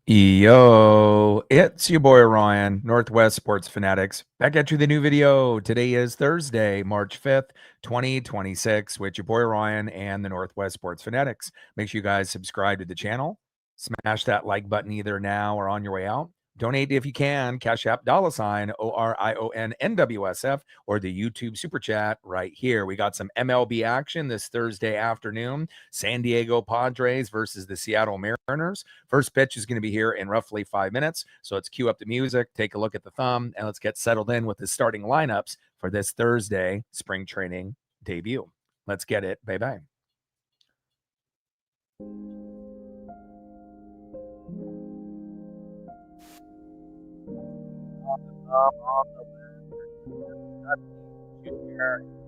Yo, it's your boy Ryan, Northwest Sports Fanatics, back at you with a new video. Today is Thursday, March 5th, 2026, with your boy Ryan and the Northwest Sports Fanatics. Make sure you guys subscribe to the channel, smash that like button either now or on your way out. Donate if you can, Cash App $ ORIONNWSF or the YouTube Super Chat right here. We got some MLB action this Thursday afternoon. San Diego Padres versus the Seattle Mariners. First pitch is going to be here in roughly 5 minutes. So let's cue up the music, take a look at the thumb, and let's get settled in with the starting lineups for this Thursday spring training debut. Let's get it. Bye-bye.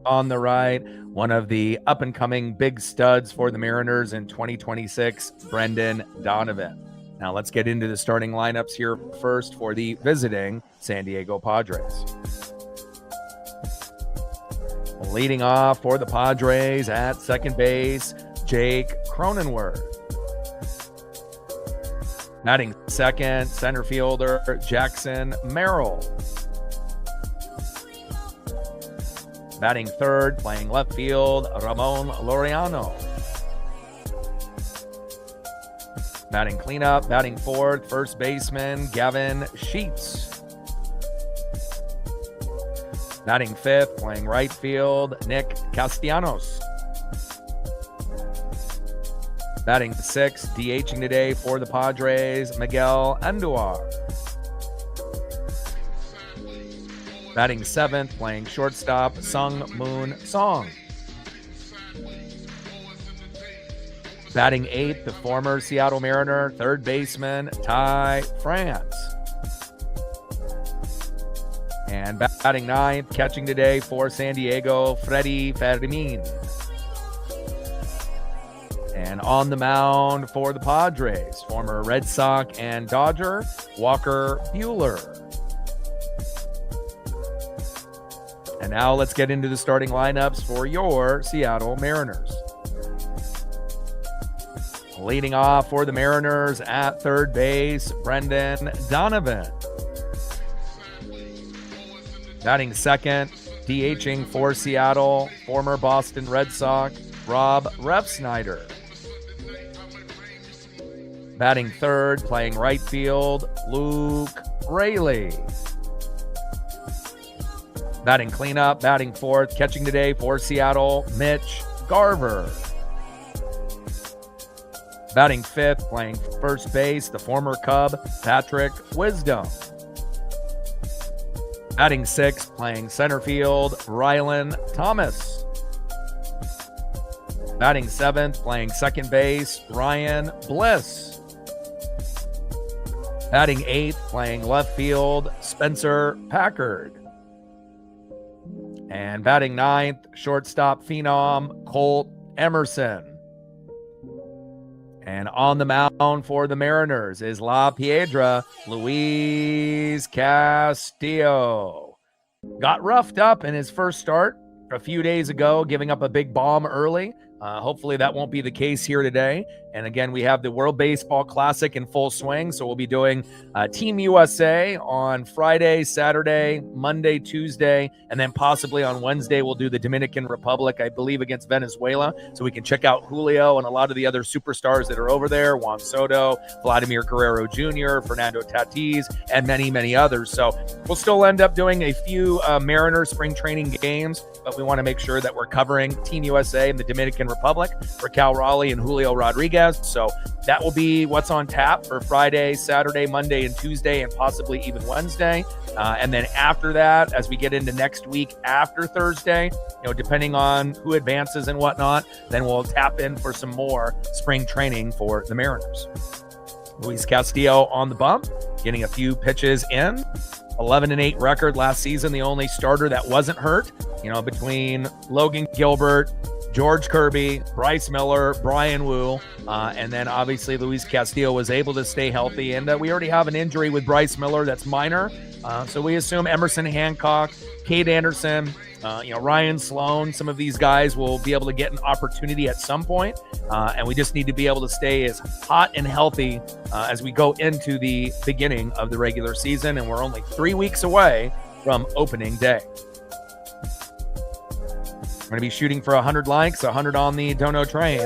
On the right, one of the up-and-coming big studs for the Mariners in 2026, Brendan Donovan. Now let's get into the starting lineups here first for the visiting San Diego Padres. Leading off for the Padres at second base, Jake Cronenworth. Batting second, center fielder Jackson Merrill. Batting third, playing left field, Ramon Laureano. Batting cleanup, batting fourth, first baseman Gavin Sheets. Batting fifth, playing right field, Nick Castellanos. Batting sixth, DHing today for the Padres, Miguel Andujar. Batting seventh, playing shortstop, Sung Moon Song. Batting eighth, the former Seattle Mariner, third baseman, Ty France. And batting ninth, catching today for San Diego, Freddie Fermin. And on the mound for the Padres, former Red Sox and Dodger, Walker Buehler. And now let's get into the starting lineups for your Seattle Mariners. Leading off for the Mariners at third base, Brendan Donovan. Batting second, DHing for Seattle, former Boston Red Sox, Rob Refsnyder. Batting third, playing right field, Luke Raley. Batting cleanup, batting fourth, catching today for Seattle, Mitch Garver. Batting fifth, playing first base, the former Cub, Patrick Wisdom. Batting sixth, playing center field, Rylan Thomas. Batting seventh, playing second base, Ryan Bliss. Batting eighth, playing left field, Spencer Packard. And batting ninth, shortstop phenom, Colt Emerson. And on the mound for the Mariners is La Piedra, Luis Castillo. Got roughed up in his first start a few days ago, giving up a big bomb early. Hopefully that won't be the case here today. And again, we have the World Baseball Classic in full swing. So we'll be doing Team USA on Friday, Saturday, Monday, Tuesday, and then possibly on Wednesday, we'll do the Dominican Republic, I believe, against Venezuela. So we can check out Julio and a lot of the other superstars that are over there, Juan Soto, Vladimir Guerrero Jr., Fernando Tatis, and many, many others. So we'll still end up doing a few Mariners spring training games, but we want to make sure that we're covering Team USA and the Dominican Republic for Cal Raleigh and Julio Rodriguez. So that will be what's on tap for Friday, Saturday, Monday, and Tuesday, and possibly even Wednesday. And then after that, as we get into next week after Thursday, depending on who advances and whatnot, then we'll tap in for some more spring training for the Mariners. Luis Castillo on the bump, getting a few pitches in. 11-8 record last season, the only starter that wasn't hurt, between Logan Gilbert, George Kirby, Bryce Miller, Brian Wu, and then obviously Luis Castillo was able to stay healthy. And we already have an injury with Bryce Miller that's minor. So we assume Emerson Hancock, Cade Anderson, Ryan Sloan, some of these guys will be able to get an opportunity at some point, and we just need to be able to stay as hot and healthy as we go into the beginning of the regular season, and we're only 3 weeks away from opening day. We're going to be shooting for 100 likes, 100 on the Dono train,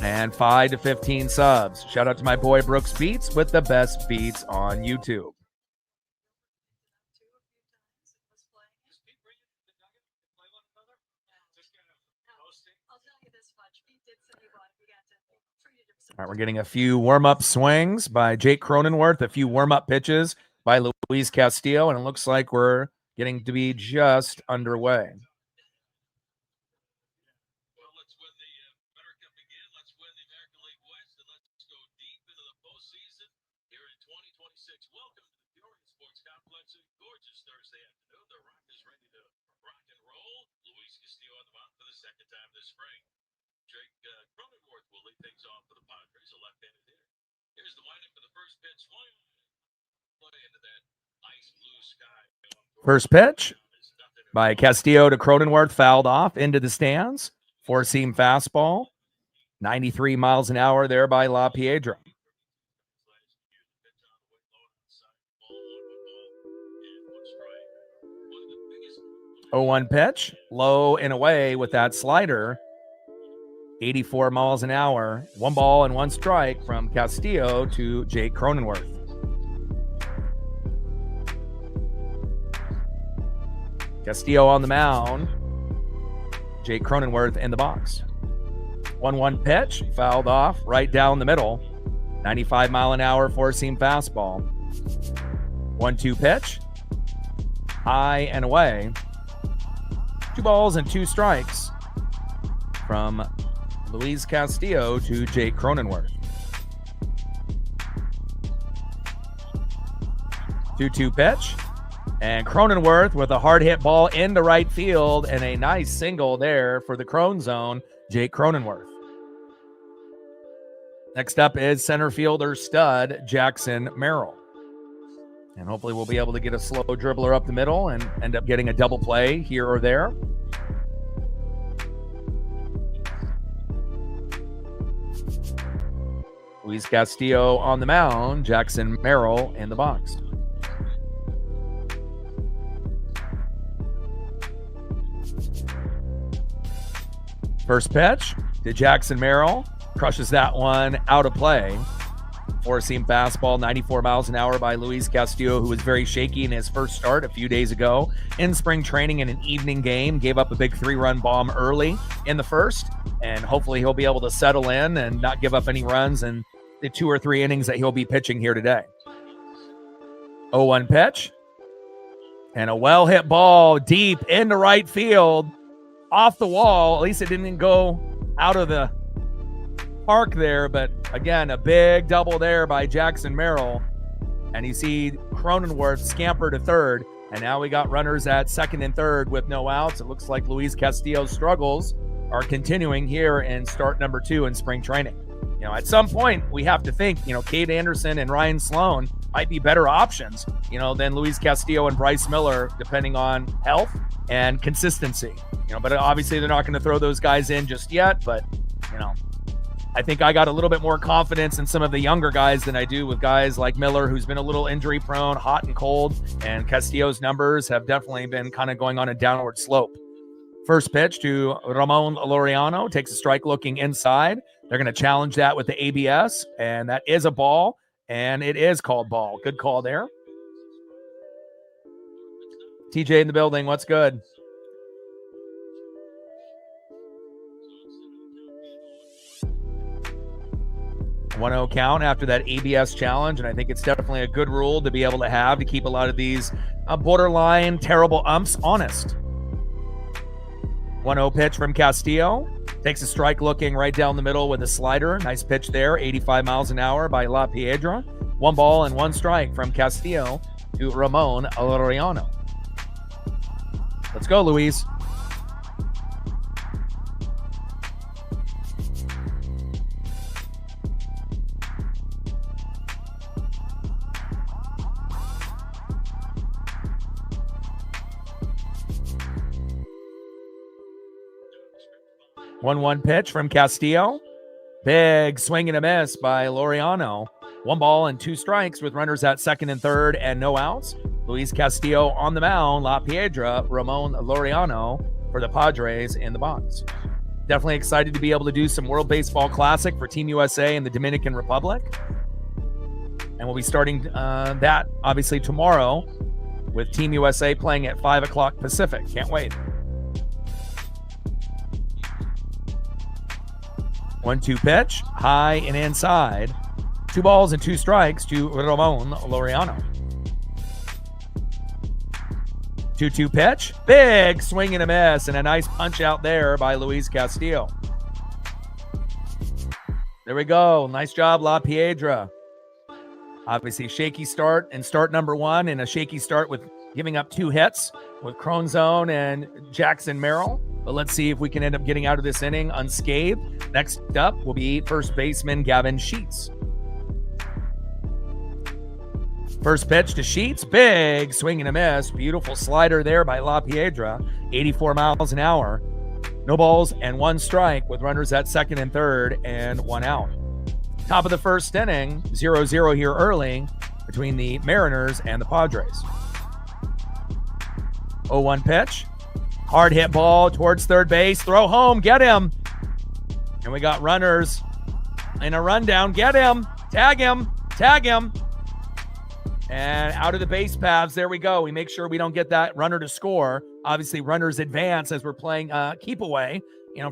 and 5 to 15 subs. Shout out to my boy Brooks Beats with the best beats on YouTube. All right, we're getting a few warm-up swings by Jake Cronenworth, a few warm-up pitches by Luis Castillo, and it looks like we're getting to be just underway. First pitch by Castillo to Cronenworth, fouled off into the stands. Four-seam fastball, 93 miles an hour there by La Piedra. Oh, 1 pitch, low and away with that slider. 84 miles an hour. 1 ball and 1 strike from Castillo to Jake Cronenworth. Castillo on the mound. Jake Cronenworth in the box. 1-1 pitch, fouled off right down the middle. 95 mile an hour four-seam fastball. 1-2 pitch, high and away. 2 balls and 2 strikes from Luis Castillo to Jake Cronenworth. 2-2 pitch. And Cronenworth with a hard hit ball into right field and a nice single there for the Crone zone, Jake Cronenworth. Next up is center fielder stud Jackson Merrill. And hopefully we'll be able to get a slow dribbler up the middle and end up getting a double play here or there. Luis Castillo on the mound, Jackson Merrill in the box. First pitch to Jackson Merrill. Crushes that one out of play. Four-seam fastball, 94 miles an hour by Luis Castillo, who was very shaky in his first start a few days ago in spring training in an evening game. Gave up a big 3-run bomb early in the first, and hopefully he'll be able to settle in and not give up any runs in the 2 or 3 innings that he'll be pitching here today. 0-1 pitch. And a well-hit ball deep into right field. Off the wall. At least it didn't go out of the park there, but again, a big double there by Jackson Merrill. And you see Cronenworth scamper to third, and now we got runners at second and third with no outs. It looks like Luis Castillo's struggles are continuing here in start number 2 in spring training. At some point we have to think, Cade Anderson and Ryan Sloan might be better options, than Luis Castillo and Bryce Miller, depending on health and consistency. But obviously they're not going to throw those guys in just yet. But, I think I got a little bit more confidence in some of the younger guys than I do with guys like Miller, who's been a little injury prone, hot and cold, and Castillo's numbers have definitely been kind of going on a downward slope. First pitch to Ramon Laureano, takes a strike looking inside. They're going to challenge that with the ABS, and that is a ball, and it is called ball. Good call there. TJ in the building, what's good? 1-0 count after that ABS challenge, and I think it's definitely a good rule to be able to have to keep a lot of these borderline terrible umps honest. 1-0 pitch from Castillo. Takes a strike looking right down the middle with a slider. Nice pitch there, 85 miles an hour by La Piedra. 1 ball and 1 strike from Castillo to Ramon Laureano. Let's go, Luis. 1-1 pitch from Castillo. Big swing and a miss by Laureano. 1 ball and 2 strikes with runners at second and third and no outs. Luis Castillo on the mound. La Piedra, Ramon Laureano for the Padres in the box. Definitely excited to be able to do some World Baseball Classic for Team USA in the Dominican Republic. And we'll be starting that obviously tomorrow with Team USA playing at 5 o'clock Pacific. Can't wait. 1-2 pitch, high and inside. 2 balls and 2 strikes to Ramon Laureano. 2-2 pitch, big swing and a miss, and a nice punch out there by Luis Castillo. There we go. Nice job, La Piedra. Obviously, shaky start and start number 1, and a shaky start with giving up 2 hits with Cronzone and Jackson Merrill. But let's see if we can end up getting out of this inning unscathed. Next up will be first baseman Gavin Sheets. First pitch to Sheets, big swing and a miss. Beautiful slider there by La Piedra, 84 miles an hour. No balls and 1 strike with runners at second and third and 1 out. Top of the first inning, 0-0 here early between the Mariners and the Padres. 0-1 pitch. Hard hit ball towards third base. Throw home. Get him. And we got runners in a rundown. Get him. Tag him. Tag him. And out of the base paths. There we go. We make sure we don't get that runner to score. Obviously, runners advance as we're playing keep away,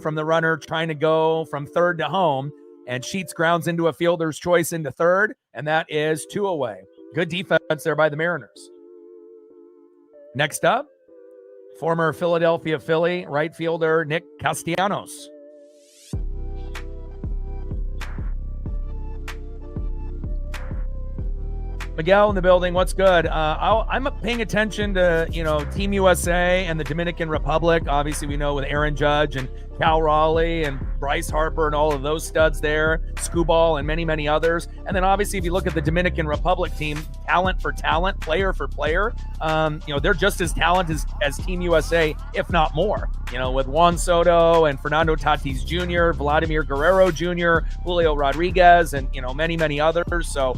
from the runner trying to go from third to home. And Sheets grounds into a fielder's choice into third. And that is 2 away. Good defense there by the Mariners. Next up, former Philadelphia Philly right fielder Nick Castellanos. Miguel in the building. What's good? I'm paying attention to, Team USA and the Dominican Republic. Obviously, we know with Aaron Judge and Cal Raleigh and Bryce Harper and all of those studs there, Scooball and many, many others. And then obviously, if you look at the Dominican Republic team, talent for talent, player for player, they're just as talented as Team USA, if not more. With Juan Soto and Fernando Tatis Jr., Vladimir Guerrero Jr., Julio Rodriguez, and, many, many others. So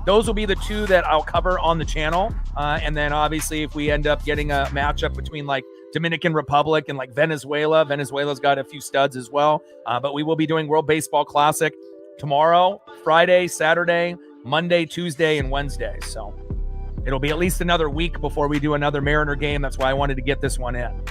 those will be the 2 that I'll cover on the channel. And then obviously, if we end up getting a matchup between like Dominican Republic and like Venezuela's got a few studs as well. But we will be doing World Baseball Classic tomorrow, Friday, Saturday, Monday, Tuesday, and Wednesday. So it'll be at least another week before we do another Mariner game. That's why I wanted to get this one in.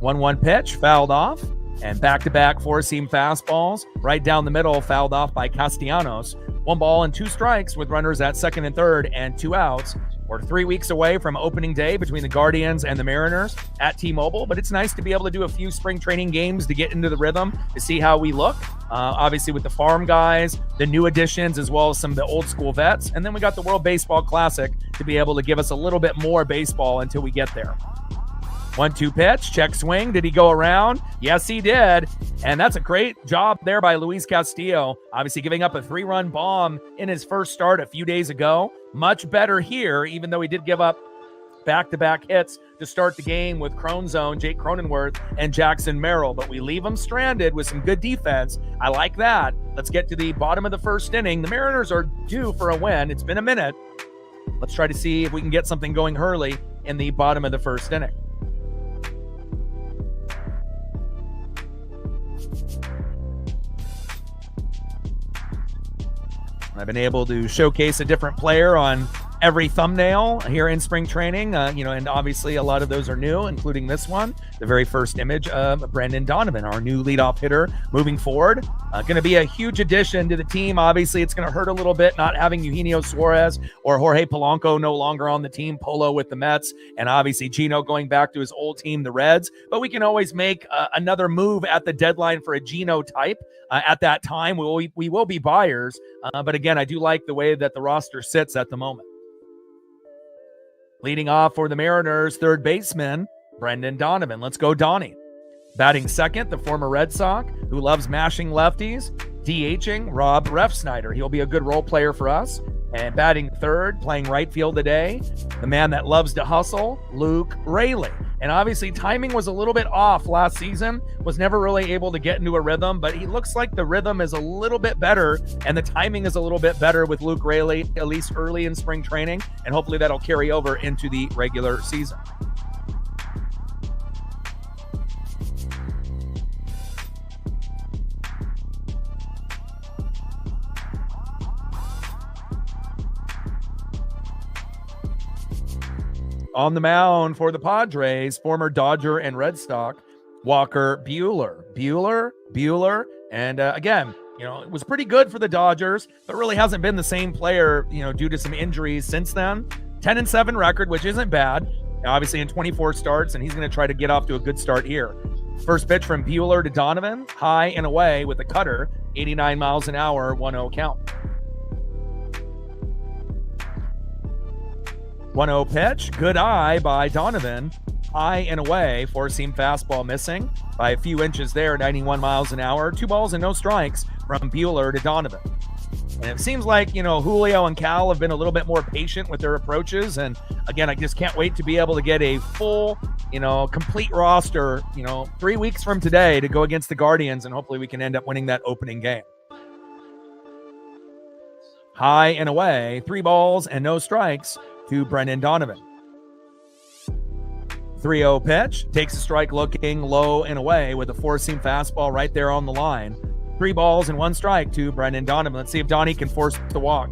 1-1 pitch, fouled off, and back-to-back 4-seam fastballs right down the middle, fouled off by Castellanos. 1 ball and 2 strikes with runners at second and third and 2 outs. We're 3 weeks away from opening day between the Guardians and the Mariners at T-Mobile, but it's nice to be able to do a few spring training games to get into the rhythm, to see how we look. Obviously with the farm guys, the new additions, as well as some of the old school vets. And then we got the World Baseball Classic to be able to give us a little bit more baseball until we get there. 1-2 pitch, check swing. Did he go around? Yes, he did. And that's a great job there by Luis Castillo. Obviously giving up a 3-run bomb in his first start a few days ago. Much better here, even though he did give up back-to-back hits to start the game with Cronzone, Jake Cronenworth, and Jackson Merrill. But we leave him stranded with some good defense. I like that. Let's get to the bottom of the first inning. The Mariners are due for a win. It's been a minute. Let's try to see if we can get something going early in the bottom of the first inning. I've been able to showcase a different player on every thumbnail here in spring training, and obviously a lot of those are new, including this one, the very first image of Brendan Donovan, our new leadoff hitter moving forward. Going to be a huge addition to the team. Obviously, it's going to hurt a little bit not having Eugenio Suarez or Jorge Polanco no longer on the team, Polo with the Mets, and obviously Gino going back to his old team, the Reds. But we can always make another move at the deadline for a Gino type. At that time, we will be buyers. But again, I do like the way that the roster sits at the moment. Leading off for the Mariners, third baseman, Brendan Donovan. Let's go, Donnie. Batting second, the former Red Sox, who loves mashing lefties. DHing, Rob Refsnyder. He'll be a good role player for us. And batting third, playing right field today, the man that loves to hustle, Luke Raley. And obviously timing was a little bit off last season, was never really able to get into a rhythm, but he looks like the rhythm is a little bit better and the timing is a little bit better with Luke Raley, at least early in spring training, and hopefully that'll carry over into the regular season. On the mound for the Padres, former Dodger and Red Sox, Walker Buehler. Buehler. And again, it was pretty good for the Dodgers, but really hasn't been the same player, due to some injuries since then. 10-7 record, which isn't bad, obviously in 24 starts, and he's going to try to get off to a good start here. First pitch from Buehler to Donovan, high and away with a cutter, 89 miles an hour, 1-0 count. 1-0 pitch, good eye by Donovan, high and away, four-seam fastball missing by a few inches there, 91 miles an hour, 2 balls and no strikes from Buehler to Donovan. And it seems like, Julio and Cal have been a little bit more patient with their approaches. And again, I just can't wait to be able to get a full, complete roster, 3 weeks from today to go against the Guardians. And hopefully we can end up winning that opening game. High and away, 3 balls and no strikes to Brendan Donovan. 3-0 pitch, takes a strike looking low and away with a four-seam fastball right there on the line. 3 balls and 1 strike to Brendan Donovan. Let's see if Donnie can force the walk.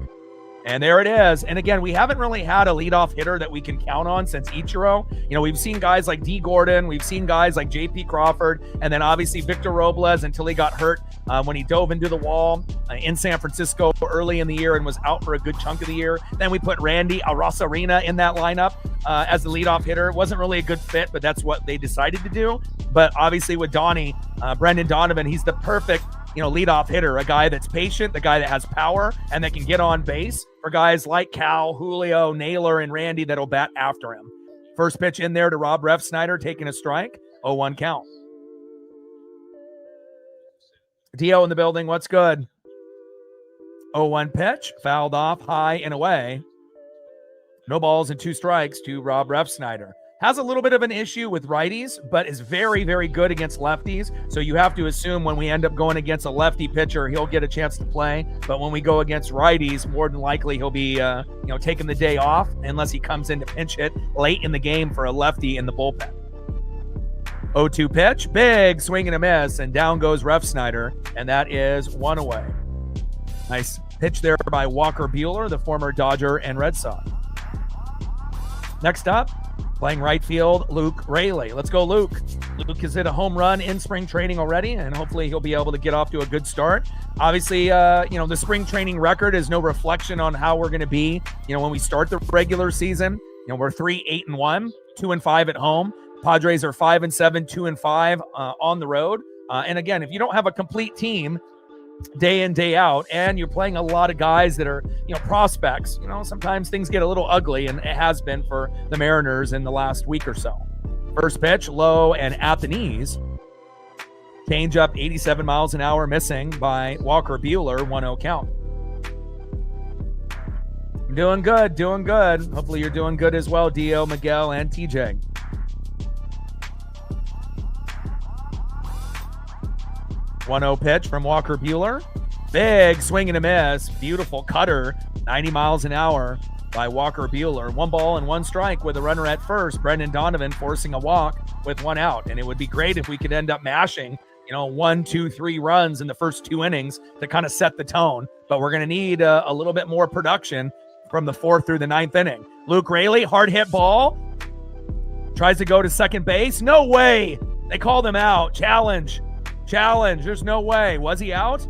And there it is. And again, we haven't really had a leadoff hitter that we can count on since Ichiro. We've seen guys like D. Gordon. We've seen guys like J.P. Crawford. And then obviously Victor Robles until he got hurt when he dove into the wall in San Francisco early in the year and was out for a good chunk of the year. Then we put Randy Arozarena in that lineup as the leadoff hitter. It wasn't really a good fit, but that's what they decided to do. But obviously with Donnie, Brendan Donovan, he's the perfect leadoff hitter, a guy that's patient, the guy that has power, and that can get on base for guys like Cal, Julio, Naylor, and Randy that'll bat after him. First pitch in there to Rob Refsnyder, taking a strike, 0-1 count. Dio in the building, what's good? 0-1 pitch, fouled off, high and away. No balls and 2 strikes to Rob Refsnyder. Has a little bit of an issue with righties, but is very, very good against lefties. So you have to assume when we end up going against a lefty pitcher, he'll get a chance to play. But when we go against righties, more than likely he'll be, taking the day off unless he comes in to pinch hit late in the game for a lefty in the bullpen. 0-2 pitch, big swing and a miss, and down goes Refsnyder, and that is 1 away. Nice pitch there by Walker Buehler, the former Dodger and Red Sox. Next up, playing right field, Luke Raley. Let's go, Luke. Luke has hit a home run in spring training already, and hopefully he'll be able to get off to a good start. Obviously, the spring training record is no reflection on how we're going to be, when we start the regular season. We're 3-8-1, 2-5 at home. Padres are 5-7, 2-5 on the road. And again, if you don't have a complete team day in, day out, and you're playing a lot of guys that are, prospects, sometimes things get a little ugly, and it has been for the Mariners in the last week or so. First pitch, low and at the knees. Change up, 87 miles an hour, missing by Walker Buehler, 1-0 count. Doing good. Hopefully you're doing good as well, Dio, Miguel, and TJ. .0 pitch from Walker Buehler. Big swing and a miss. Beautiful cutter. 90 miles an hour by Walker Buehler. 1 ball and 1 strike with a runner at first. Brendan Donovan forcing a walk with 1 out. And it would be great if we could end up mashing, 1, 2, 3 runs in the first 2 innings to kind of set the tone. But we're going to need a little bit more production from the 4th through the 9th inning. Luke Raley, hard hit ball. Tries to go to second base. No way. They called him out. Challenge. There's no way. Was he out?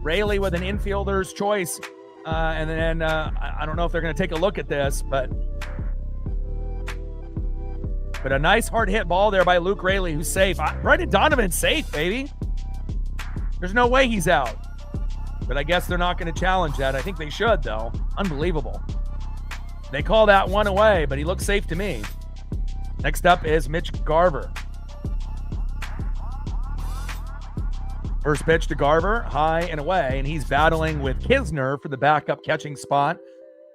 Raley with an infielder's choice. And then I don't know if they're going to take a look at this, but a nice hard hit ball there by Luke Raley, who's safe. Brendan Donovan's safe, baby. There's no way he's out. But I guess they're not going to challenge that. I think they should, though. Unbelievable. They call that 1 away, but he looks safe to me. Next up is Mitch Garver. First pitch to Garver, high and away, and he's battling with Kisner for the backup catching spot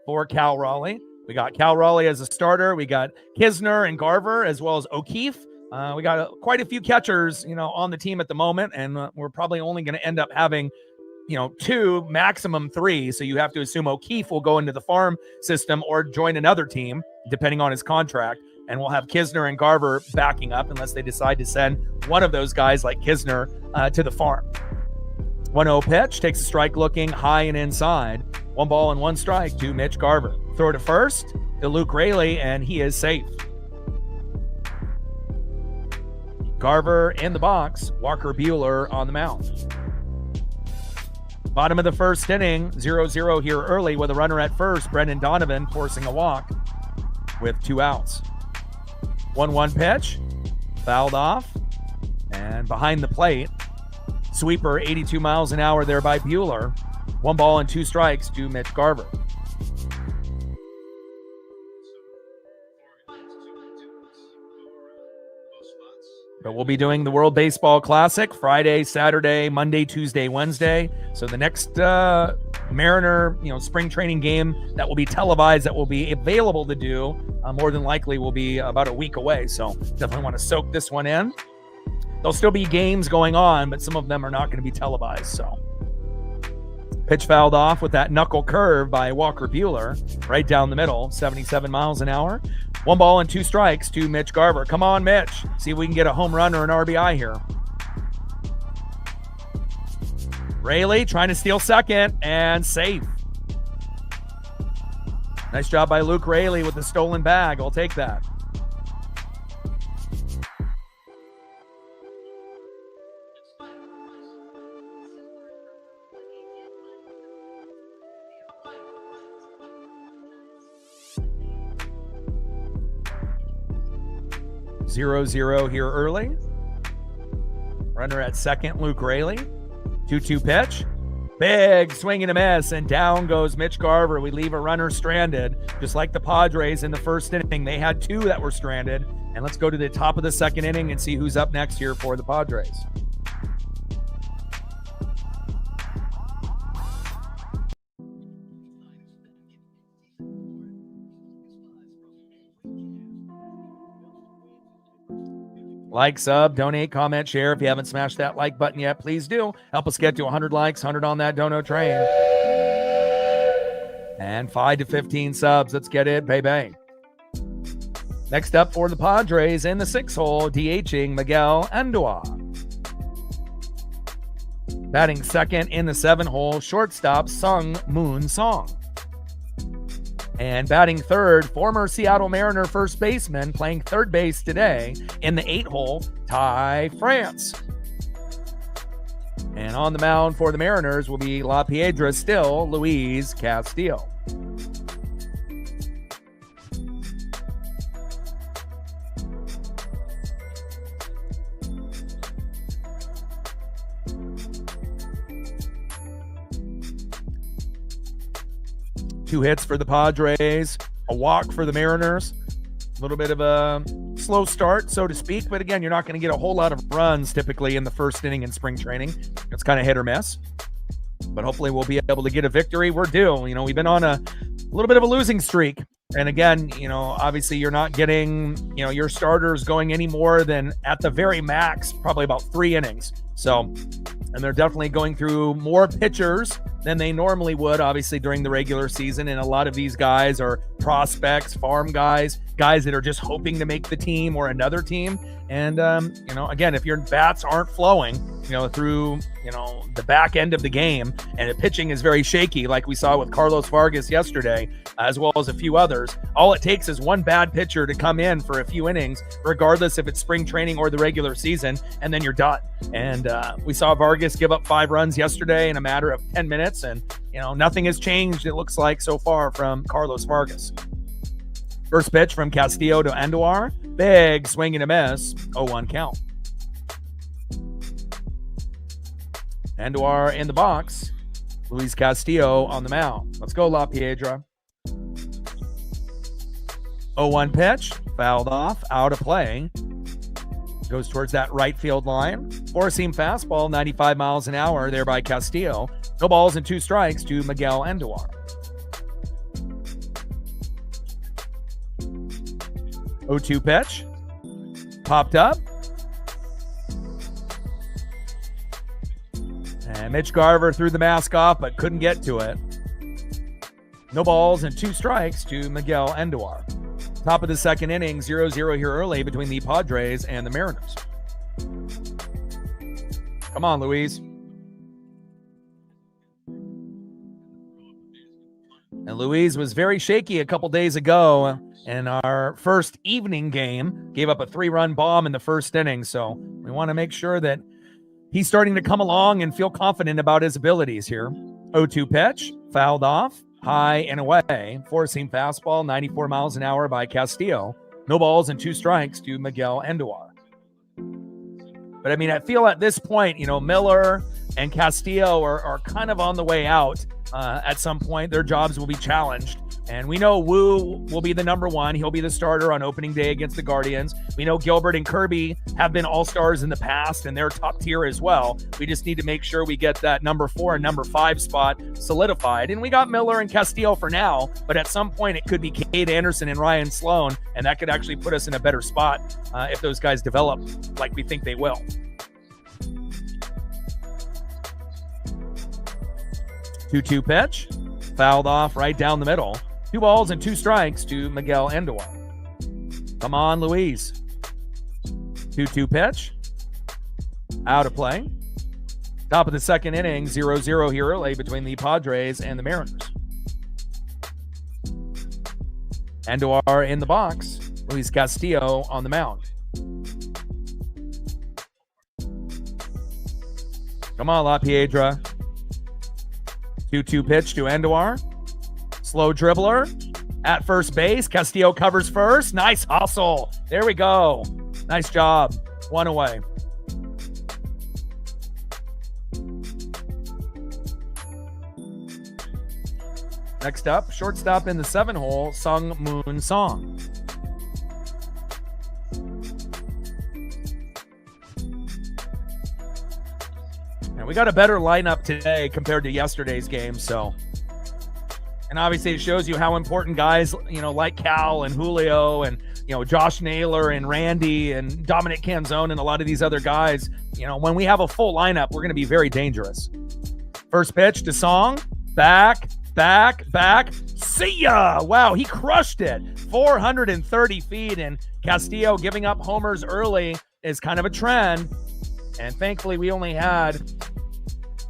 for Cal Raleigh. We got Cal Raleigh as a starter. We got Kisner and Garver as well as O'Keefe. We got quite a few catchers, on the team at the moment, and we're probably only going to end up having, 2, maximum 3. So you have to assume O'Keefe will go into the farm system or join another team, depending on his contract. And we'll have Kisner and Garver backing up unless they decide to send one of those guys like Kisner to the farm. 1-0 pitch, takes a strike looking high and inside. 1 ball and 1 strike to Mitch Garver. Throw to first to Luke Raley, and he is safe. Garver in the box, Walker Buehler on the mound. Bottom of the first inning, 0-0 here early with a runner at first. Brendan Donovan forcing a walk with 2 outs. 1-1 pitch, fouled off, and behind the plate. Sweeper, 82 miles an hour there by Buehler. 1 ball and 2 strikes to Mitch Garver. But we'll be doing the World Baseball Classic Friday, Saturday, Monday, Tuesday, Wednesday. So the next Mariner, spring training game that will be televised, that will be available to do, more than likely will be about a week away. So definitely want to soak this one in. There'll still be games going on, but some of them are not going to be televised. So pitch fouled off with that knuckle curve by Walker Buehler, right down the middle, 77 miles an hour. 1 ball and 2 strikes to Mitch Garver. Come on, Mitch. See if we can get a home run or an RBI here. Raley trying to steal second and safe. Nice job by Luke Raley with the stolen bag. I'll take that. Zero here early. Runner at second, Luke Raley. 2-2 pitch. Big swing and a miss, and down goes Mitch Garver. We leave a runner stranded, just like the Padres in the first inning. They had 2 that were stranded. And let's go to the top of the second inning and see who's up next here for the Padres. Like, sub, donate, comment, share. If you haven't smashed that like button yet, please do. Help us get to 100 likes, 100 on that dono train. And 5 to 15 subs. Let's get it, baby. Next up for the Padres in the 6th hole, DHing Miguel Andujar. Batting second in the 7th hole, shortstop Sung Moon Song. And batting third, former Seattle Mariner first baseman playing third base today in the 8th hole, Ty France. And on the mound for the Mariners will be La Piedra still, Luis Castillo. Two hits for the Padres, a walk for the Mariners. A little bit of a slow start, so to speak. But again, you're not going to get a whole lot of runs typically in the first inning in spring training. It's kind of hit or miss. But hopefully we'll be able to get a victory. We're due. We've been on a little bit of a losing streak. And again, obviously you're not getting, your starters going any more than at the very max, probably about 3 innings. So, and they're definitely going through more pitchers than they normally would, obviously, during the regular season. And a lot of these guys are prospects, farm guys that are just hoping to make the team or another team. And, again, if your bats aren't flowing, through, the back end of the game, and the pitching is very shaky, like we saw with Carlos Vargas yesterday, as well as a few others, all it takes is one bad pitcher to come in for a few innings, regardless if it's spring training or the regular season, and then you're done. And we saw Vargas give up 5 runs yesterday in a matter of 10 minutes, and, nothing has changed, it looks like, so far from Carlos Vargas. First pitch from Castillo to Andujar. Big swing and a miss. 0-1 count. Andujar in the box. Luis Castillo on the mound. Let's go, La Piedra. 0-1 pitch. Fouled off. Out of play. Goes towards that right field line. Four-seam fastball, 95 miles an hour there by Castillo. No balls and 2 strikes to Miguel Andujar. 0-2 pitch. Popped up. And Mitch Garver threw the mask off, but couldn't get to it. No balls and 2 strikes to Miguel Andujar. Top of the second inning, 0-0 here early between the Padres and the Mariners. Come on, Luis. And Luis was very shaky a couple days ago in our first evening game. Gave up a 3-run bomb in the first inning, so we want to make sure that he's starting to come along and feel confident about his abilities here. 0-2 pitch, fouled off. High and away. Four-seam fastball, 94 miles an hour by Castillo. No balls and 2 strikes to Miguel Andujar. But I mean, I feel at this point, Miller and Castillo are kind of on the way out. At some point, their jobs will be challenged. And we know Wu will be the number 1. He'll be the starter on opening day against the Guardians. We know Gilbert and Kirby have been all-stars in the past, and they're top tier as well. We just need to make sure we get that number 4 and number 5 spot solidified. And we got Miller and Castillo for now, but at some point it could be Cade Anderson and Ryan Sloan, and that could actually put us in a better spot if those guys develop like we think they will. 2-2 pitch, fouled off right down the middle. 2 balls and 2 strikes to Miguel Andujar. Come on, Luis. 2-2 pitch. Out of play. Top of the second inning, 0-0 here early between the Padres and the Mariners. Andujar in the box. Luis Castillo on the mound. Come on, La Piedra. 2-2 pitch to Andujar. Slow dribbler at first base. Castillo covers first. Nice hustle. There we go. Nice job. 1 away. Next up, shortstop in the 7-hole, Sung Moon Song. And we got a better lineup today compared to yesterday's game, so. And obviously it shows you how important guys, like Cal and Julio and, Josh Naylor and Randy and Dominic Canzone and a lot of these other guys, when we have a full lineup, we're going to be very dangerous. First pitch to Song. Back. See ya! Wow, he crushed it. 430 feet, and Castillo giving up homers early is kind of a trend. And thankfully, we only had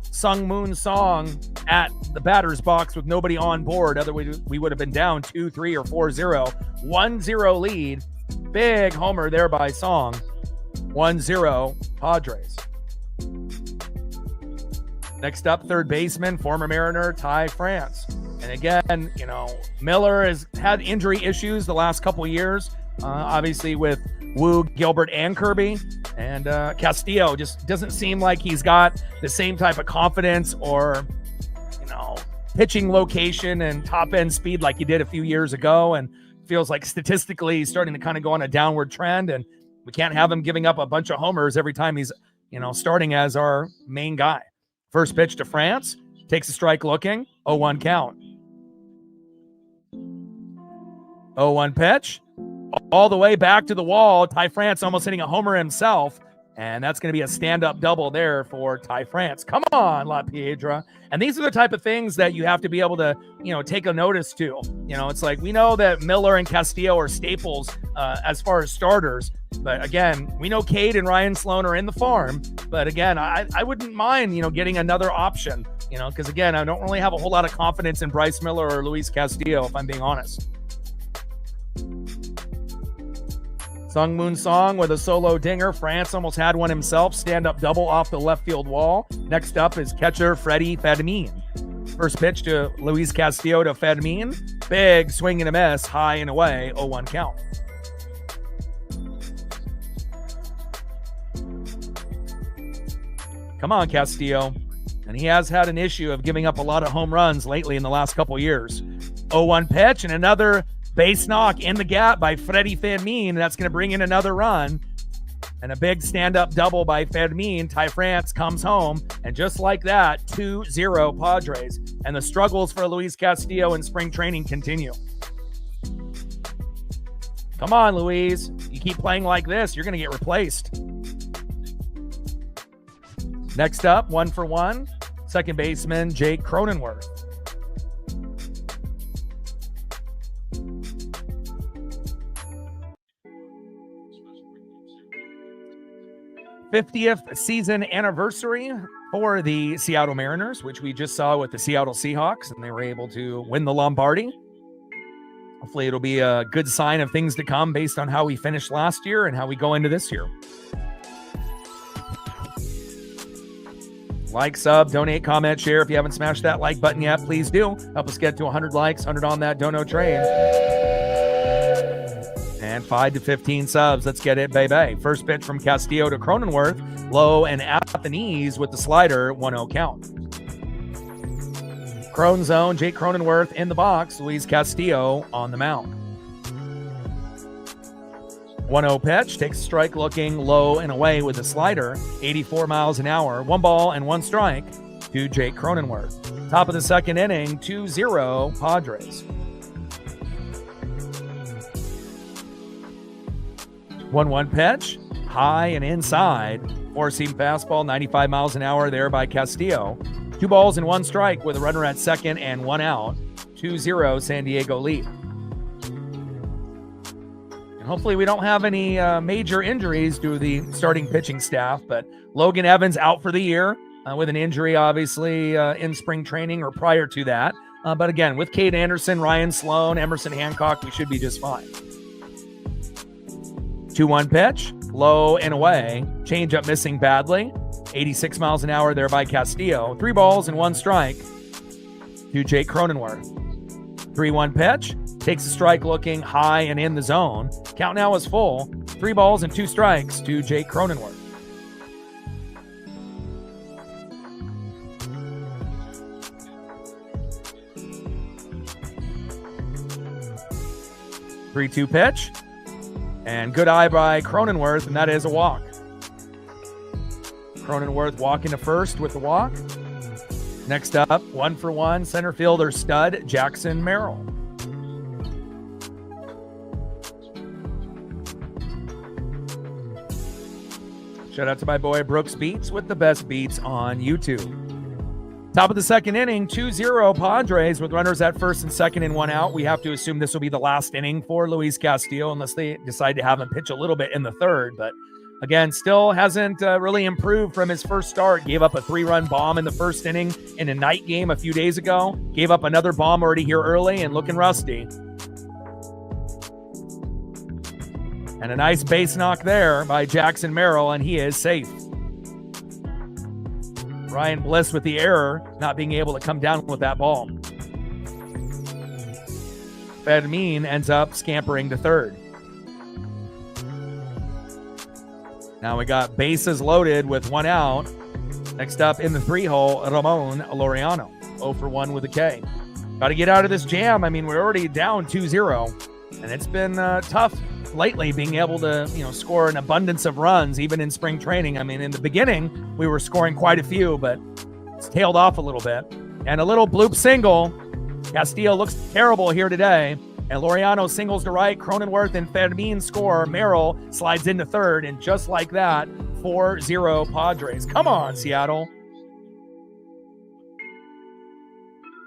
Sung Moon Song at the batter's box with nobody on board. Otherwise, we would have been down 2-3 or 4-0. 1-0 lead. Big homer there by Song. 1-0 Padres. Next up, third baseman, former Mariner, Ty France. And again, Miller has had injury issues the last couple of years, obviously with Wu, Gilbert, and Kirby. And Castillo just doesn't seem like he's got the same type of confidence or, pitching location and top-end speed like he did a few years ago. And feels like statistically he's starting to kind of go on a downward trend. And we can't have him giving up a bunch of homers every time he's, starting as our main guy. First pitch to France, takes a strike looking, 0-1 count. 0-1 pitch, all the way back to the wall. Ty France almost hitting a homer himself, and that's going to be a stand-up double there for Ty France. Come on, La Piedra. And these are the type of things that you have to be able to, take a notice to. It's like we know that Miller and Castillo are staples as far as starters. But again, we know Cade and Ryan Sloan are in the farm. But again, I wouldn't mind, getting another option, because again, I don't really have a whole lot of confidence in Bryce Miller or Luis Castillo, if I'm being honest. Sung Moon Song with a solo dinger. France almost had one himself. Stand-up double off the left field wall. Next up is catcher Freddie Fermin. First pitch to Luis Castillo to Fermin. Big swing and a miss. High and away. 0-1 count. Come on, Castillo. And he has had an issue of giving up a lot of home runs lately in the last couple years. 0-1 pitch and another base knock in the gap by Freddie Fermin. That's going to bring in another run. And a big stand-up double by Fermin. Ty France comes home, and just like that, 2-0 Padres. And the struggles for Luis Castillo in spring training continue. Come on, Luis. You keep playing like this, you're going to get replaced. Next up, 1-for-1, second baseman Jake Cronenworth. '50th season anniversary for the Seattle Mariners, which we just saw with the Seattle Seahawks, and they were able to win the Lombardi. Hopefully it'll be a good sign of things to come based on how we finished last year and how we go into this year. Like, sub, donate, comment, share. If you haven't smashed that like button yet, please do. Help us get to 100 likes, 100 on that dono train. And 5 to 15 subs. Let's get it, baby. First pitch from Castillo to Cronenworth. Low and at the knees with the slider. 1-0 count. Crone zone. Jake Cronenworth in the box. Luis Castillo on the mound. 1-0 pitch. Takes a strike looking low and away with a slider. 84 miles an hour. 1 ball and 1 strike to Jake Cronenworth. Top of the second inning. 2-0 Padres. 1-1 pitch, high and inside, four-seam fastball, 95 miles an hour there by Castillo. 2 balls and 1 strike with a runner at second and 1 out. 2-0 San Diego lead. And hopefully we don't have any major injuries to the starting pitching staff, but Logan Evans out for the year with an injury, obviously, in spring training or prior to that. But again, with Cade Anderson, Ryan Sloan, Emerson Hancock, we should be just fine. 2-1 pitch, low and away. Changeup missing badly. 86 miles an hour there by Castillo. 3 balls and 1 strike to Jake Cronenworth. 3-1 pitch, takes a strike looking high and in the zone. Count now is full. 3 balls and 2 strikes to Jake Cronenworth. Three-two pitch. And good eye by Cronenworth, and that is a walk. Cronenworth walking to first with the walk. Next up, 1-for-1, center fielder stud, Jackson Merrill. Shout out to my boy Brooks Beats with the best beats on YouTube. Top of the second inning, 2-0 Padres with runners at first and second and 1 out. We have to assume this will be the last inning for Luis Castillo unless they decide to have him pitch a little bit in the third. But again, still hasn't really improved from his first start. Gave up a 3-run bomb in the first inning in a night game a few days ago. Gave up another bomb already here early and looking rusty. And a nice base knock there by Jackson Merrill, and he is safe. Ryan Bliss with the error, not being able to come down with that ball. Fermin ends up scampering to third. Now we got bases loaded with 1 out. Next up in the 3-hole, Ramon Laureano, 0-for-1 with a K. Got to get out of this jam. I mean, we're already down 2-0, and it's been tough lately being able to, score an abundance of runs, even in spring training. I mean, in the beginning, we were scoring quite a few, but it's tailed off a little bit. And a little bloop single. Castillo looks terrible here today. And Laureano singles to right. Cronenworth and Fermin score. Merrill slides into third. And just like that, 4-0 Padres. Come on, Seattle.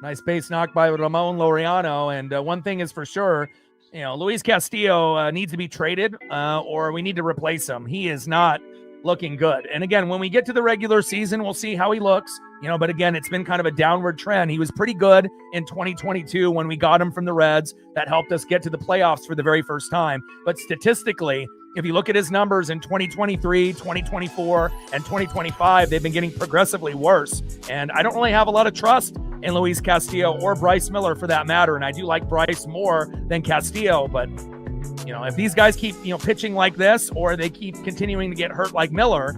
Nice base knock by Ramon Laureano. And one thing is for sure, Luis Castillo needs to be traded or we need to replace him. He is not looking good. And again, when we get to the regular season, we'll see how he looks. But again, it's been kind of a downward trend. He was pretty good in 2022 when we got him from the Reds. That helped us get to the playoffs for the very first time. But statistically, if you look at his numbers in 2023, 2024, and 2025, they've been getting progressively worse. And I don't really have a lot of trust in Luis Castillo or Bryce Miller for that matter. And I do like Bryce more than Castillo. But, if these guys keep, pitching like this, or they keep continuing to get hurt like Miller,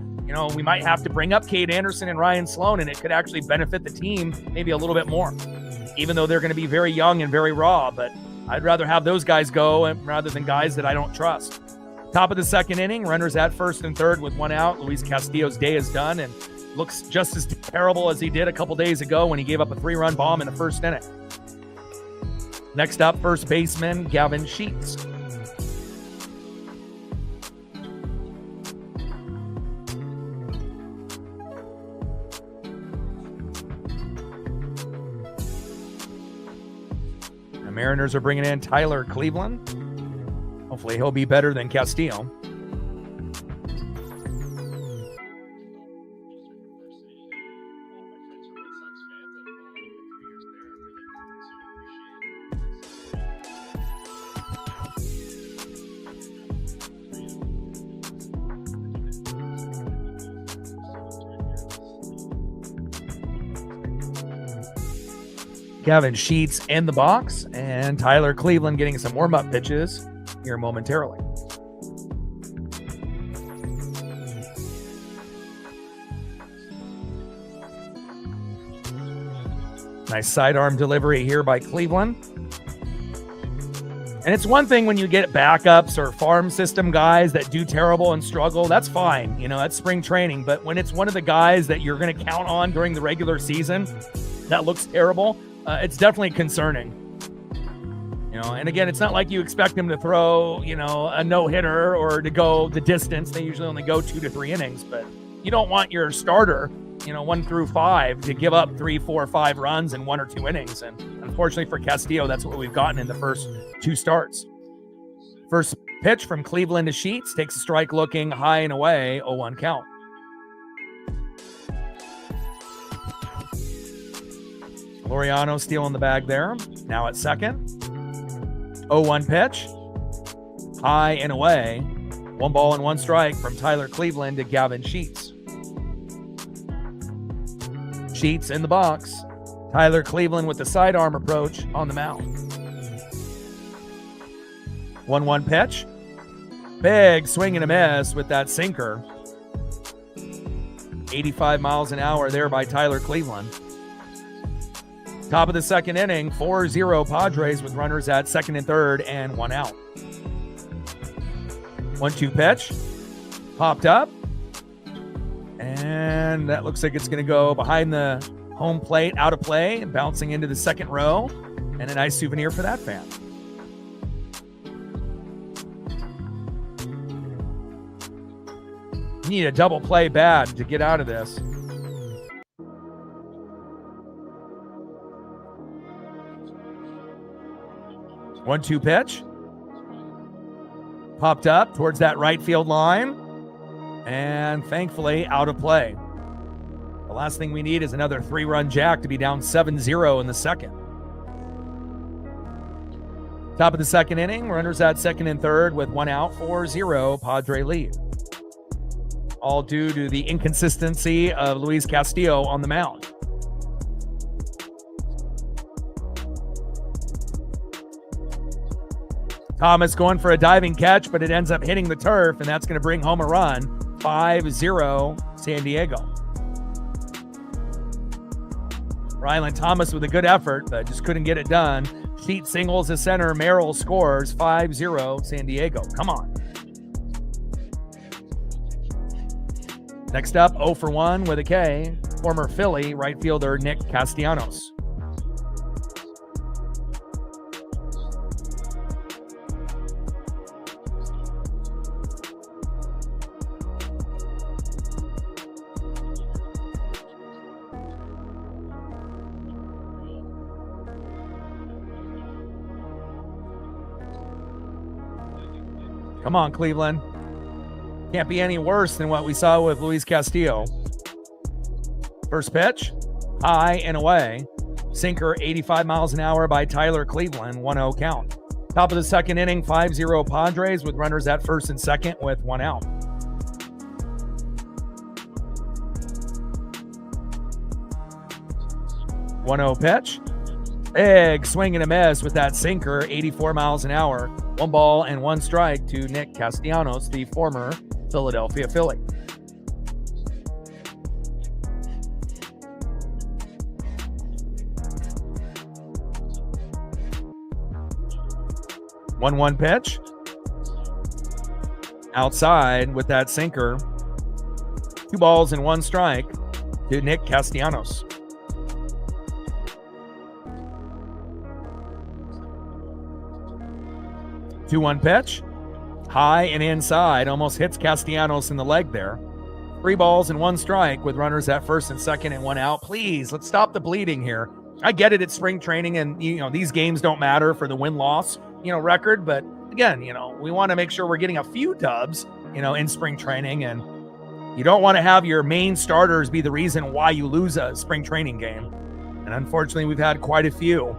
we might have to bring up Cade Anderson and Ryan Sloan, and it could actually benefit the team maybe a little bit more, even though they're going to be very young and very raw. But I'd rather have those guys go rather than guys that I don't trust. Top of the second inning, runners at first and third with one out. Luis Castillo's day is done and looks just as terrible as he did a couple days ago when he gave up a 3-run bomb in the first inning. Next up, first baseman Gavin Sheets. The Mariners are bringing in Tyler Cleveland. Hopefully he'll be better than Castillo. Gavin Sheets in the box, and Tyler Cleveland getting some warm-up pitches here momentarily. Nice sidearm delivery here by Cleveland. And it's one thing when you get backups or farm system guys that do terrible and struggle, that's fine. You know, that's spring training. But when it's one of the guys that you're going to count on during the regular season that looks terrible, it's definitely concerning. You know, and again, it's not like you expect him to throw, you know, a no-hitter or to go the distance. They usually only go 2 to 3 innings, but you don't want your starter, you know, 1 through 5 to give up 3, 4, 5 runs in 1 or 2 innings. And unfortunately for Castillo, that's what we've gotten in the first 2 starts. First pitch from Cleveland to Sheets, takes a strike looking high and away, 0-1 count. Laureano stealing the bag there. Now at second. 0-1 pitch. High and away. 1 ball and 1 strike from Tyler Cleveland to Gavin Sheets. Sheets in the box. Tyler Cleveland with the sidearm approach on the mound. 1-1 pitch. Big swing and a miss with that sinker. 85 miles an hour there by Tyler Cleveland. Top of the second inning, 4-0 Padres with runners at second and third and 1 out. 1-2 pitch. Popped up. And that looks like it's going to go behind the home plate, out of play, and bouncing into the second row. And a nice souvenir for that fan. You need a double play bad to get out of this. 1-2 pitch. Popped up towards that right field line. And thankfully out of play. The last thing we need is another 3-run jack to be down 7-0 in the second. Top of the second inning, runners at second and third with 1 out, 4-0 Padre lead. All due to the inconsistency of Luis Castillo on the mound. Thomas going for a diving catch, but it ends up hitting the turf, and that's going to bring home a run. 5-0 San Diego. Ryland Thomas with a good effort, but just couldn't get it done. Sheet singles to center. Merrill scores. 5-0 San Diego. Come on. Next up, 0 for 1 with a K. Former Philly right fielder Nick Castellanos. Come on, Cleveland. Can't be any worse than what we saw with Luis Castillo. First pitch, high and away. Sinker, 85 miles an hour by Tyler Cleveland, 1-0 count. Top of the second inning, 5-0 Padres with runners at first and second with 1 out. .0 pitch. Big swing and a miss with that sinker, 84 miles an hour. 1 ball and 1 strike to Nick Castellanos, the former Philadelphia Philly. .1 pitch. outside with that sinker. 2 balls and 1 strike to Nick Castellanos. Two 1 pitch. High and inside. Almost hits Castellanos in the leg there. 3 balls and 1 strike with runners at first and second and 1 out. Please, let's stop the bleeding here. I get it, it's spring training, and these games don't matter for the win-loss record, but again, we want to make sure we're getting a few dubs in spring training, and you don't want to have your main starters be the reason why you lose a spring training game. And unfortunately, we've had quite a few.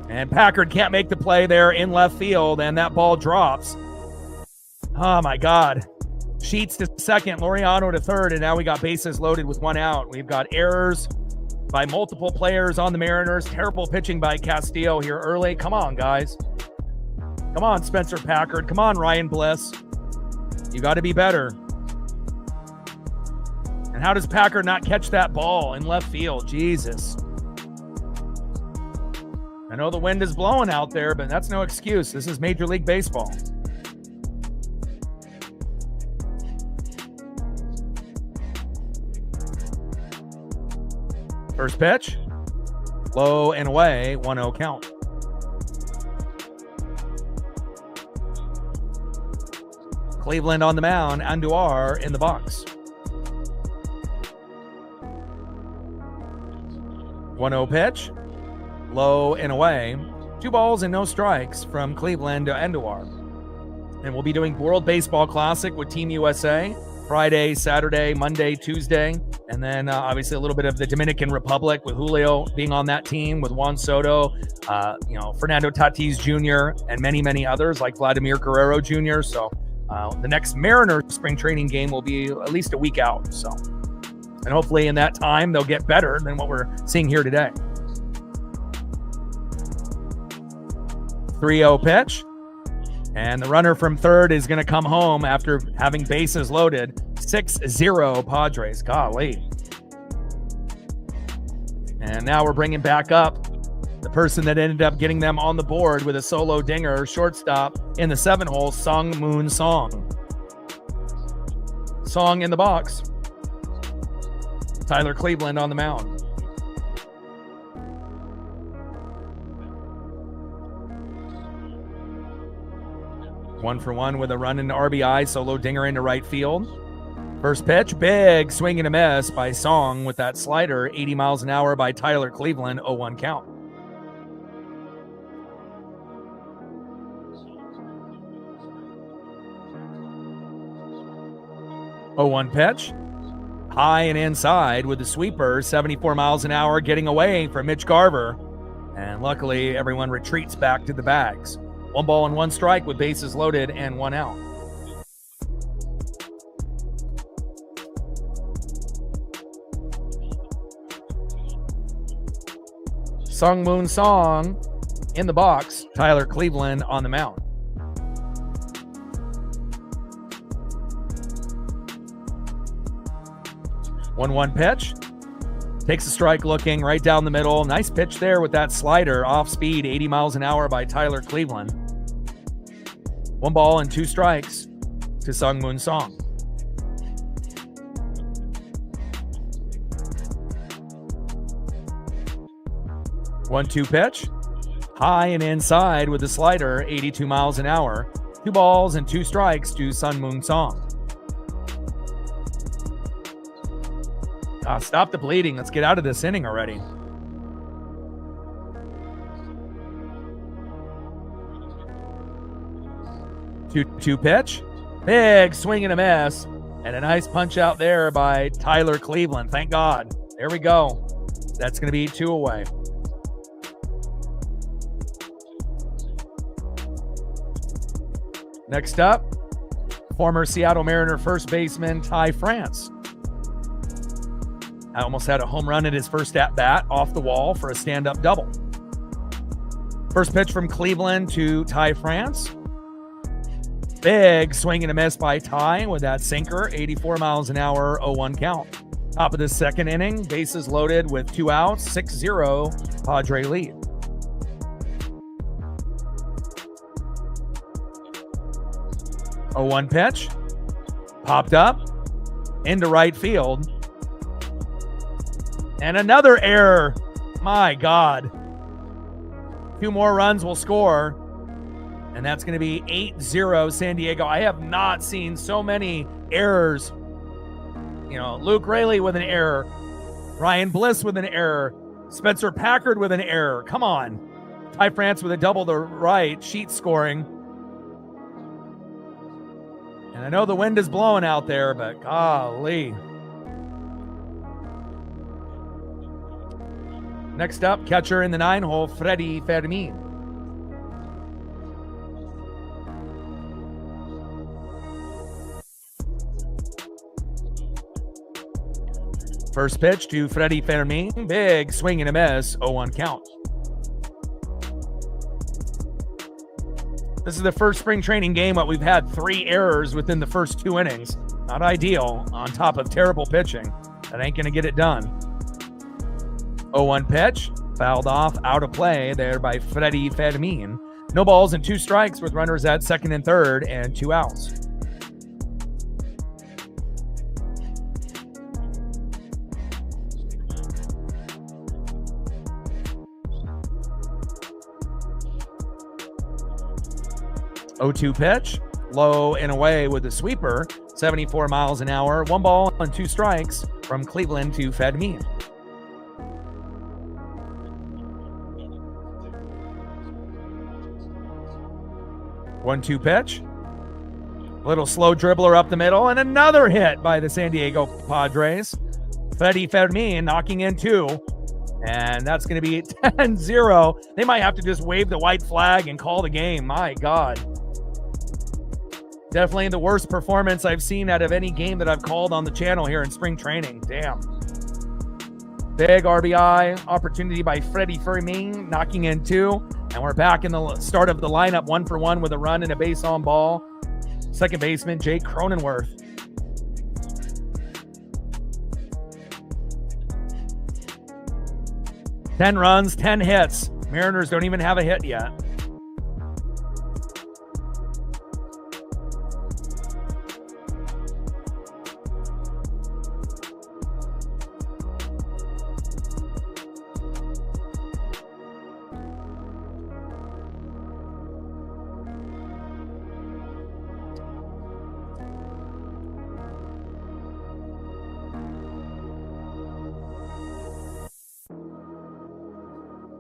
And Packard can't make the play there in left field, and that ball drops. Oh my God. Sheets to second, Laureano to third, and now we got bases loaded with 1 out. We've got errors by multiple players on the Mariners. Terrible pitching by Castillo here early. Come on, guys. Come on, Spencer Packard. Come on, Ryan Bliss. You got to be better. And how does Packard not catch that ball in left field? Jesus. I know the wind is blowing out there, but that's no excuse. This is Major League Baseball. First pitch, low and away, 1-0 count. Cleveland on the mound, Andujar in the box. 1-0 pitch, low and away. 2 balls and no strikes from Cleveland to Andujar. And we'll be doing World Baseball Classic with Team USA Friday, Saturday, Monday, Tuesday. And then obviously a little bit of the Dominican Republic with Julio being on that team, with Juan Soto, Fernando Tatis Jr., and many, many others like Vladimir Guerrero Jr. So the next Mariners spring training game will be at least a week out. So, and hopefully in that time they'll get better than what we're seeing here today. 3-0 pitch. And the runner from third is going to come home after having bases loaded. 6-0 Padres. Golly. And now we're bringing back up the person that ended up getting them on the board with a solo dinger, shortstop in the 7-hole, Sung Moon Song. Song in the box. Tyler Cleveland on the mound. One for one with a run into RBI, solo dinger into right field. First pitch, big swing and a miss by Song with that slider, 80 miles an hour by Tyler Cleveland, 0-1 count. Oh, 1 pitch, high and inside with the sweeper, 74 miles an hour, getting away from Mitch Garver. And luckily, everyone retreats back to the bags. 1 ball and 1 strike with bases loaded and 1 out. Sung Moon Song in the box. Tyler Cleveland on the mound. One pitch. Takes a strike looking right down the middle. Nice pitch there with that slider off speed, 80 miles an hour by Tyler Cleveland. 1 ball and 2 strikes to Sung Moon Song. One-two pitch. High and inside with the slider, 82 miles an hour. 2 balls and 2 strikes to Sung Moon Song. Stop the bleeding. Let's get out of this inning already. 2-2 pitch. Big swing and a miss. And a nice punch out there by Tyler Cleveland. Thank God. There we go. That's going to be 2 away. Next up, former Seattle Mariner first baseman Ty France. I almost had a home run at his first at-bat off the wall for a stand-up double. First pitch from Cleveland to Ty France. Big swing and a miss by Ty with that sinker, 84 miles an hour, 0-1 count. Top of the second inning, bases loaded with 2 outs, 6-0, Padre lead. 0-1 pitch. Popped up into right field. And another error. My God. 2 more runs will score. And that's going to be 8-0 San Diego. I have not seen so many errors. You know, Luke Raley with an error. Ryan Bliss with an error. Spencer Packard with an error. Come on. Ty France with a double to right. Sheet scoring. And I know the wind is blowing out there, but golly. Next up, catcher in the 9-hole, Freddie Fermin. First pitch to Freddie Fermin. Big swing and a miss. 0-1 count. This is the first spring training game, but we've had 3 errors within the first 2 innings. Not ideal on top of terrible pitching. That ain't going to get it done. 0-1 pitch. Fouled off, out of play there by Freddie Fermin. No balls and 2 strikes with runners at second and third and 2 outs. Oh-2 pitch, low and away with the sweeper, 74 miles an hour, 1 ball and 2 strikes from Cleveland to Fermin. One-two pitch, little slow dribbler up the middle, and another hit by the San Diego Padres. Freddie Fermin knocking in 2, and that's going to be 10-0. They might have to just wave the white flag and call the game. My God. Definitely the worst performance I've seen out of any game that I've called on the channel here in spring training. Damn. Big RBI opportunity by Freddie Fermin, knocking in 2. And we're back in the start of the lineup, 1-for-1 with a run and a base on ball. Second baseman, Jake Cronenworth. Ten runs, 10 hits. Mariners don't even have a hit yet.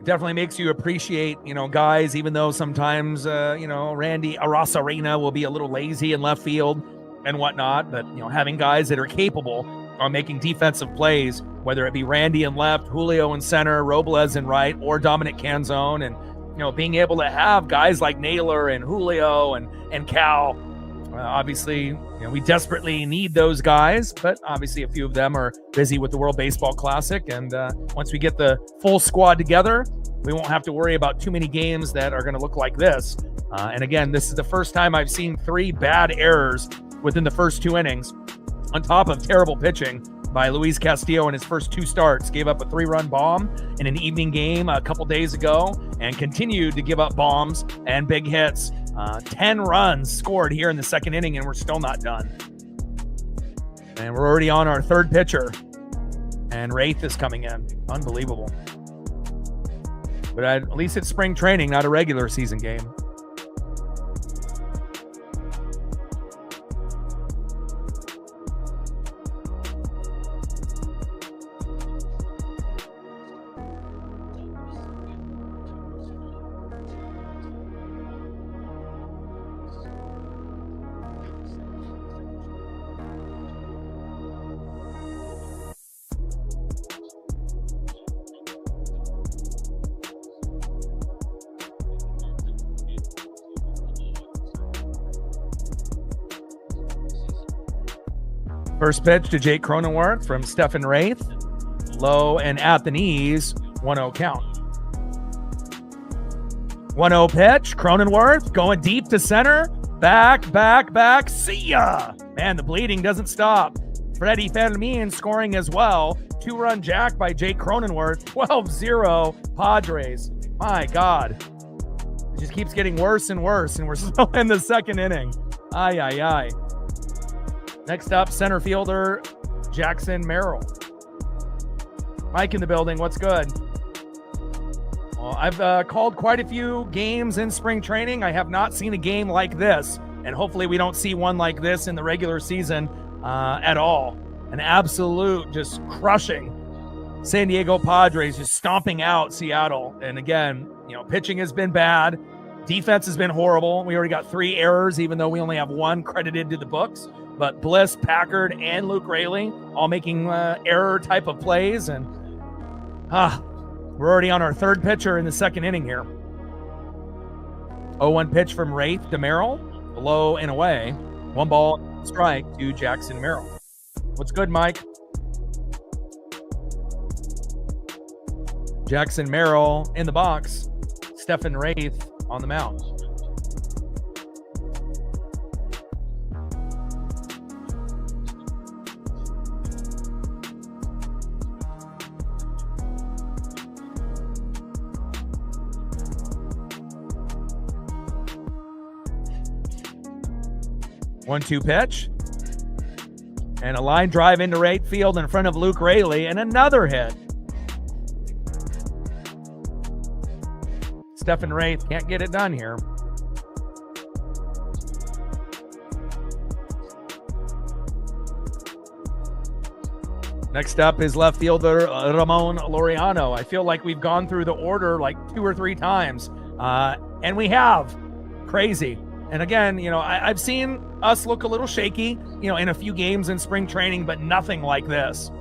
Definitely makes you appreciate, guys, even though sometimes, Randy Arozarena will be a little lazy in left field and whatnot. But, having guys that are capable of making defensive plays, whether it be Randy in left, Julio in center, Robles in right, or Dominic Canzone. And, being able to have guys like Naylor and Julio and Cal, obviously, we desperately need those guys. But obviously a few of them are busy with the World Baseball Classic. And once we get the full squad together, we won't have to worry about too many games that are going to look like this. And again, this is the first time I've seen 3 bad errors within the first 2 innings, on top of terrible pitching by Luis Castillo in his first 2 starts. Gave up a 3-run bomb in an evening game a couple days ago and continued to give up bombs and big hits. 10 runs scored here in the second inning, and we're still not done. And we're already on our 3rd pitcher, and Wraith is coming in. Unbelievable. But at least it's spring training, not a regular season game. First pitch to Jake Cronenworth from Stephen Wraith. Low and at the knees, 1-0 count. 1-0 pitch, Cronenworth going deep to center. Back, see ya! Man, the bleeding doesn't stop. Freddie Fermin scoring as well. 2-run jack by Jake Cronenworth. 12-0 Padres. My God. It just keeps getting worse and worse, and we're still in the second inning. Ay, ay, ay. Next up, center fielder Jackson Merrill. Mike in the building. What's good? Well, I've called quite a few games in spring training. I have not seen a game like this, and hopefully we don't see one like this in the regular season at all. An absolute just crushing San Diego Padres, just stomping out Seattle. And again, pitching has been bad. Defense has been horrible. We already got 3 errors, even though we only have 1 credited to the books. But Bliss, Packard, and Luke Raley all making error type of plays. And we're already on our 3rd pitcher in the 2nd inning here. 0-1 pitch from Wraith to Merrill. Low and away. 1 ball, strike to Jackson Merrill. What's good, Mike? Jackson Merrill in the box. Stephen Wraith on the mound. One-two pitch. And a line drive into right field in front of Luke Raley, and another hit. Stephen Wraith can't get it done here. Next up is left fielder Ramon Laureano. I feel like we've gone through the order like 2 or 3 times, and we have. Crazy. And again, I've seen us look a little shaky, in a few games in spring training, but nothing like this.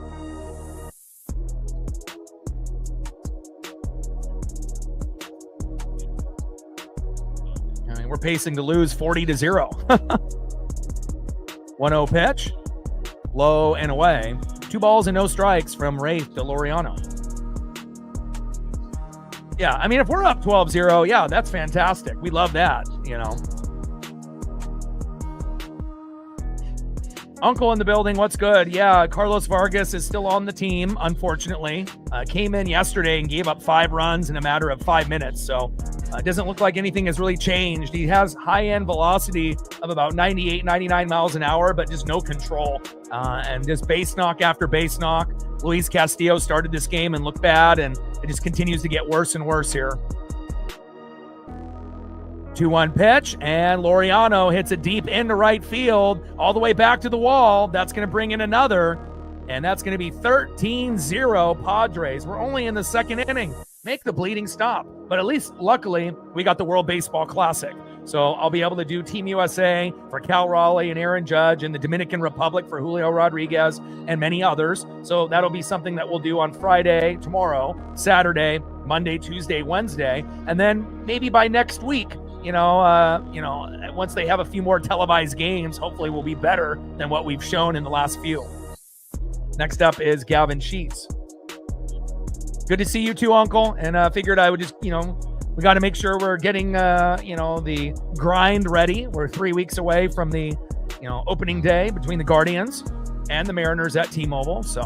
I mean, we're pacing to lose 40-0. 1-0 pitch, low and away. 2 balls and no strikes from Wraith to Laureano. Yeah, I mean, if we're up 12-0, yeah, that's fantastic. We love that, Uncle in the building, what's good? Yeah, Carlos Vargas is still on the team, unfortunately. Came in yesterday and gave up 5 runs in a matter of 5 minutes, so it doesn't look like anything has really changed. He has high-end velocity of about 98, 99 miles an hour, but just no control. And just base knock after base knock. Luis Castillo started this game and looked bad, and it just continues to get worse and worse here. 2-1 pitch, and Laureano hits it deep into right field, all the way back to the wall. That's going to bring in another, and that's going to be 13-0 Padres. We're only in the 2nd inning. Make the bleeding stop. But at least, luckily, we got the World Baseball Classic. So I'll be able to do Team USA for Cal Raleigh and Aaron Judge, and the Dominican Republic for Julio Rodriguez and many others. So that'll be something that we'll do on Friday, tomorrow, Saturday, Monday, Tuesday, Wednesday, and then maybe by next week, once they have a few more televised games, hopefully we'll be better than what we've shown in the last few. Next up is Gavin Sheets. Good to see you too, Uncle. And figured I would just, we got to make sure we're getting, the grind ready. We're 3 weeks away from the, opening day between the Guardians and the Mariners at T-Mobile. So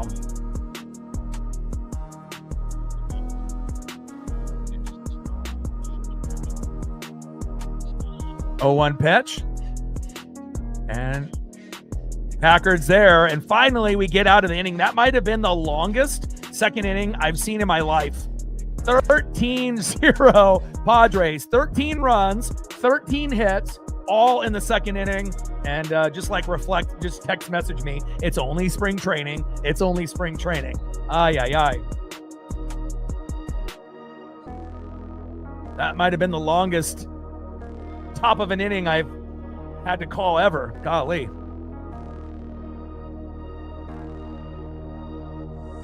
0-1 pitch. And Packard's there. And finally, we get out of the inning. That might have been the longest 2nd inning I've seen in my life. 13-0 Padres. 13 runs, 13 hits, all in the 2nd inning. And just text message me. It's only spring training. It's only spring training. Ay, ay, ay. That might have been the longest top of an inning I've had to call ever. Golly.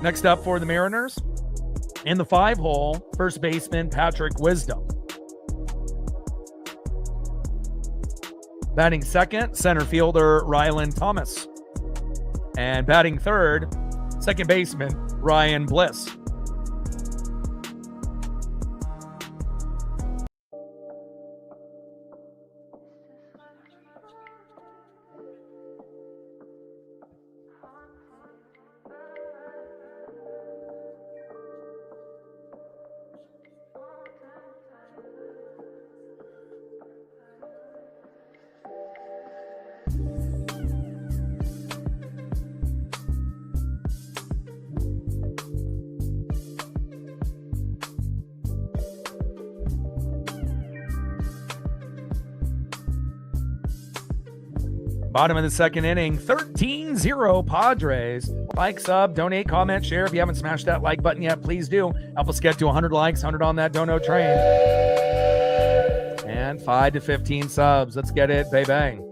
Next up for the Mariners, in the 5-hole, first baseman Patrick Wisdom. Batting second, center fielder Rylan Thomas. And batting third, second baseman Ryan Bliss. Bottom of the second inning, 13-0 Padres. Like, sub, donate, comment, share. If you haven't smashed that like button yet, please do. Help us get to 100 likes, 100 on that dono train. And 5 to 15 subs. Let's get it, bang.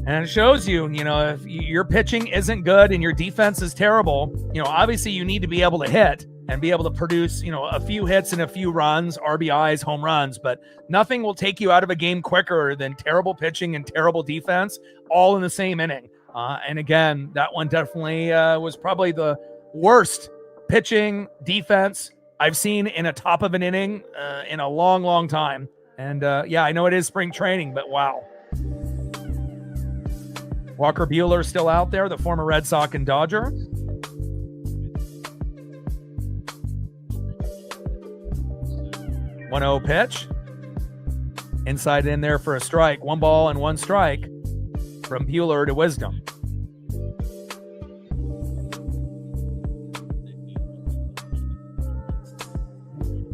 And it shows you, if your pitching isn't good and your defense is terrible, obviously you need to be able to hit and be able to produce, a few hits and a few runs, RBIs, home runs, but nothing will take you out of a game quicker than terrible pitching and terrible defense all in the same inning. And again, that one definitely was probably the worst pitching defense I've seen in a top of an inning in a long, long time. And I know it is spring training, but wow. Walker Buehler still out there, the former Red Sox and Dodger. One 0 pitch. Inside in there for a strike. 1 ball and 1 strike from Buehler to Wisdom.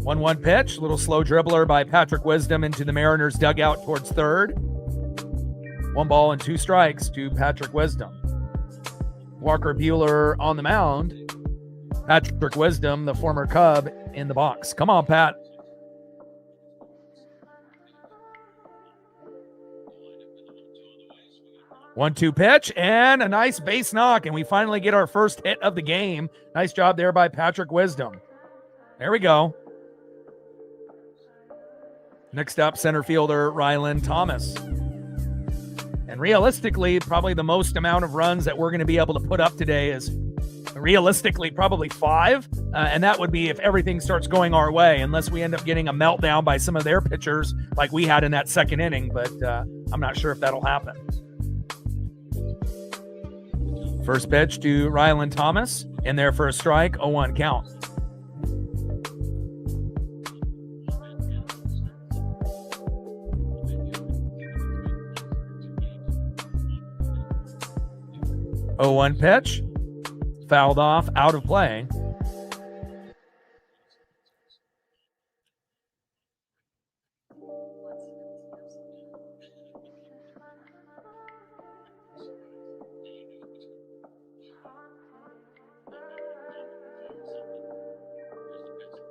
One pitch. Little slow dribbler by Patrick Wisdom into the Mariners dugout towards third. 1 ball and 2 strikes to Patrick Wisdom. Walker Buehler on the mound. Patrick Wisdom, the former Cub, in the box. Come on, Pat. One-two pitch and a nice base knock, and we finally get our first hit of the game. Nice job there by Patrick Wisdom. There we go. Next up, center fielder Ryland Thomas. And realistically, probably the most amount of runs that we're going to be able to put up today is realistically probably 5. And that would be if everything starts going our way, unless we end up getting a meltdown by some of their pitchers like we had in that second inning. But I'm not sure if that'll happen. First pitch to Ryland Thomas. In there for a strike, 0-1 count. Oh, 1 pitch, fouled off, out of play.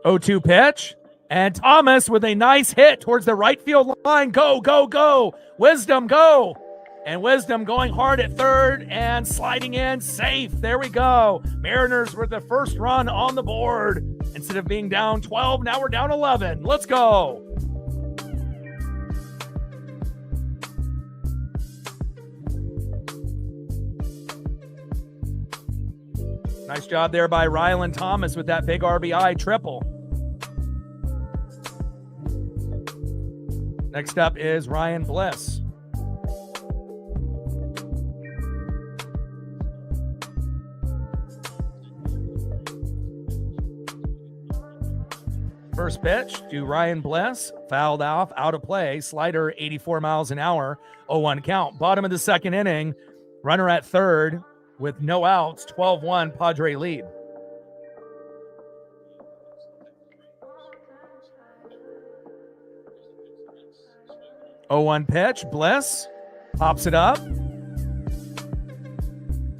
Oh, 2 pitch, and Thomas with a nice hit towards the right field line. Go, go, go. Wisdom, go. And Wisdom going hard at third and sliding in safe. There we go. Mariners with the first run on the board. Instead of being down 12, now we're down 11. Let's go. Nice job there by Ryland Thomas with that big RBI triple. Next up is Ryan Bliss. First pitch to Ryan Bliss, fouled off, out of play, slider 84 miles an hour, 0-1 count. Bottom of the second inning, runner at third with no outs, 12-1 Padre lead. Oh, 1 pitch, Bliss pops it up.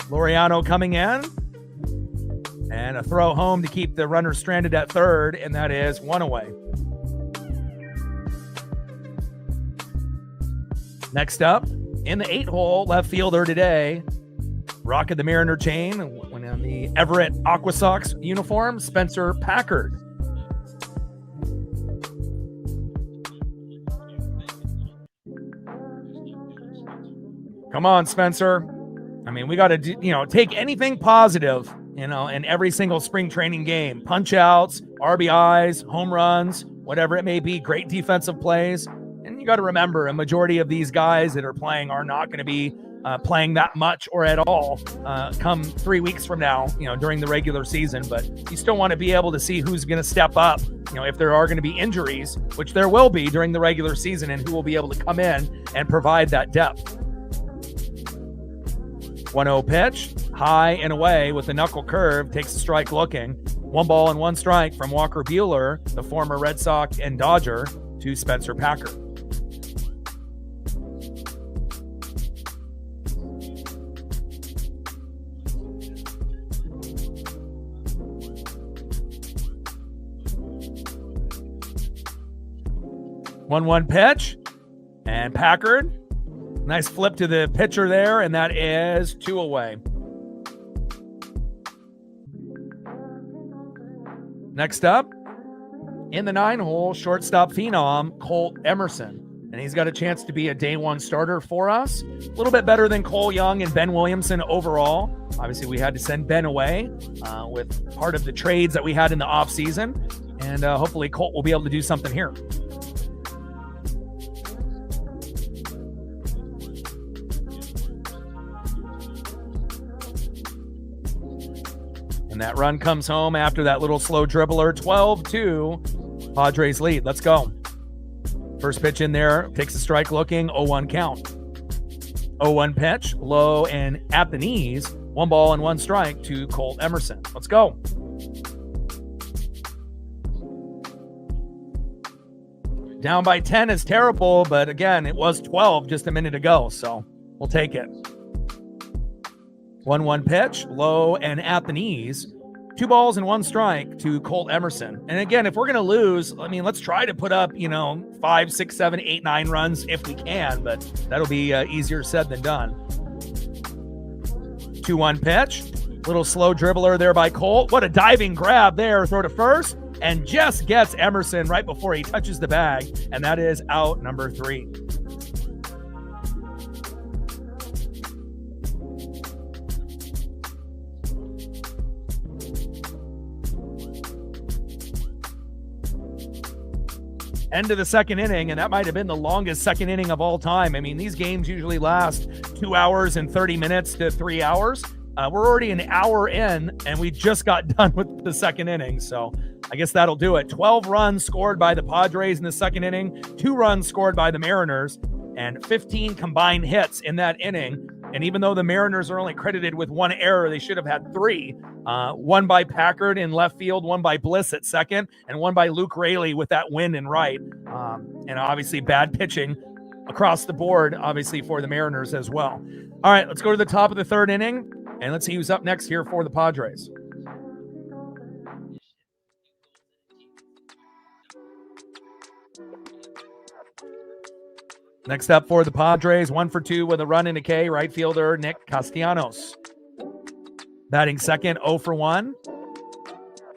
Laureano coming in. And a throw home to keep the runner stranded at third, and that is 1 away. Next up, in the 8-hole, left fielder today, Rock of the Mariner chain, when in the Everett Aqua Sox uniform, Spencer Packard. Come on, Spencer. I mean, we got to, take anything positive, in every single spring training game. Punch outs, RBIs, home runs, whatever it may be, great defensive plays. And you got to remember, a majority of these guys that are playing are not going to be playing that much or at all come 3 weeks from now, during the regular season. But you still want to be able to see who's going to step up, if there are going to be injuries, which there will be during the regular season, and who will be able to come in and provide that depth. 1-0 pitch, high and away with the knuckle curve, takes a strike looking. 1 ball and 1 strike from Walker Buehler, the former Red Sox and Dodger, to Spencer Packard. 1-1 pitch. And Packard. Nice flip to the pitcher there, and that is 2 away. Next up, in the 9-hole, shortstop phenom, Colt Emerson. And he's got a chance to be a day 1 starter for us. A little bit better than Cole Young and Ben Williamson overall. Obviously, we had to send Ben away with part of the trades that we had in the offseason. And hopefully Colt will be able to do something here. And that run comes home after that little slow dribbler. 12-2, Padres lead. Let's go. First pitch in there, takes a strike looking, 0-1 count. 0-1 pitch, low and at the knees. 1 ball and 1 strike to Colt Emerson. Let's go. Down by 10 is terrible, but again, it was 12 just a minute ago, so we'll take it. 1-1 pitch, low and at the knees. 2 balls and 1 strike to Colt Emerson. And again, if we're going to lose, I mean, let's try to put up, 5, 6, 7, 8, 9 runs if we can, but that'll be easier said than done. 2-1 pitch, little slow dribbler there by Colt. What a diving grab there, throw to first, and just gets Emerson right before he touches the bag, and that is out number 3. End of the second inning, and that might have been the longest second inning of all time. I mean, these games usually last 2 hours and 30 minutes to 3 hours. We're already an hour in, and we just got done with the second inning, so I guess that'll do it. 12 runs scored by the Padres in the second inning, 2 runs scored by the Mariners, and 15 combined hits in that inning. And even though the Mariners are only credited with 1 error, they should have had 3. 1 by Packard in left field, 1 by Bliss at second, and 1 by Luke Raley with that win in right. And obviously bad pitching across the board, obviously, for the Mariners as well. All right, let's go to the top of the 3rd inning, and let's see who's up next here for the Padres. Next up for the Padres, 1 for 2 with a run and a K, right fielder Nick Castellanos. Batting second, 0 for 1,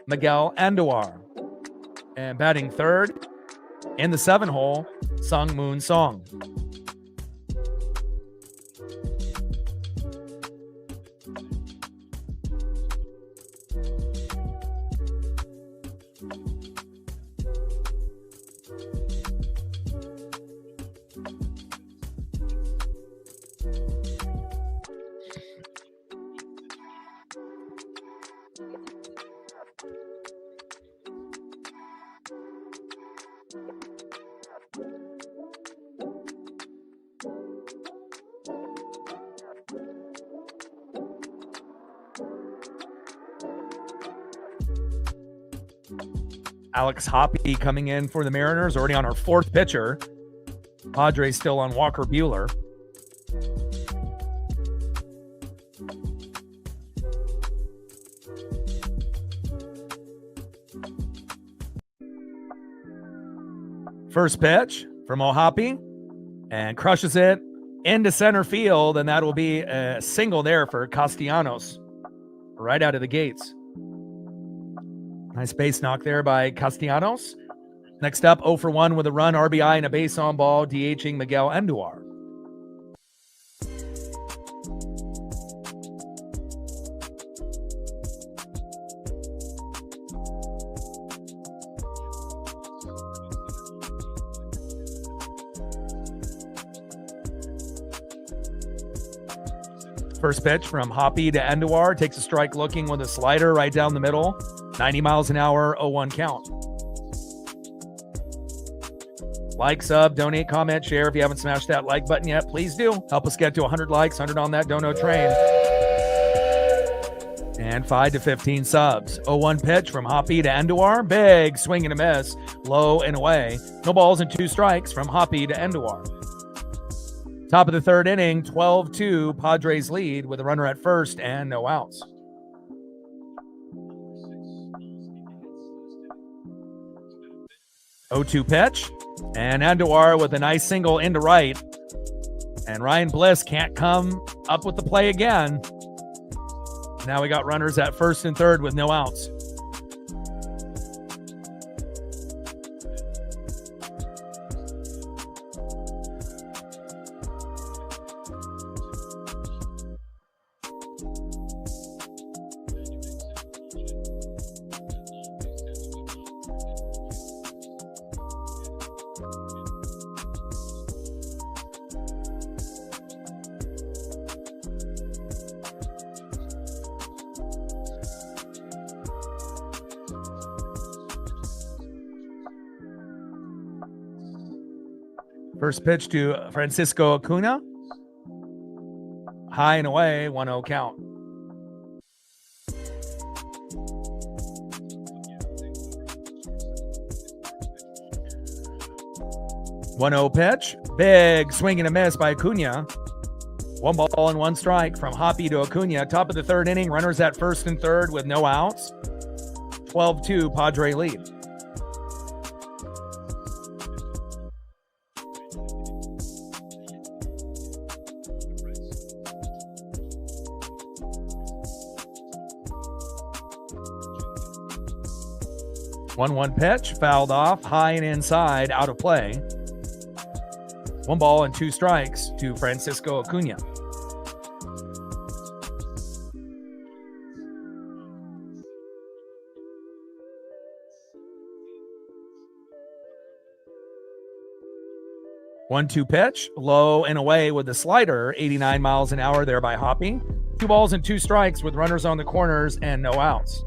Miguel Andujar. And batting third, in the 7-hole, Sung Moon Song. Alex Hoppe coming in for the Mariners, already on our 4th pitcher. Padres still on Walker Buehler. First pitch from Hoppe, and crushes it into center field, and that will be a single there for Castellanos right out of the gates. Nice base knock there by Castellanos. Next up, 0 for 1 with a run, RBI, and a base on ball, DHing Miguel Andujar. First pitch from Hoppe to Andujar, takes a strike looking with a slider right down the middle. 90 miles an hour, 0-1 count. Like, sub, donate, comment, share. If you haven't smashed that like button yet, please do. Help us get to 100 likes, 100 on that dono train. And 5 to 15 subs. 0-1 pitch from Hoppe to Andujar. Big swing and a miss. Low and away. No balls and 2 strikes from Hoppe to Andujar. Top of the 3rd inning, 12-2, Padres lead with a runner at first and no outs. 0-2 pitch. And Andujar with a nice single into right. And Ryan Bliss can't come up with the play again. Now we got runners at first and third with no outs. First pitch to Francisco Acuna. High and away, 1-0 count. One 0 pitch. Big swing and a miss by Acuna. 1 ball and 1 strike from Hoppy to Acuna. Top of the third inning, runners at first and third with no outs. 12-2 Padre lead. One pitch, fouled off, high and inside, out of play. 1 ball and 2 strikes to Francisco Acuna. One-two pitch, low and away with the slider, 89 miles an hour there by Hoppy. 2 balls and 2 strikes with runners on the corners and no outs.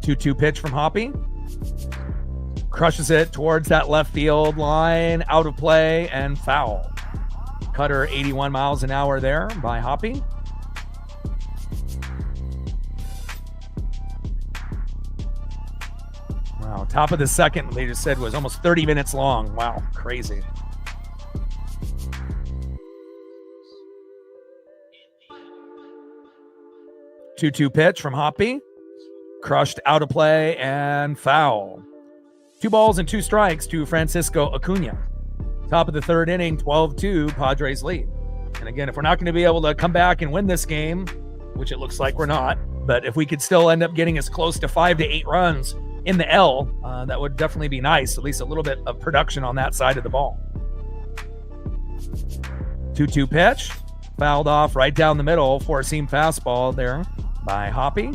Two-two pitch from Hoppy. Crushes it towards that left field line, out of play and foul. Cutter 81 miles an hour there by Hoppy. Wow, top of the second, they just said was almost 30 minutes long. Wow, crazy. Two-two pitch from Hoppy. Crushed out of play and foul. 2 balls and 2 strikes to Francisco Acuna. Top of the third inning, 12-2 Padres lead. And again, if we're not going to be able to come back and win this game, which it looks like we're not, but if we could still end up getting as close to 5 to 8 runs in the L, that would definitely be nice. At least a little bit of production on that side of the ball. 2-2 pitch. Fouled off right down the middle. 4-seam fastball there by Hoppy.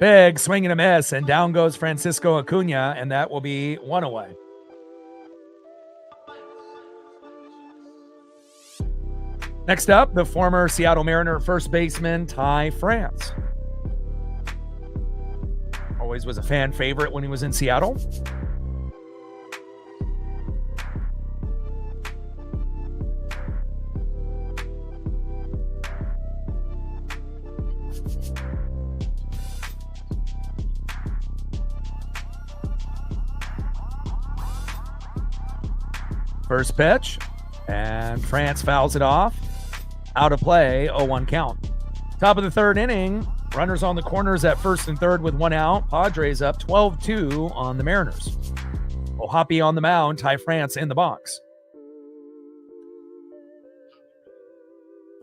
Big swing and a miss, and down goes Francisco Acuna, and that will be 1 away. Next up, the former Seattle Mariner first baseman, Ty France. Always was a fan favorite when he was in Seattle. First pitch, and France fouls it off. Out of play, 0-1 count. Top of the third inning, runners on the corners at first and third with 1 out. Padres up 12-2 on the Mariners. Hoppy on the mound, Ty France in the box.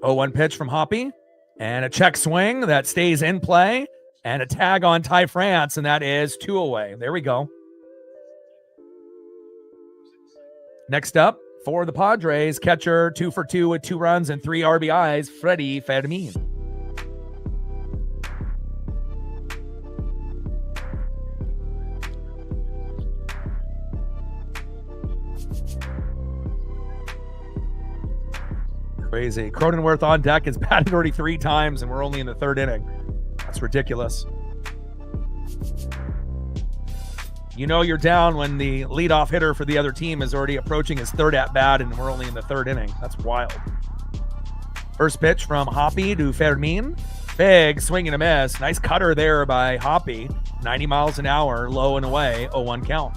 0-1 pitch from Hoppy, and a check swing that stays in play, and a tag on Ty France, and that is 2 away. There we go. Next up, for the Padres, catcher 2 for 2 with 2 runs and 3 RBIs, Freddie Fermin. Crazy. Cronenworth on deck has batted already 3 times, and we're only in the third inning. That's ridiculous. You know you're down when the leadoff hitter for the other team is already approaching his third at-bat, and we're only in the third inning. That's wild. First pitch from Hoppy to Fermin. Big swing and a miss. Nice cutter there by Hoppy. 90 miles an hour, low and away, 0-1 count.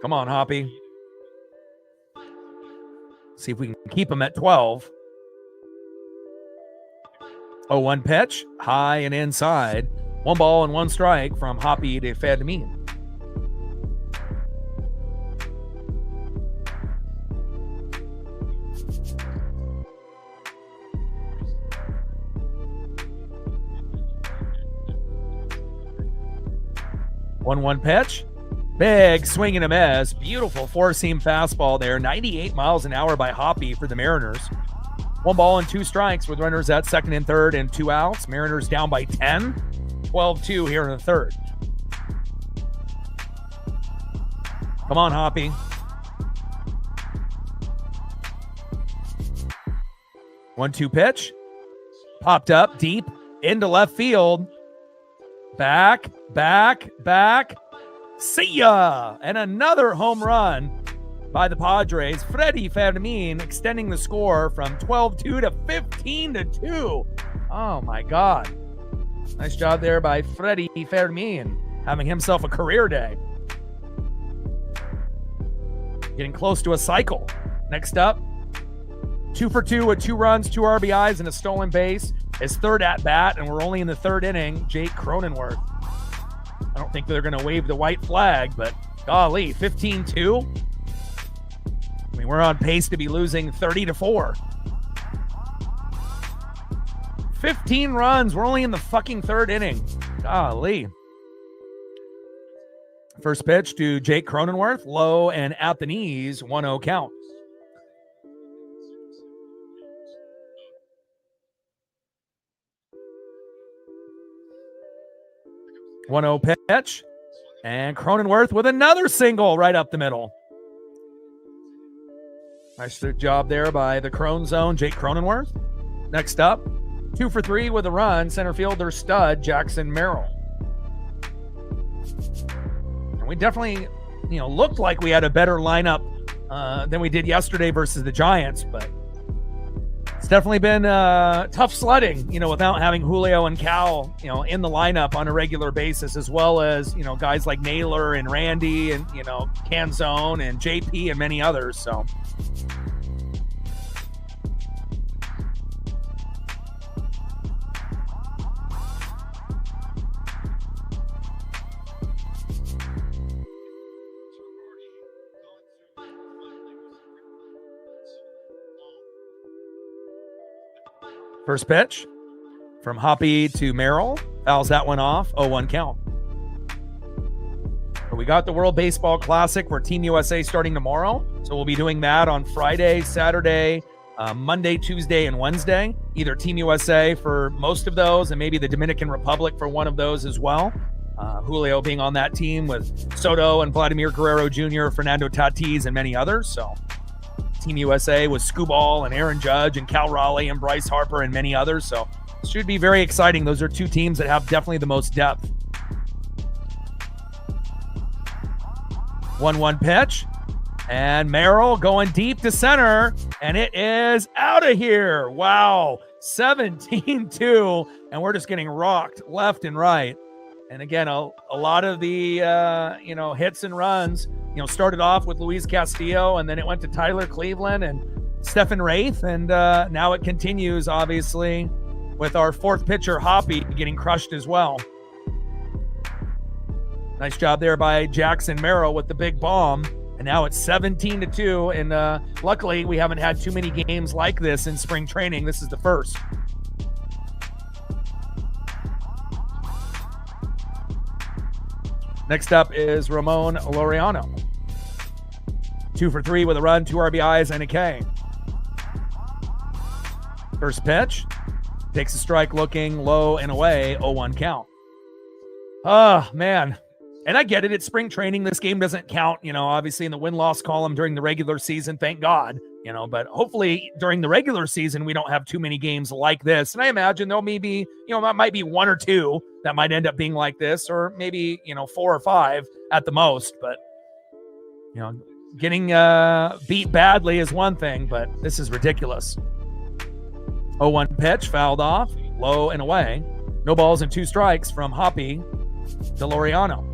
Come on, Hoppy. See if we can keep him at 12. 0-1 pitch, high and inside. 1 ball and 1 strike from Hoppy de Fermin. One pitch. Big swing and a miss. Beautiful four-seam fastball there. 98 miles an hour by Hoppy for the Mariners. 1 ball and 2 strikes with runners at second and third and 2 outs. Mariners down by 10. 12-2 here in the third. Come on, Hoppy. One-two pitch. Popped up deep into left field. Back. See ya! And another home run by the Padres. Freddie Fermin extending the score from 12-2 to 15-2. Oh my God. Nice job there by Freddie Fermin, having himself a career day. Getting close to a cycle. Next up, 2 for 2 with 2 runs, 2 RBIs, and a stolen base. His third at-bat, and we're only in the third inning, Jake Cronenworth. I don't think they're going to wave the white flag, but golly, 15-2? I mean, we're on pace to be losing 30-4. 15 runs. We're only in the fucking third inning. Golly. First pitch to Jake Cronenworth, low and at the knees, 1-0 count. One-0 pitch, and Cronenworth with another single right up the middle. Nice job there by the Crone Zone, Jake Cronenworth. Next up, 2 for 3 with a run, center fielder stud Jackson Merrill. And we definitely, looked like we had a better lineup than we did yesterday versus the Giants, but it's definitely been tough sledding, without having Julio and Cal, in the lineup on a regular basis, as well as, guys like Naylor and Randy and, Canzone and JP and many others. So first pitch from Hoppy to Merrill. Fouls that one off. 0-1 count. But we got the World Baseball Classic for Team USA starting tomorrow. So we'll be doing that on Friday, Saturday, Monday, Tuesday, and Wednesday. Either Team USA for most of those and maybe the Dominican Republic for one of those as well. Julio being on that team with Soto and Vladimir Guerrero Jr., Fernando Tatis, and many others. So Team USA with Scooball and Aaron Judge and Cal Raleigh and Bryce Harper and many others. So it should be very exciting. Those are 2 teams that have definitely the most depth. 1-1 pitch. And Merrill going deep to center. And it is out of here. Wow. 17-2. And we're just getting rocked left and right. And again, a lot of the, hits and runs, started off with Luis Castillo, and then it went to Tyler Cleveland and Stephen Wraith. And now it continues, obviously, with our 4th pitcher, Hoppy, getting crushed as well. Nice job there by Jackson Merrill with the big bomb. And now it's 17-2. And luckily, we haven't had too many games like this in spring training. This is the first. Next up is Ramon Laureano. 2 for 3 with a run, 2 RBIs, and a K. First pitch. Takes a strike looking low and away, 0-1 count. Oh, man. And I get it. It's spring training. This game doesn't count, obviously in the win-loss column during the regular season. Thank God. but hopefully during the regular season, we don't have too many games like this. And I imagine there'll maybe, that might be one or two that might end up being like this, or maybe, 4 or 5 at the most. But, getting beat badly is one thing, but this is ridiculous. 0-1 pitch, fouled off, low and away. No balls and 2 strikes from Hoppy to Laureano.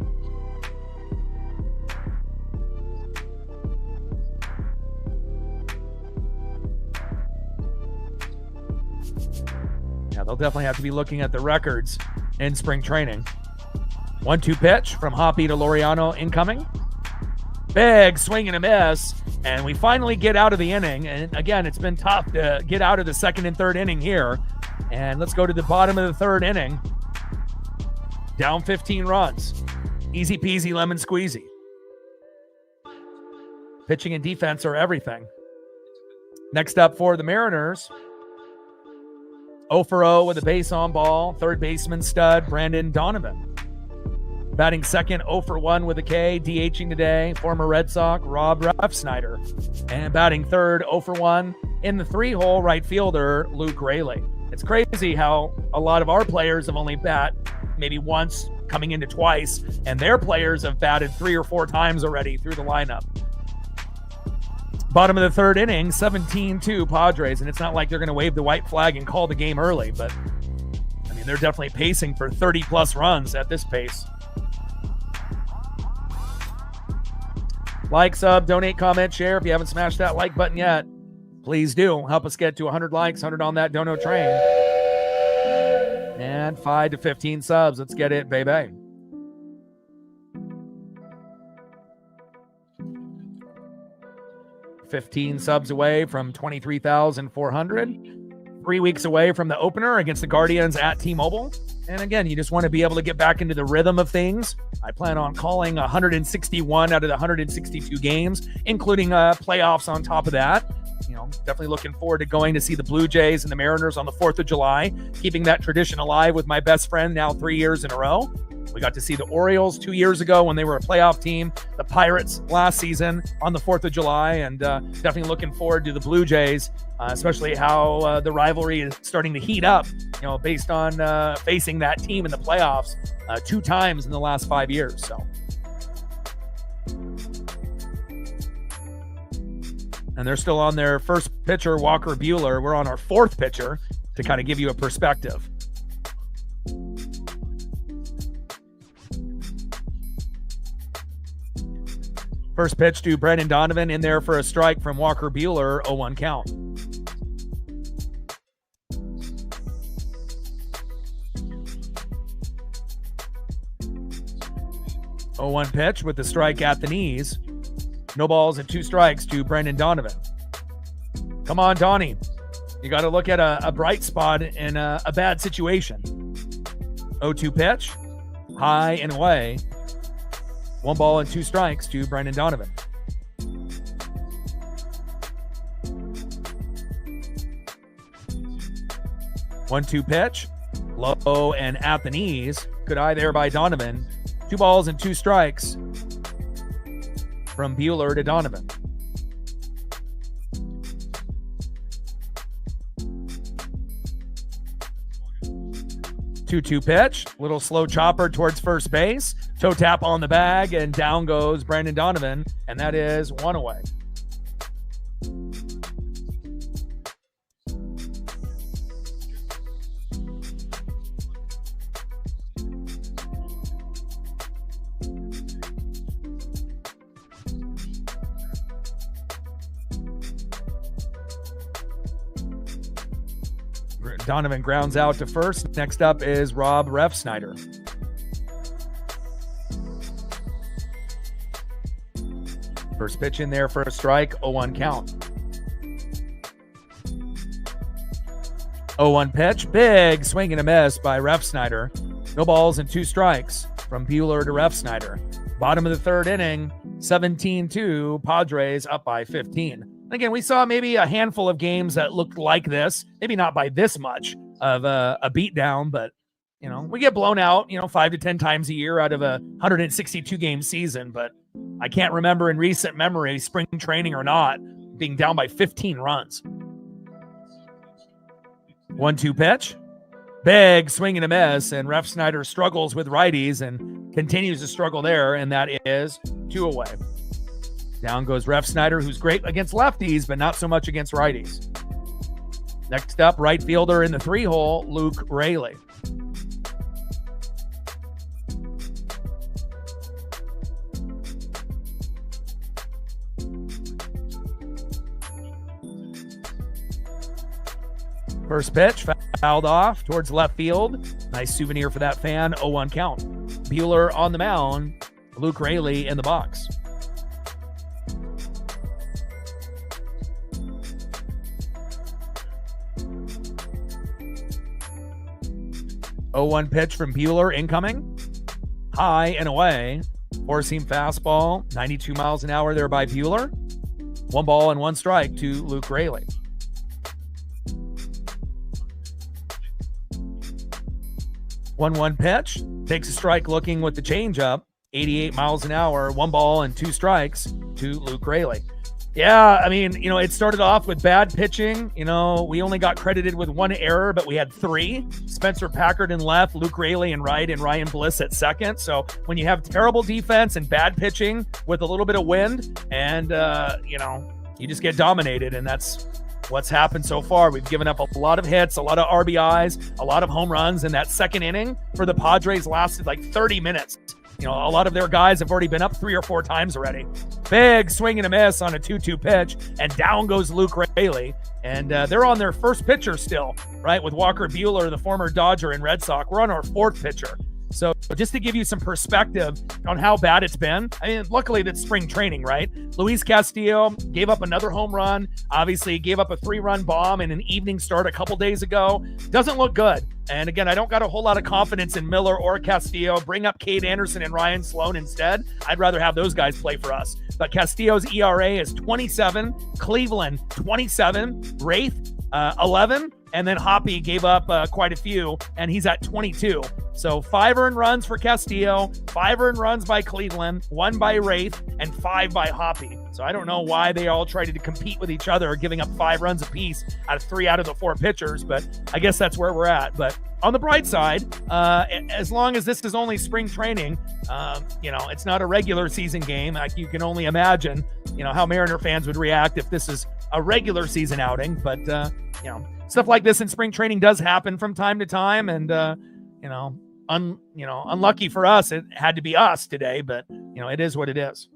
Yeah, they'll definitely have to be looking at the records in spring training. 1-2 pitch from Hoppy to Laureano incoming. Big swing and a miss, and we finally get out of the inning. And again, it's been tough to get out of the second and third inning here. And let's go to the bottom of the third inning. Down 15 runs. Easy peasy lemon squeezy. Pitching and defense are everything. Next up for the Mariners, 0 for 0 with a base on ball, third baseman stud Brandon Donovan. Batting second, 0 for 1 with a K, DHing today, former Red Sox Rob Refsnyder. And batting third, 0 for 1 in the 3-hole right fielder Luke Raley. It's crazy how a lot of our players have only bat maybe once, coming into twice, and their players have batted 3 or 4 times already through the lineup. Bottom of the third inning, 17-2 Padres, and it's not like they're going to wave the white flag and call the game early, but I mean, they're definitely pacing for 30-plus runs at this pace. Like, sub, donate, comment, share. If you haven't smashed that like button yet, please do. Help us get to 100 likes, 100 on that dono train. And 5 to 15 subs. Let's get it, baby. $15 subs away from 23,400. 3 weeks away from the opener against the Guardians at T-Mobile. And again, you just want to be able to get back into the rhythm of things. I plan on calling 161 out of the 162 games, including playoffs on top of that. Definitely looking forward to going to see the Blue Jays and the Mariners on the 4th of July, keeping that tradition alive with my best friend now 3 years in a row. We got to see the Orioles 2 years ago when they were a playoff team, the Pirates last season on the 4th of July, and definitely looking forward to the Blue Jays, especially how the rivalry is starting to heat up, based on facing that team in the playoffs 2 times in the last 5 years. So, and they're still on their first pitcher, Walker Buehler. We're on our 4th pitcher to kind of give you a perspective. First pitch to Brandon Donovan, in there for a strike from Walker Buehler, 0-1 count. Oh, 0-1 pitch with the strike at the knees. No balls and 2 strikes to Brandon Donovan. Come on, Donnie. You got to look at a bright spot in a bad situation. 0-2 pitch, high and away. 1 ball and 2 strikes to Brandon Donovan. One-two pitch, low and at the knees. Good eye there by Donovan. 2 balls and 2 strikes from Buehler to Donovan. 2-2 pitch, little slow chopper towards first base. Toe tap on the bag, and down goes Brandon Donovan, and that is 1 away. Donovan grounds out to first. Next up is Rob Refsnyder. First pitch in there for a strike, 0-1 count. 0-1 pitch, big swing and a miss by Refsnyder. No balls and 2 strikes from Buehler to Refsnyder. Bottom of the third inning, 17-2, Padres up by 15. Again, we saw maybe a handful of games that looked like this, maybe not by this much of a beatdown, but, we get blown out, 5 to 10 times a year out of a 162 game season. But I can't remember in recent memory, spring training or not, being down by 15 runs. 1-2 pitch. Big swing and a miss, and Ref Snyder struggles with righties and continues to struggle there, and that is 2 away. Down goes Ref Snyder, who's great against lefties, but not so much against righties. Next up, right fielder in the 3-hole, Luke Raley. First pitch, fouled off towards left field. Nice souvenir for that fan, 0-1 count. Buehler on the mound, Luke Raley in the box. Oh-1 pitch from Buehler incoming. High and away. Four-seam fastball, 92 miles an hour there by Buehler. 1 ball and 1 strike to Luke Raley. 1-1 pitch. Takes a strike looking with the changeup. 88 miles an hour, 1 ball and 2 strikes to Luke Raley. Yeah, I mean, it started off with bad pitching. We only got credited with 1 error, but we had 3. Spencer Packard in left, Luke Raley in right, and Ryan Bliss at second. So when you have terrible defense and bad pitching with a little bit of wind and, you just get dominated, and that's what's happened so far. We've given up a lot of hits, a lot of RBIs, a lot of home runs, and that second inning for the Padres lasted like 30 minutes. A lot of their guys have already been up 3 or 4 times already. Big swing and a miss on a 2-2 pitch, and down goes Luke Raley. And they're on their first pitcher still, right, with Walker Buehler, the former Dodger and Red Sox. We're on our 4th pitcher. So just to give you some perspective on how bad it's been, I mean, luckily that's spring training, right? Luis Castillo gave up another home run. Obviously, gave up a 3-run bomb in an evening start a couple days ago. Doesn't look good. And again, I don't got a whole lot of confidence in Miller or Castillo. Bring up Cade Anderson and Ryan Sloan instead. I'd rather have those guys play for us. But Castillo's ERA is 27, Cleveland 27, Wraith 11, and then Hoppy gave up quite a few, and he's at 22. So 5 earned runs for Castillo, 5 earned runs by Cleveland, 1 by Wraith, and 5 by Hoppy. So I don't know why they all tried to compete with each other, giving up 5 runs apiece out of 3 out of the 4 pitchers, but I guess that's where we're at. But on the bright side, as long as this is only spring training, it's not a regular season game. Like, you can only imagine, how Mariner fans would react if this is a regular season outing. But, stuff like this in spring training does happen from time to time. And, unlucky for us, it had to be us today, but, it is what it is.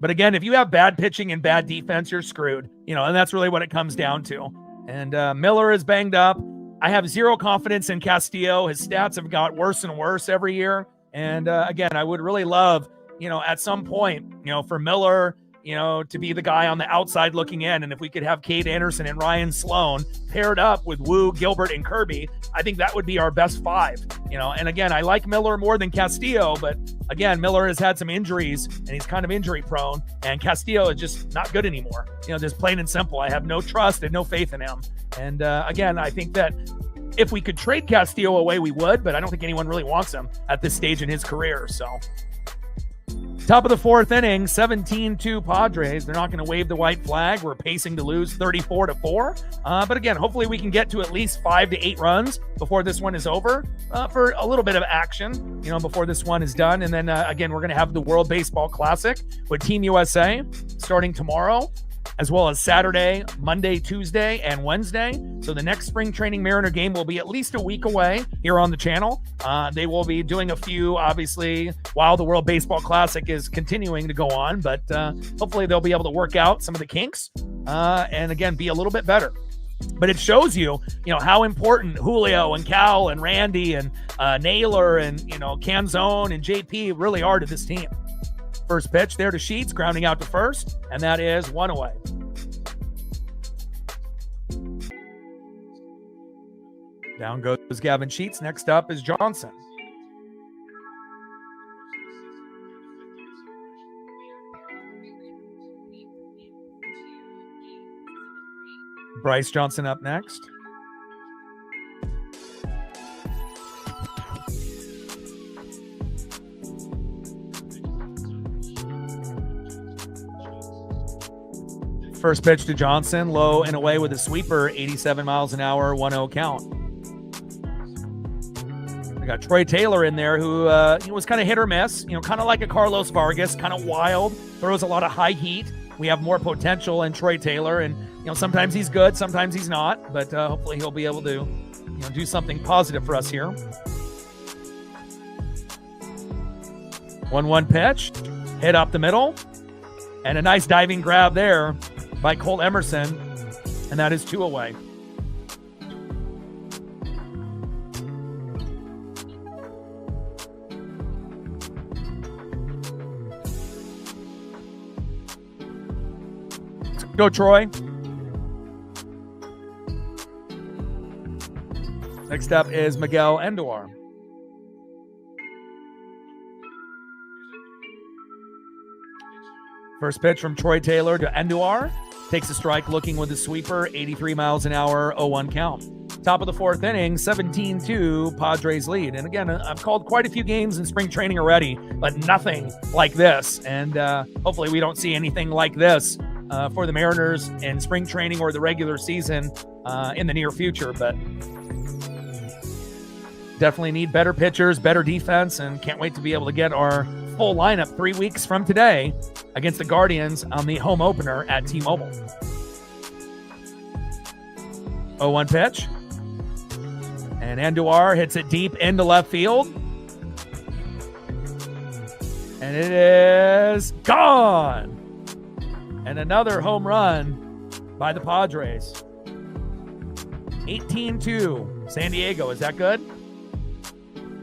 But again, if you have bad pitching and bad defense, you're screwed, and that's really what it comes down to. And Miller is banged up. I have 0 confidence in Castillo. His stats have got worse and worse every year. And again, I would really love, at some point, for Miller, to be the guy on the outside looking in. And if we could have Cade Anderson and Ryan Sloan paired up with Wu, Gilbert, and Kirby, I think that would be our best 5. And again, I like Miller more than Castillo, but again, Miller has had some injuries and he's kind of injury prone, and Castillo is just not good anymore. Just plain and simple. I have no trust and no faith in him. And again, I think that if we could trade Castillo away, we would, but I don't think anyone really wants him at this stage in his career. So top of the 4th inning, 17-2 Padres. They're not going to wave the white flag. We're pacing to lose 34-4. But again, hopefully we can get to at least 5 to 8 runs before this one is over, for a little bit of action, before this one is done. And then again, we're going to have the World Baseball Classic with Team USA starting tomorrow, as well as Saturday, Monday, Tuesday, and Wednesday. So the next spring training Mariner game will be at least a week away here on the channel. They will be doing a few, obviously, while the World Baseball Classic is continuing to go on, but hopefully they'll be able to work out some of the kinks and again, be a little bit better. But it shows you, how important Julio and Cal and Randy and Naylor and, Canzone and JP really are to this team. First pitch there to Sheets, grounding out to first, and that is 1 away. Down goes Gavin Sheets. Next up is Johnson. Bryce Johnson up next. First pitch to Johnson, low and away with a sweeper, 87 miles an hour, 1-0 count. We got Troy Taylor in there who was kind of hit or miss, kind of like a Carlos Vargas, kind of wild, throws a lot of high heat. We have more potential in Troy Taylor, and sometimes he's good, sometimes he's not, but hopefully he'll be able to do something positive for us here. 1-1 pitch, hit up the middle, and a nice diving grab there by Cole Emerson, and that is 2 away. Go, Troy. Next up is Miguel Andujar. First pitch from Troy Taylor to Andujar. Takes a strike looking with a sweeper, 83 miles an hour, 0-1 count. Top of the 4th inning, 17-2, Padres lead. And again, I've called quite a few games in spring training already, but nothing like this. And hopefully we don't see anything like this for the Mariners in spring training or the regular season in the near future. But definitely need better pitchers, better defense, and can't wait to be able to get our full lineup 3 weeks from today against the Guardians on the home opener at T-Mobile. 0-1 pitch. And Andujar hits it deep into left field. And it is gone. And another home run by the Padres. 18-2, San Diego. Is that good?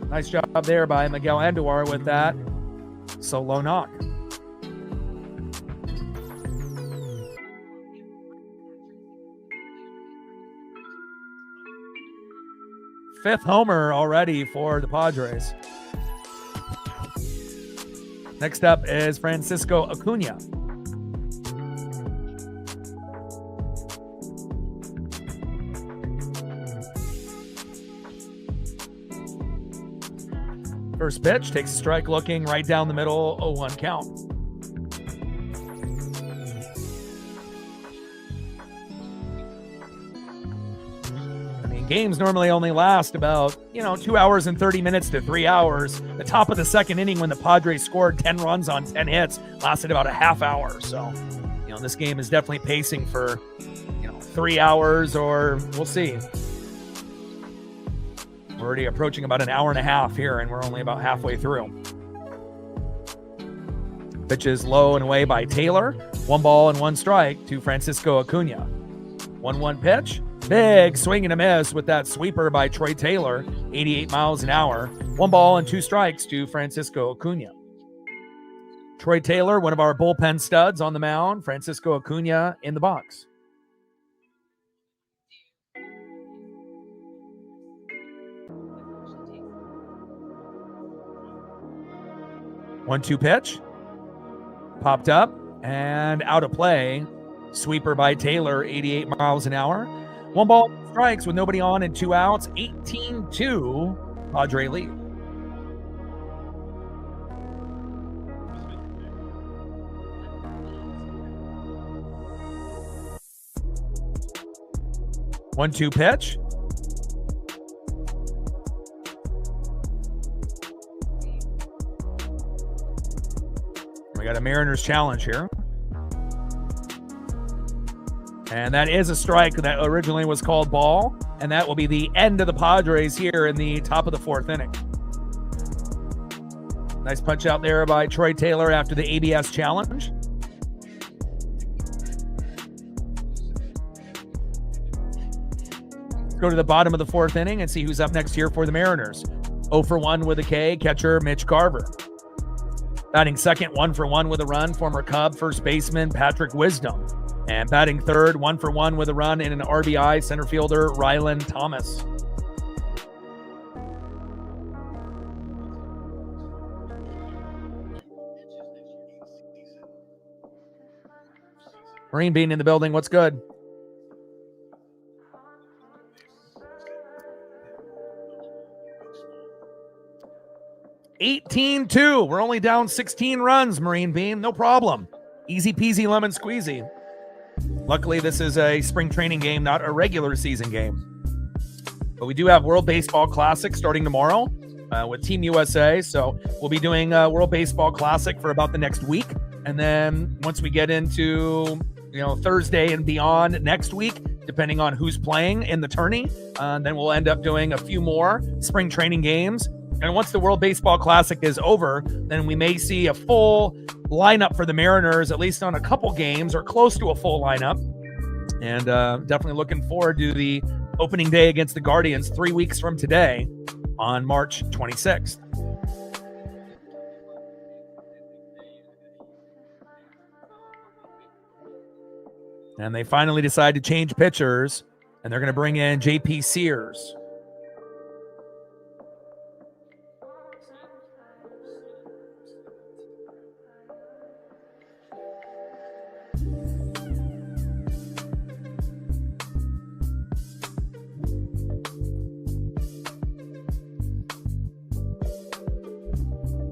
Nice job there by Miguel Andujar with that solo knock. Fifth homer already for the Padres. Next up is Francisco Acuna. First pitch, takes a strike looking right down the middle, 0-1 count. Games normally only last about, 2 hours and 30 minutes to 3 hours. The top of the second inning when the Padres scored 10 runs on 10 hits lasted about a half hour. So, this game is definitely pacing for, 3 hours, or we'll see. We're already approaching about an hour and a half here, and we're only about halfway through. Pitch is low and away by Taylor. 1 ball and 1 strike to Francisco Acuna. 1-1 pitch. Big swing and a miss with that sweeper by Troy Taylor, 88 miles an hour. 1 ball and 2 strikes to Francisco Acuna. Troy Taylor, one of our bullpen studs on the mound. Francisco Acuna in the box. One-two pitch. Popped up and out of play. Sweeper by Taylor, 88 miles an hour. 1 ball, strikes with nobody on and 2 outs. 18-2, Padre lead. One-two pitch. We got a Mariners challenge here. And that is a strike that originally was called ball. And that will be the end of the Padres here in the top of the 4th inning. Nice punch out there by Troy Taylor after the ABS challenge. Let's go to the bottom of the 4th inning and see who's up next here for the Mariners. 0 for 1 with a K, catcher Mitch Garver. Batting second, 1 for 1 with a run, former Cub first baseman Patrick Wisdom. And batting third, 1 for 1 with a run in an RBI, center fielder Rylan Thomas. Marine Bean in the building. What's good? $18-2. We're only down 16 runs, Marine Bean. No problem. Easy peasy lemon squeezy. Luckily, this is a spring training game, not a regular season game. But we do have World Baseball Classic starting tomorrow with Team USA. So we'll be doing World Baseball Classic for about the next week. And then once we get into, Thursday and beyond next week, depending on who's playing in the tourney, then we'll end up doing a few more spring training games. And once the World Baseball Classic is over, then we may see a full lineup for the Mariners, at least on a couple games or close to a full lineup. And definitely looking forward to the opening day against the Guardians 3 weeks from today on March 26th. And they finally decide to change pitchers, and they're going to bring in J.P. Sears.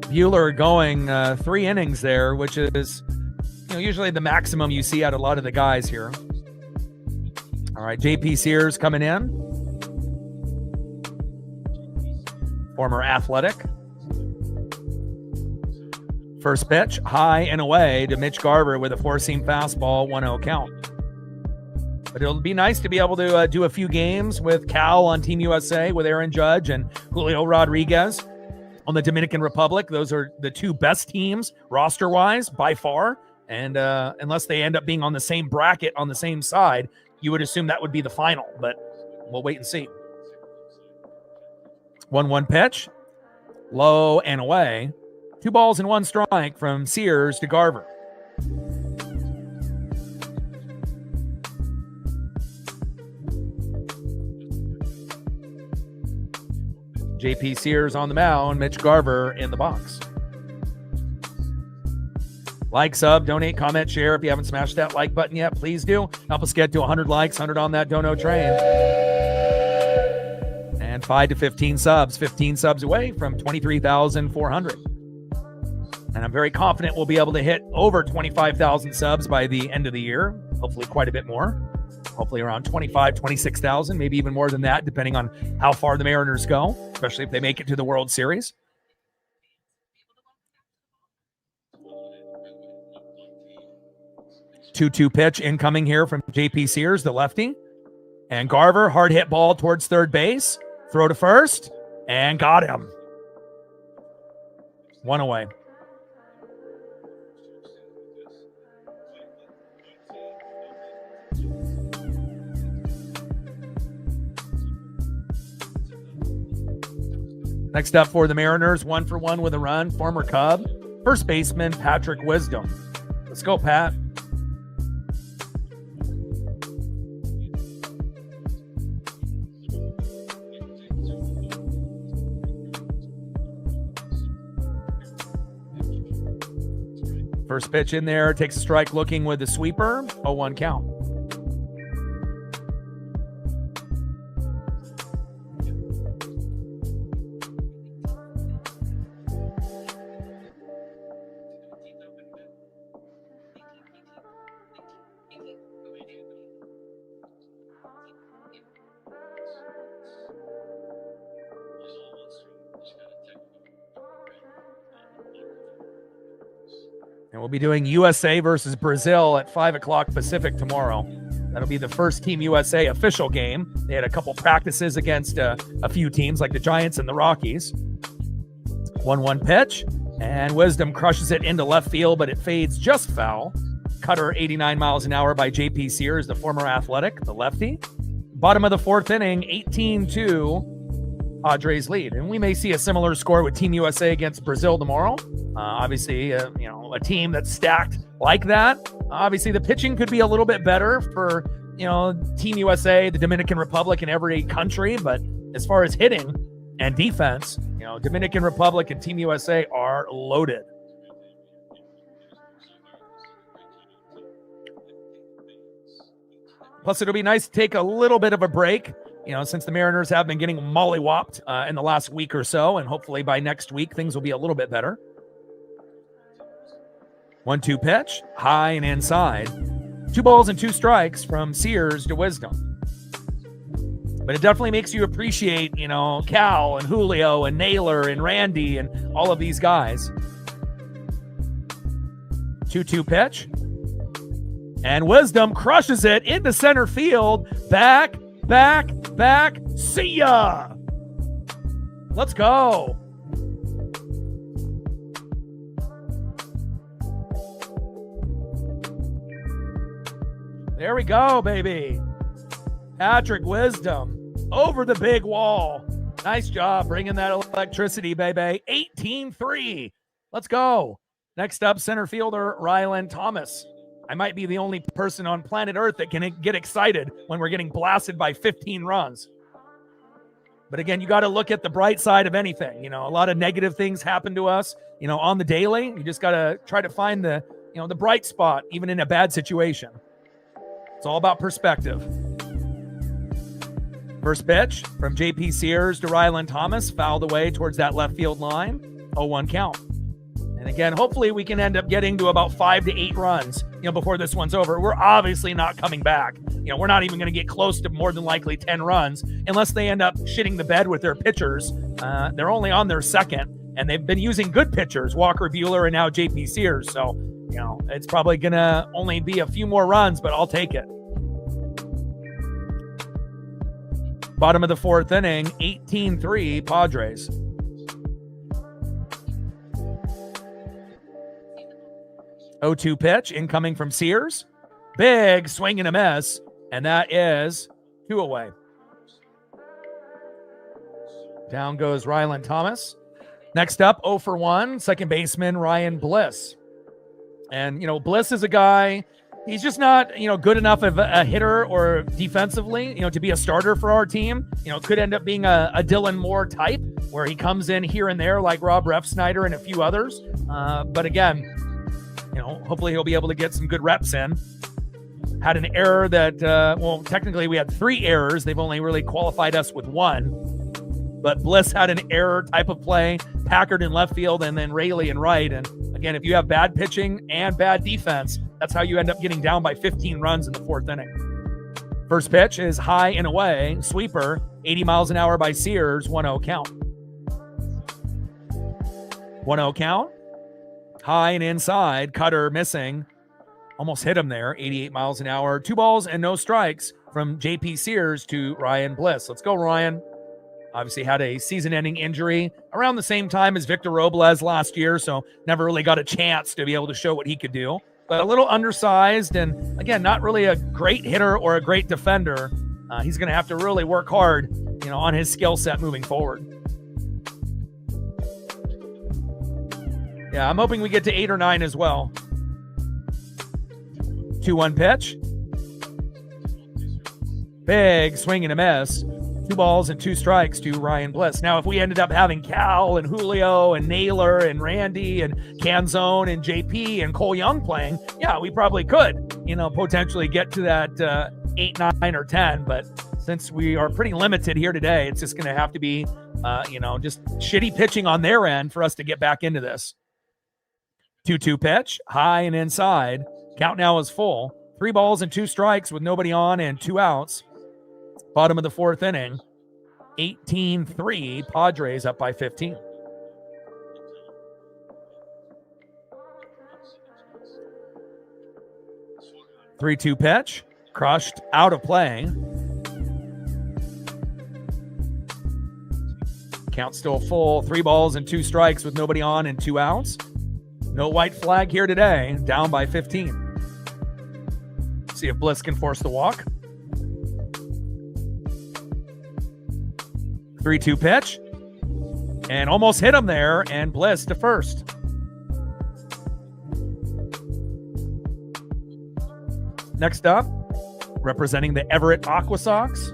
Buehler going 3 innings there, which is usually the maximum you see out of a lot of the guys here. All right, J.P. Sears coming in. Former Athletic. First pitch, high and away to Mitch Garver with a 4-seam fastball, 1-0 count. But it'll be nice to be able to do a few games with Cal on Team USA with Aaron Judge and Julio Rodriguez on the Dominican Republic. Those are the 2 best teams roster-wise by far. And unless they end up being on the same bracket on the same side, you would assume that would be the final. But we'll wait and see. 1-1 pitch. Low and away. 2 balls and 1 strike from Sears to Garver. J.P. Sears on the mound, Mitch Garver in the box. Like, sub, donate, comment, share. If you haven't smashed that like button yet, please do. Help us get to 100 likes, 100 on that dono train. And 5 to 15 subs. 15 subs away from 23,400. And I'm very confident we'll be able to hit over 25,000 subs by the end of the year. Hopefully quite a bit more. Hopefully around 25, 26,000, maybe even more than that, depending on how far the Mariners go, especially if they make it to the World Series. Two-two pitch incoming here from J.P. Sears, the lefty. And Garver, hard hit ball towards third base. Throw to first, and got him. 1 away. Next up for the Mariners, 1 for 1 with a run, former Cub, first baseman Patrick Wisdom. Let's go, Pat. First pitch in there, takes a strike looking with the sweeper, 0-1 count. And we'll be doing USA versus Brazil at 5 o'clock Pacific tomorrow. That'll be the first Team USA official game. They had a couple practices against a few teams like the Giants and the Rockies. 1-1 pitch, and Wisdom crushes it into left field, but it fades just foul. Cutter 89 miles an hour by J.P. Sears, the former Athletic, the lefty. Bottom of the 4th inning, 18-2. Padres lead. And we may see a similar score with Team USA against Brazil tomorrow. Obviously, a team that's stacked like that. Obviously, the pitching could be a little bit better for, Team USA, the Dominican Republic, and every country. But as far as hitting and defense, Dominican Republic and Team USA are loaded. Plus, it'll be nice to take a little bit of a break, since the Mariners have been getting mollywopped in the last week or so, and hopefully by next week, things will be a little bit better. 1-2 pitch, high and inside. 2 balls and 2 strikes from Sears to Wisdom. But it definitely makes you appreciate, Cal and Julio and Naylor and Randy and all of these guys. 2-2 pitch. And Wisdom crushes it into center field. Back. See ya. Let's go. There we go, baby. Patrick Wisdom over the big wall. Nice job bringing that electricity, baby. 18-3. Let's go. Next up, center fielder Rylan Thomas. I might be the only person on planet Earth that can get excited when we're getting blasted by 15 runs. But again, you got to look at the bright side of anything. A lot of negative things happen to us, on the daily. You just got to try to find the bright spot, even in a bad situation. It's all about perspective. First pitch from J.P. Sears to Rylan Thomas, fouled away towards that left field line. 0-1 count. And again, hopefully we can end up getting to about 5 to 8 runs, before this one's over. We're obviously not coming back. We're not even going to get close to more than likely 10 runs unless they end up shitting the bed with their pitchers. They're only on their second, and they've been using good pitchers, Walker Buehler and now J.P. Sears. So, it's probably going to only be a few more runs, but I'll take it. Bottom of the 4th inning, 18-3 Padres. Oh, 2 pitch incoming from Sears. Big swing and a miss, and that is 2 away. Down goes Rylan Thomas. Next up, 0 for 1, second baseman Ryan Bliss. And, Bliss is a guy, he's just not, good enough of a hitter or defensively, to be a starter for our team. Could end up being a Dylan Moore type where he comes in here and there like Rob Refsnyder and a few others. But again, hopefully he'll be able to get some good reps in. Had an error that, technically we had 3 errors. They've only really qualified us with 1. But Bliss had an error type of play, Packard in left field, and then Rayleigh in right. And again, if you have bad pitching and bad defense, that's how you end up getting down by 15 runs in the 4th inning. First pitch is high and away, sweeper, 80 miles an hour by Sears, 1-0 count. 1-0 count. High and inside, cutter missing. Almost hit him there, 88 miles an hour. 2 balls and no strikes from J.P. Sears to Ryan Bliss. Let's go, Ryan. Obviously had a season-ending injury around the same time as Victor Robles last year, so never really got a chance to be able to show what he could do. But a little undersized and, again, not really a great hitter or a great defender. He's going to have to really work hard, on his skill set moving forward. Yeah, I'm hoping we get to 8 or 9 as well. 2-1 pitch. Big swing and a miss. 2 balls and 2 strikes to Ryan Bliss. Now, if we ended up having Cal and Julio and Naylor and Randy and Canzone and JP and Cole Young playing, yeah, we probably could, potentially get to that 8, 9, or 10. But since we are pretty limited here today, it's just going to have to be, just shitty pitching on their end for us to get back into this. 2-2 pitch, high and inside. Count now is full. 3 balls and 2 strikes with nobody on and 2 outs. Bottom of the 4th inning, 18-3, Padres up by 15. Three-two pitch, crushed, out of play. Count still full, 3 balls and 2 strikes with nobody on and 2 outs. No white flag here today, down by 15. See if Bliss can force the walk. 3-2 pitch. And almost hit him there, and Bliss to first. Next up, representing the Everett Aqua Sox,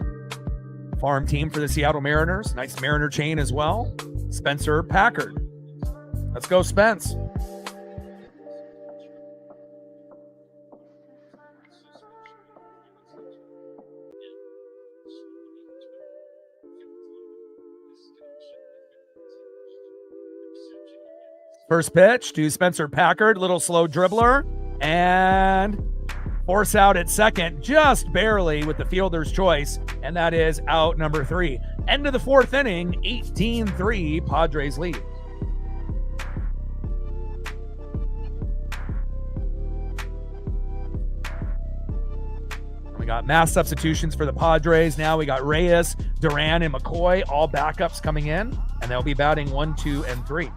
farm team for the Seattle Mariners. Nice Mariner chain as well. Spencer Packard. Let's go, Spence. First pitch to Spencer Packard, little slow dribbler, and Force out at second, just barely with the fielder's choice, and that is out number 3. End of the 4th inning, 18-3, Padres lead. We got mass substitutions for the Padres. Now we got Reyes, Duran, and McCoy, all backups coming in, and they'll be batting 1, 2, and 3.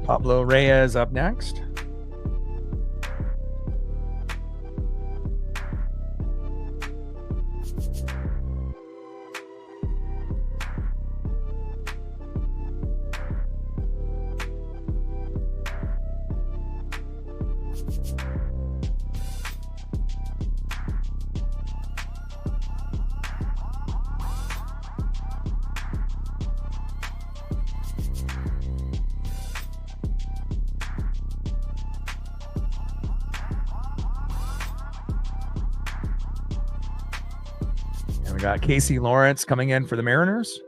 Pablo Reyes up next. And we got Casey Lawrence coming in for the Mariners.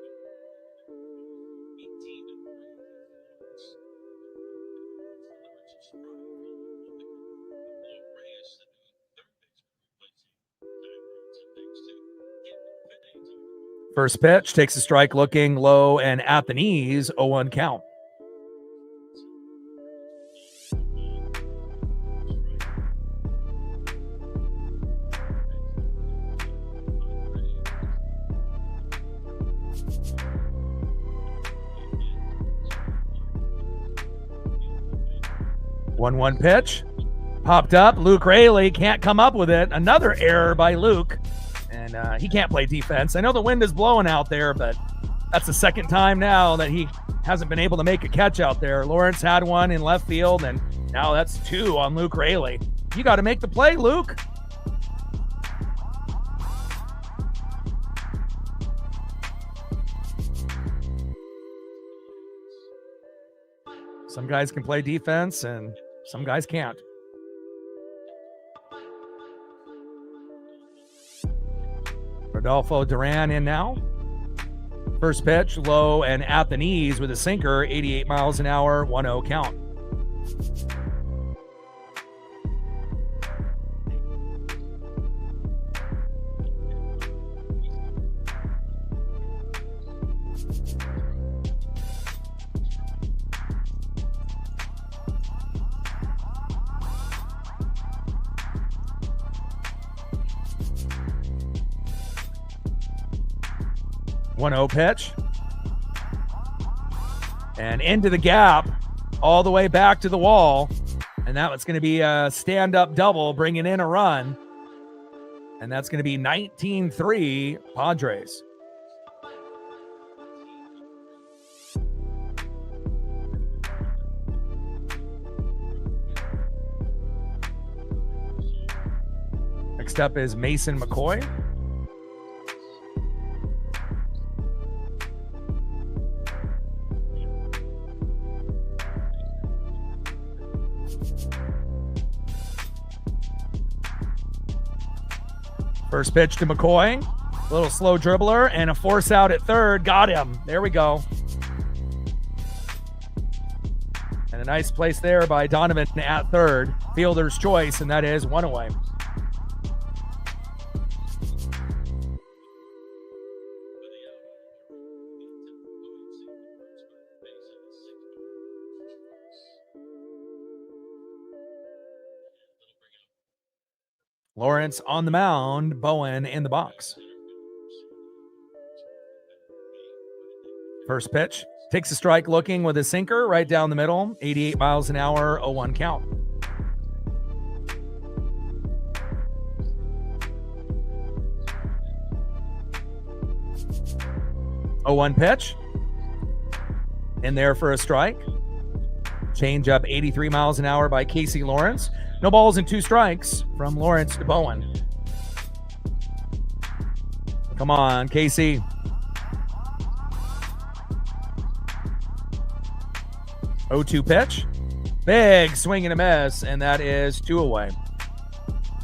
First pitch, takes a strike, looking low and at the knees, 0-1 count. One pitch, popped up. Luke Raley can't come up with it. Another error by Luke, and he can't play defense. I know the wind is blowing out there, but that's the second time now that he hasn't been able to make a catch out there. Lawrence had one in left field, and now that's 2 on Luke Raley. You got to make the play, Luke. Some guys can play defense, and some guys can't. Rodolfo Duran in now. First pitch, low and at the knees with a sinker, 88 miles an hour, 1-0 count. One 0 pitch. And into the gap, all the way back to the wall. And that was going to be a stand-up double, bringing in a run. And that's going to be 19-3 Padres. Next up is Mason McCoy. First pitch to McCoy, a little slow dribbler, and a force out at third. Got him. There we go. And a nice place there by Donovan at third. Fielder's choice, and that is 1 away. Lawrence on the mound, Bowen in the box. First pitch, takes a strike looking with a sinker right down the middle, 88 miles an hour, 0-1 count. Oh, 1 pitch. In there for a strike. Change up 83 miles an hour by Casey Lawrence. No balls and 2 strikes from Lawrence to Bowen. Come on, Casey. 0-2 pitch. Big swing and a miss, and that is 2 away.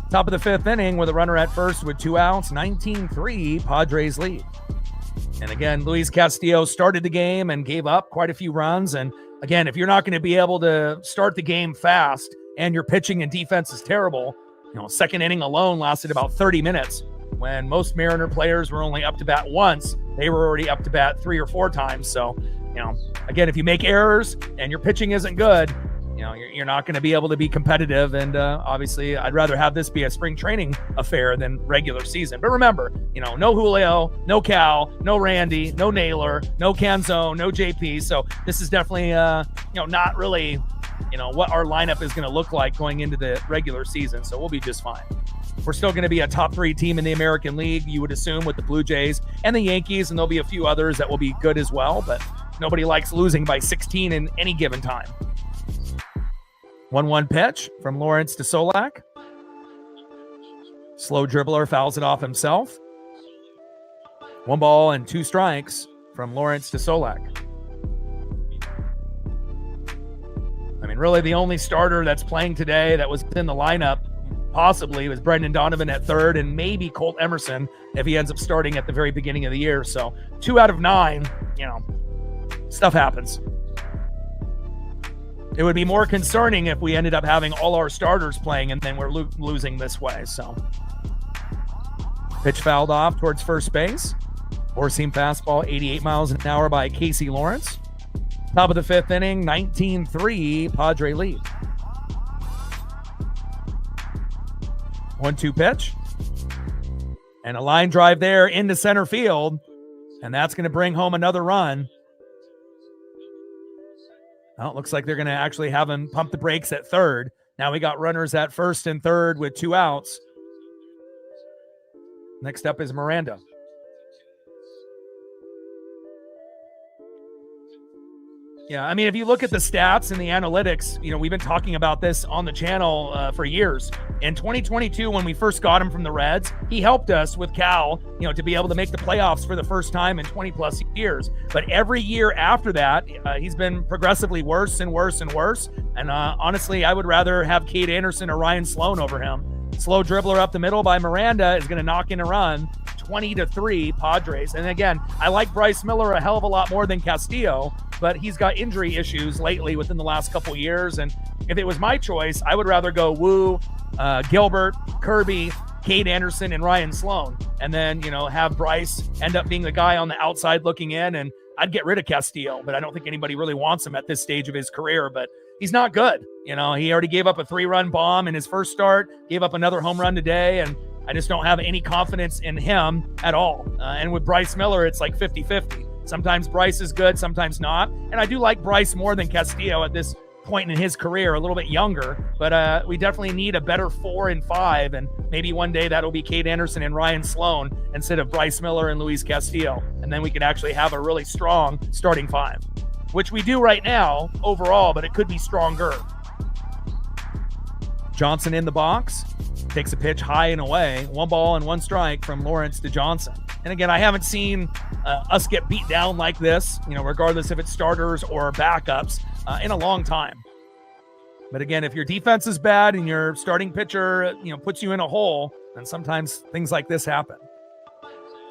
Top of the 5th inning with a runner at first with 2 outs. 19-3 Padres lead. And again, Luis Castillo started the game and gave up quite a few runs. And again, if you're not going to be able to start the game fast and your pitching and defense is terrible, second inning alone lasted about 30 minutes. When most Mariner players were only up to bat once, they were already up to bat 3 or 4 times. So, again, if you make errors and your pitching isn't good, you're not going to be able to be competitive. And obviously, I'd rather have this be a spring training affair than regular season. But remember, no Julio, no Cal, no Randy, no Naylor, no Canzone, no JP. So this is definitely, not really, what our lineup is going to look like going into the regular season. So we'll be just fine. We're still going to be a top 3 team in the American League, you would assume, with the Blue Jays and the Yankees. And there'll be a few others that will be good as well. But nobody likes losing by 16 in any given time. 1-1 pitch from Lawrence to Solak. Slow dribbler fouls it off himself. 1 ball and 2 strikes from Lawrence to Solak. I mean, really the only starter that's playing today that was in the lineup possibly was Brendan Donovan at third and maybe Colt Emerson if he ends up starting at the very beginning of the year. So 2 out of 9, stuff happens. It would be more concerning if we ended up having all our starters playing and then we're losing this way. So pitch fouled off towards first base. Four-seam fastball, 88 miles an hour by Casey Lawrence. Top of the 5th inning, 19-3 Padre lead. 1-2 pitch. And a line drive there into center field. And that's going to bring home another run. Well, it looks like they're going to actually have him pump the brakes at third. Now we got runners at first and third with 2 outs. Next up is Miranda. Yeah, I mean, if you look at the stats and the analytics, we've been talking about this on the channel for years. In 2022, when we first got him from the Reds, he helped us with Cal, to be able to make the playoffs for the first time in 20 plus years. But every year after that, he's been progressively worse and worse and worse. And honestly, I would rather have Cade Anderson or Ryan Sloan over him. Slow dribbler up the middle by Miranda is going to knock in a run. 20-3 Padres. And again, I like Bryce Miller a hell of a lot more than Castillo, but he's got injury issues lately within the last couple years. And if it was my choice, I would rather go Wu, Gilbert, Kirby, Cade Anderson, and Ryan Sloan. And then, have Bryce end up being the guy on the outside looking in. And I'd get rid of Castillo, but I don't think anybody really wants him at this stage of his career. But he's not good. He already gave up a 3-run bomb in his first start, gave up another home run today. And I just don't have any confidence in him at all. And with Bryce Miller, it's like 50-50. Sometimes Bryce is good, sometimes not. And I do like Bryce more than Castillo at this point in his career, a little bit younger. But we definitely need a better 4 and 5. And maybe one day that'll be Cade Anderson and Ryan Sloan instead of Bryce Miller and Luis Castillo. And then we can actually have a really strong starting 5, which we do right now overall, but it could be stronger. Johnson in the box, takes a pitch high and away. 1 ball and 1 strike from Lawrence to Johnson. And again, I haven't seen us get beat down like this, regardless if it's starters or backups, in a long time. But again, if your defense is bad and your starting pitcher, puts you in a hole, then sometimes things like this happen.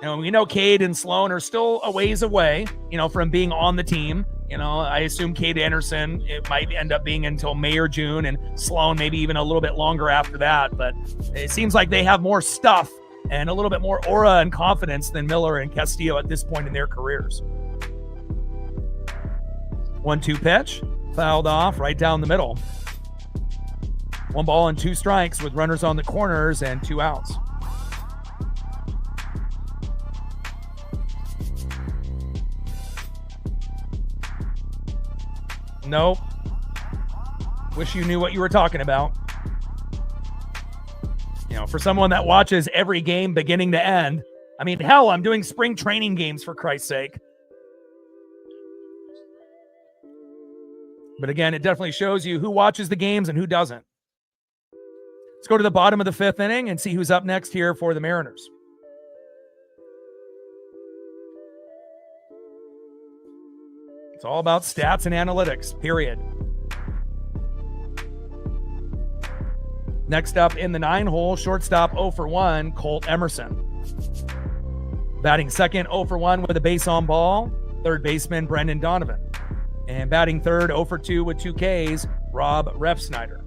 We know Cade and Sloan are still a ways away, from being on the team. I assume Cade Anderson, it might end up being until May or June, and Sloan maybe even a little bit longer after that. But it seems like they have more stuff and a little bit more aura and confidence than Miller and Castillo at this point in their careers. 1-2 pitch, fouled off right down the middle. 1 ball and 2 strikes with runners on the corners and 2 outs. Nope. Wish you knew what you were talking about. You know, for someone that watches every game beginning to end, I mean, hell, I'm doing spring training games for Christ's sake. But again, it definitely shows you who watches the games and who doesn't. Let's go to the bottom of the 5th inning and see who's up next here for the Mariners. It's all about stats and analytics, period. Next up in the 9-hole, shortstop 0 for 1, Colt Emerson. Batting second, 0 for 1 with a base on ball, third baseman Brendan Donovan. And batting third, 0 for 2 with 2 Ks, Rob Refsnyder.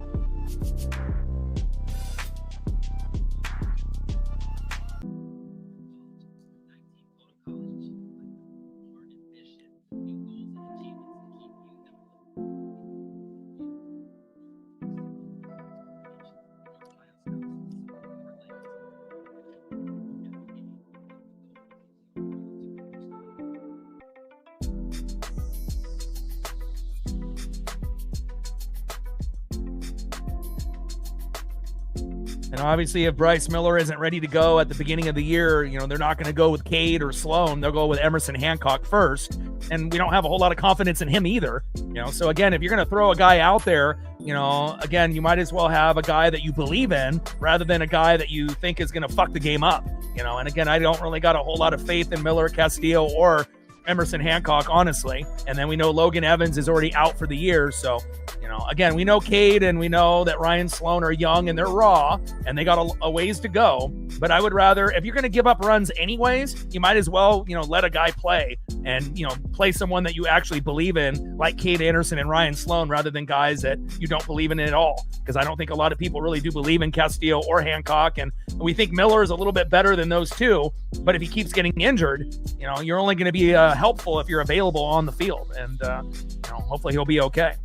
And obviously, if Bryce Miller isn't ready to go at the beginning of the year, you know, they're not going to go with Cade or Sloan. They'll go with Emerson Hancock first. And we don't have a whole lot of confidence in him either. You know, so again, if you're going to throw a guy out there, you know, again, you might as well have a guy that you believe in rather than a guy that you think is going to fuck the game up. You know, and again, I don't really got a whole lot of faith in Miller, Castillo, or Emerson Hancock, honestly. And then we know Logan Evans is already out for the year. So, you know, again, we know Cade and we know that Ryan Sloan are young and they're raw and they got a ways to go. But I would rather, if you're going to give up runs anyways, you might as well, you know, let a guy play and, you know, play someone that you actually believe in, like Cade Anderson and Ryan Sloan, rather than guys that you don't believe in at all. Because I don't think a lot of people really do believe in Castillo or Hancock. And we think Miller is a little bit better than those two. But if he keeps getting injured, you know, you're only going to be helpful if you're available on the field. And, you know, hopefully he'll be okay.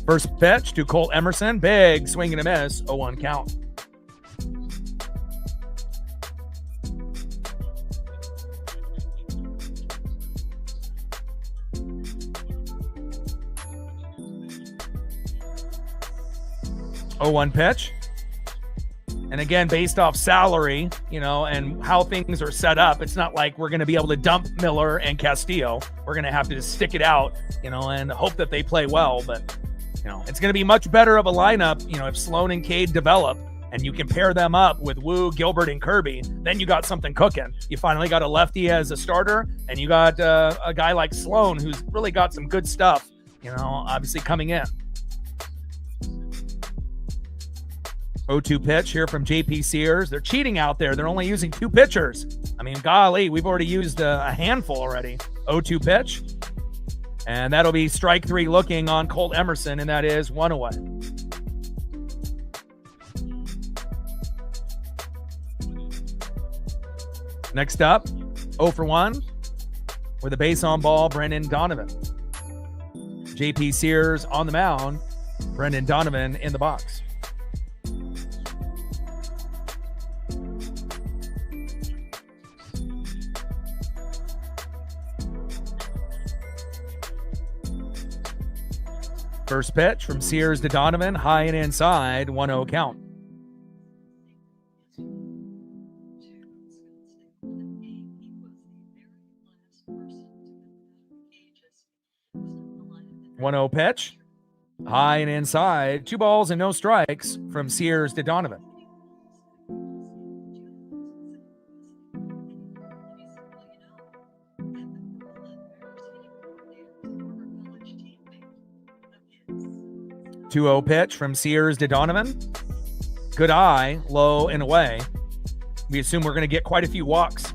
First pitch to Colt Emerson. Big swing and a miss. 0-1 count. pitch. And again, based off salary, you know, and how things are set up, it's not like we're going to be able to dump Miller and Castillo. We're going to have to just stick it out, you know, and hope that they play well. But, you know, it's going to be much better of a lineup, you know, if Sloan and Cade develop and you can pair them up with Wu, Gilbert, and Kirby, then you got something cooking. You finally got a lefty as a starter, and you got a guy like Sloan who's really got some good stuff, you know, obviously coming in. 0-2 pitch here from JP Sears. They're cheating out there. They're only using 2 pitchers. I mean, golly, we've already used a handful already. 0-2 pitch. And that'll be strike 3 looking on Colt Emerson, and that is 1 away. Next up, 0 for 1 with a base on ball, Brendan Donovan. JP Sears on the mound, Brendan Donovan in the box. First pitch from Sears to Donovan, high and inside, 1-0 count. Pitch, high and inside, 2 balls and no strikes from Sears to Donovan. Pitch from Sears to Donovan. Good eye, low and away. We assume we're going to get quite a few walks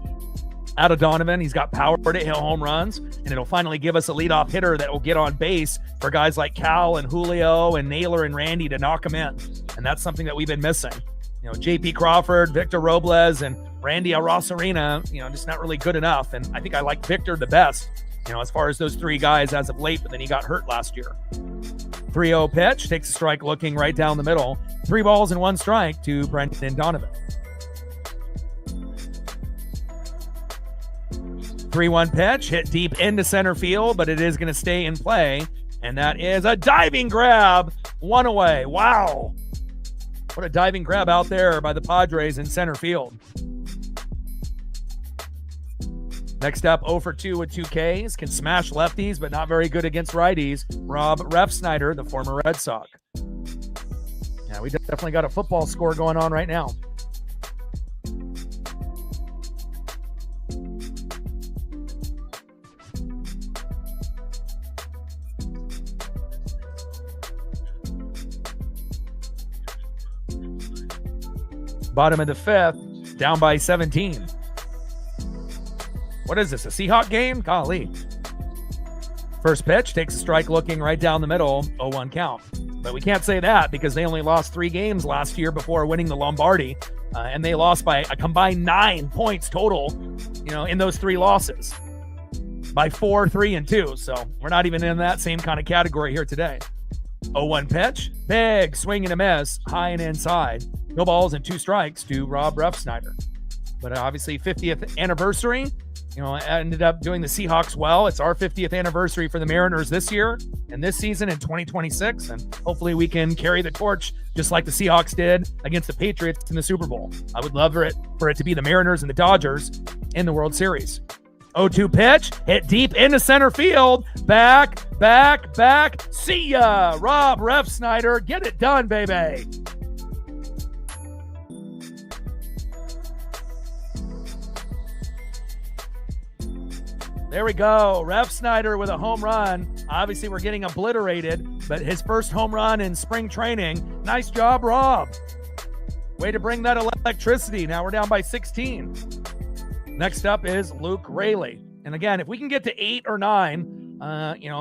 out of Donovan. He's got power to hit home runs, and it'll finally give us a leadoff hitter that will get on base for guys like Cal and Julio and Naylor and Randy to knock him in. And that's something that we've been missing. You know, JP Crawford, Victor Robles, and Randy Arosarena, you know, just not really good enough. And I think I like Victor the best, you know, as far as those 3 guys as of late, but then he got hurt last year. 3-0 pitch, takes a strike looking right down the middle. 3 balls and 1 strike to Brendan Donovan. 3-1 pitch, hit deep into center field, but it is going to stay in play. And that is a diving grab. 1 away. Wow. What a diving grab out there by the Padres in center field. Next up, 0 for 2 with 2 Ks. Can smash lefties, but not very good against righties. Rob Refsnyder, the former Red Sox. Yeah, we definitely got a football score going on right now. Bottom of the 5th, down by 17. What is this, a Seahawk game? Golly. First pitch, takes a strike looking right down the middle, 0-1 count. But we can't say that because they only lost 3 games last year before winning the Lombardi. And they lost by a combined 9 points total, in those 3 losses. By 4, 3, and 2. So we're not even in that same kind of category here today. 0-1 pitch, big swing and a miss, high and inside. No balls and 2 strikes to Rob Refsnyder. But obviously 50th anniversary, ended up doing the Seahawks well. It's our 50th anniversary for the Mariners this year and this season in 2026. And hopefully we can carry the torch just like the Seahawks did against the Patriots in the Super Bowl. I would love for it to be the Mariners and the Dodgers in the World Series. 0-2 pitch, hit deep into center field. Back. See ya, Rob Refsnyder. Get it done, baby. There we go. Refsnyder with a home run. Obviously, we're getting obliterated, but his first home run in spring training. Nice job, Rob. Way to bring that electricity. Now we're down by 16. Next up is Luke Raley. And again, if we can get to 8 or 9,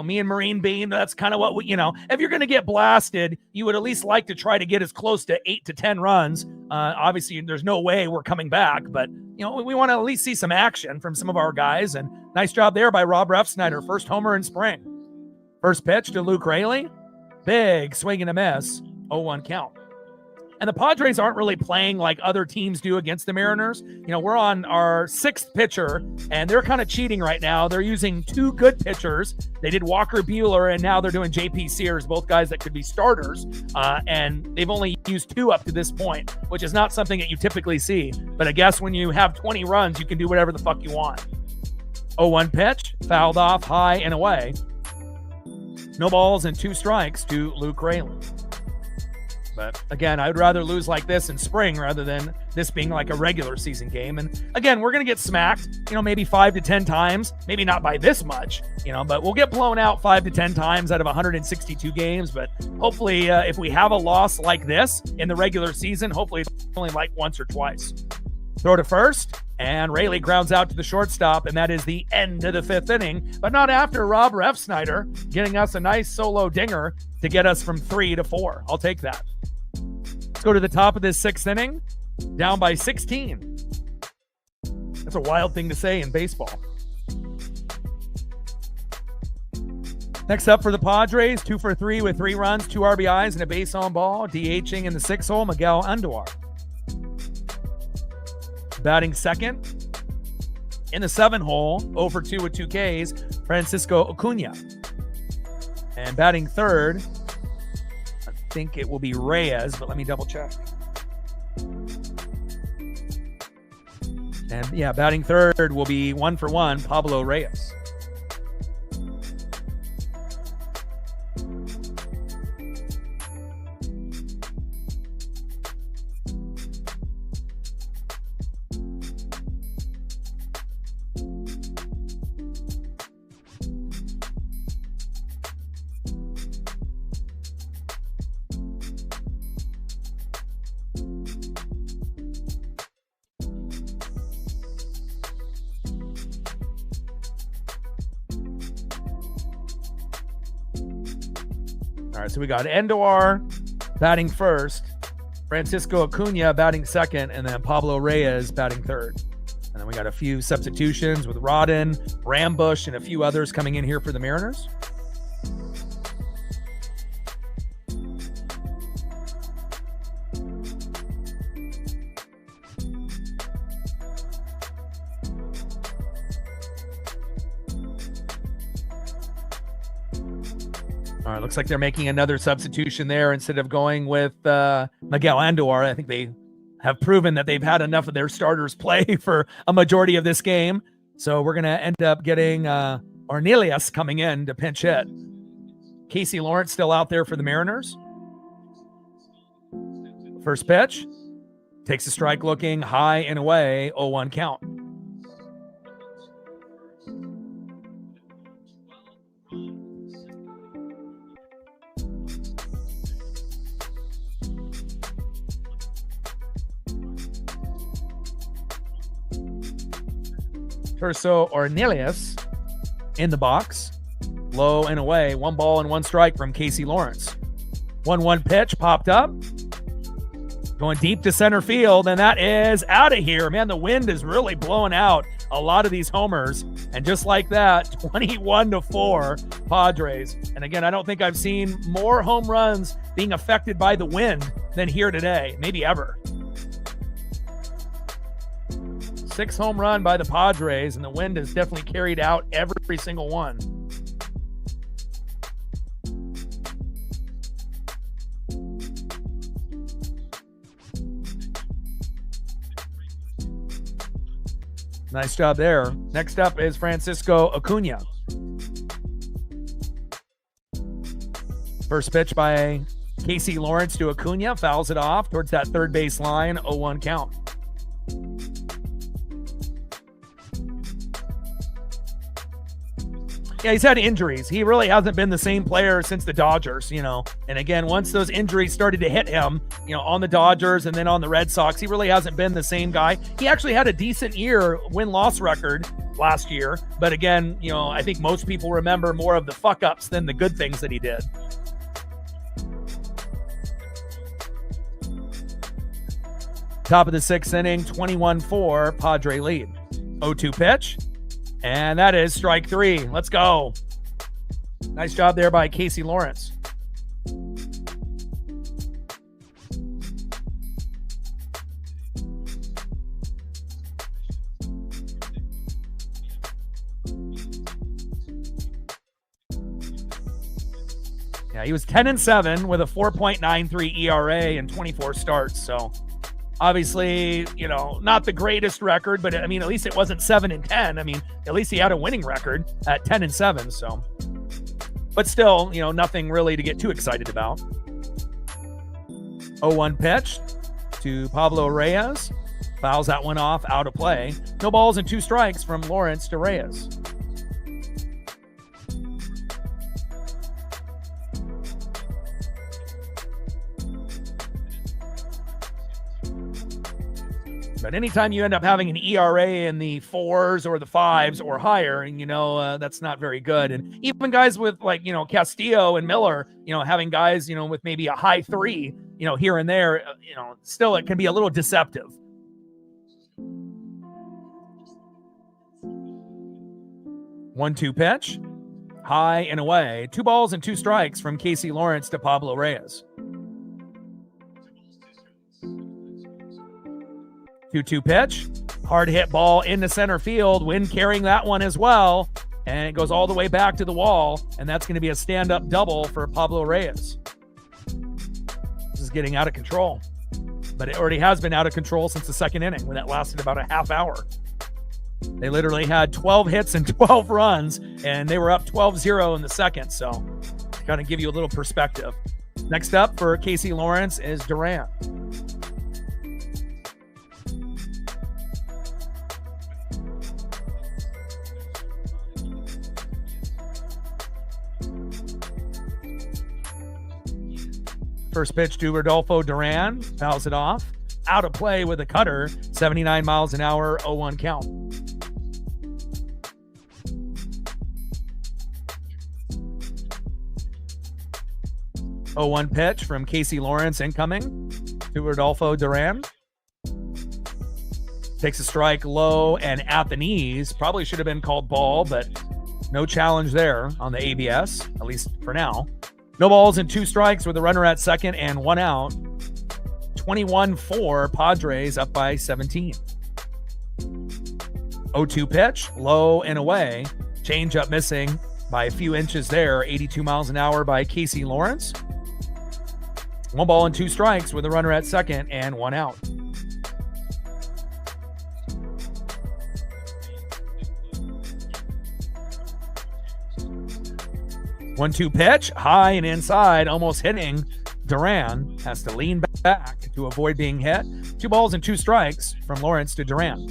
me and Marine Bean, that's kind of what we, if you're going to get blasted, you would at least like to try to get as close to 8 to 10 runs. Obviously, there's no way we're coming back, but, we want to at least see some action from some of our guys. And nice job there by Rob Refsnyder, first homer in spring. First pitch to Luke Raley. Big swing and a miss, 0-1 count. And the Padres aren't really playing like other teams do against the Mariners. We're on our 6th pitcher, and they're kind of cheating right now. They're using 2 good pitchers. They did Walker Buehler, and now they're doing J.P. Sears, both guys that could be starters. And they've only used 2 up to this point, which is not something that you typically see. But I guess when you have 20 runs, you can do whatever the fuck you want. 0-1 pitch, fouled off high and away. No balls and 2 strikes to Luke Raley. But again, I would rather lose like this in spring rather than this being like a regular season game. And again, we're going to get smacked, maybe 5 to 10 times, maybe not by this much, but we'll get blown out 5 to 10 times out of 162 games. But hopefully, if we have a loss like this in the regular season, hopefully it's only like once or twice. Throw to first, and Raley grounds out to the shortstop, and that is the end of the 5th inning, but not after Rob Refsnyder getting us a nice solo dinger to get us from 3 to 4. I'll take that. Let's go to the top of this 6th inning, down by 16. That's a wild thing to say in baseball. Next up for the Padres, 2 for 3 with 3 runs, 2 RBIs, and a base on ball. DHing in the 6th hole, Miguel Andujar. Batting second in the 7th hole, 0 for 2 with 2 Ks, Francisco Acuna. And batting third, I think it will be Reyes, but let me double check. And yeah, batting third will be 1 for 1, Pablo Reyes. All right, so we got Andujar batting first, Francisco Acuna batting second, and then Pablo Reyes batting third. And then we got a few substitutions with Rodden, Rambush, and a few others coming in here for the Mariners. All right, looks like they're making another substitution there instead of going with Miguel Andor. I think they have proven that they've had enough of their starters play for a majority of this game. So we're going to end up getting Ornelas coming in to pinch hit. Casey Lawrence still out there for the Mariners. First pitch. Takes a strike looking high and away. 0-1 count. Terso Ornelas in the box. Low and away. 1 ball and 1 strike from Casey Lawrence. 1-1 pitch popped up. Going deep to center field, and that is out of here. Man, the wind is really blowing out a lot of these homers. And just like that, 21-4 Padres. And again, I don't think I've seen more home runs being affected by the wind than here today, maybe ever. 6 home run by the Padres, and the wind has definitely carried out every single one. Nice job there. Next up is Francisco Acuna. First pitch by Casey Lawrence to Acuna. Fouls it off towards that third base line. 0-1 count. Yeah, he's had injuries. He really hasn't been the same player since the Dodgers, And again, once those injuries started to hit him, on the Dodgers and then on the Red Sox, he really hasn't been the same guy. He actually had a decent year, win-loss record last year. But again, I think most people remember more of the fuck-ups than the good things that he did. Top of the 6th inning, 21-4, Padre lead. 0-2 pitch. And that is strike 3. Let's go. Nice job there by Casey Lawrence. Yeah, he was 10-7 with a 4.93 ERA and 24 starts. So obviously, not the greatest record, but at least it wasn't 7-10. At least he had a winning record at 10-7. So, but still, nothing really to get too excited about. 0-1 pitch to Pablo Reyes. Fouls that one off, out of play. No balls and 2 strikes from Lawrence to Reyes. But anytime you end up having an ERA in the 4s or the 5s or higher, that's not very good. And even guys with Castillo and Miller, having guys, with maybe a high 3, here and there, still it can be a little deceptive. One-two pitch, high and away. 2 balls and 2 strikes from Casey Lawrence to Pablo Reyes. 2-2 pitch, hard hit ball into center field, wind carrying that one as well, and it goes all the way back to the wall, and that's going to be a stand-up double for Pablo Reyes. This is getting out of control, but it already has been out of control since the 2nd inning when that lasted about a half hour. They literally had 12 hits and 12 runs, and they were up 12-0 in the 2nd, so to kind of give you a little perspective. Next up for Casey Lawrence is Duran. First pitch to Rodolfo Duran, fouls it off. Out of play with a cutter, 79 miles an hour, 0-1 count. (0-1) pitch from Casey Lawrence incoming to Rodolfo Duran. Takes a strike low and at the knees. Probably should have been called ball, but no challenge there on the ABS, at least for now. No balls and 2 strikes with a runner at second and 1 out. 21-4, Padres up by 17. 0-2 pitch, low and away. Change up missing by a few inches there. 82 miles an hour by Casey Lawrence. 1 ball and 2 strikes with a runner at second and 1 out. One-two pitch, high and inside, almost hitting. Duran has to lean back to avoid being hit. 2 balls and 2 strikes from Lawrence to Duran.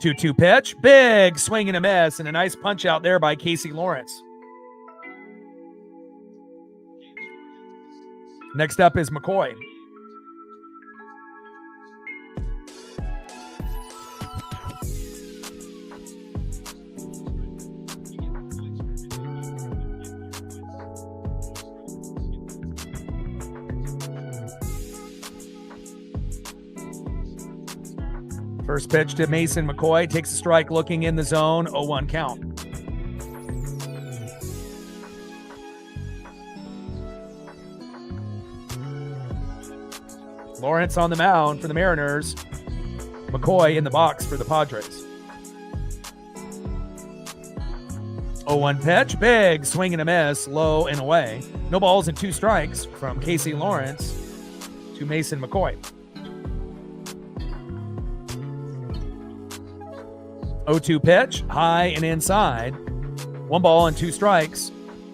2-2 pitch, big swing and a miss, and a nice punch out there by Casey Lawrence. Next up is McCoy. First pitch to Mason McCoy, takes a strike looking in the zone, 0-1 count. Lawrence on the mound for the Mariners. McCoy in the box for the Padres. 0-1 pitch, big swing and a miss, low and away. No balls and 2 strikes from Casey Lawrence to Mason McCoy. 0-2 pitch, high and inside. 1 ball and 2 strikes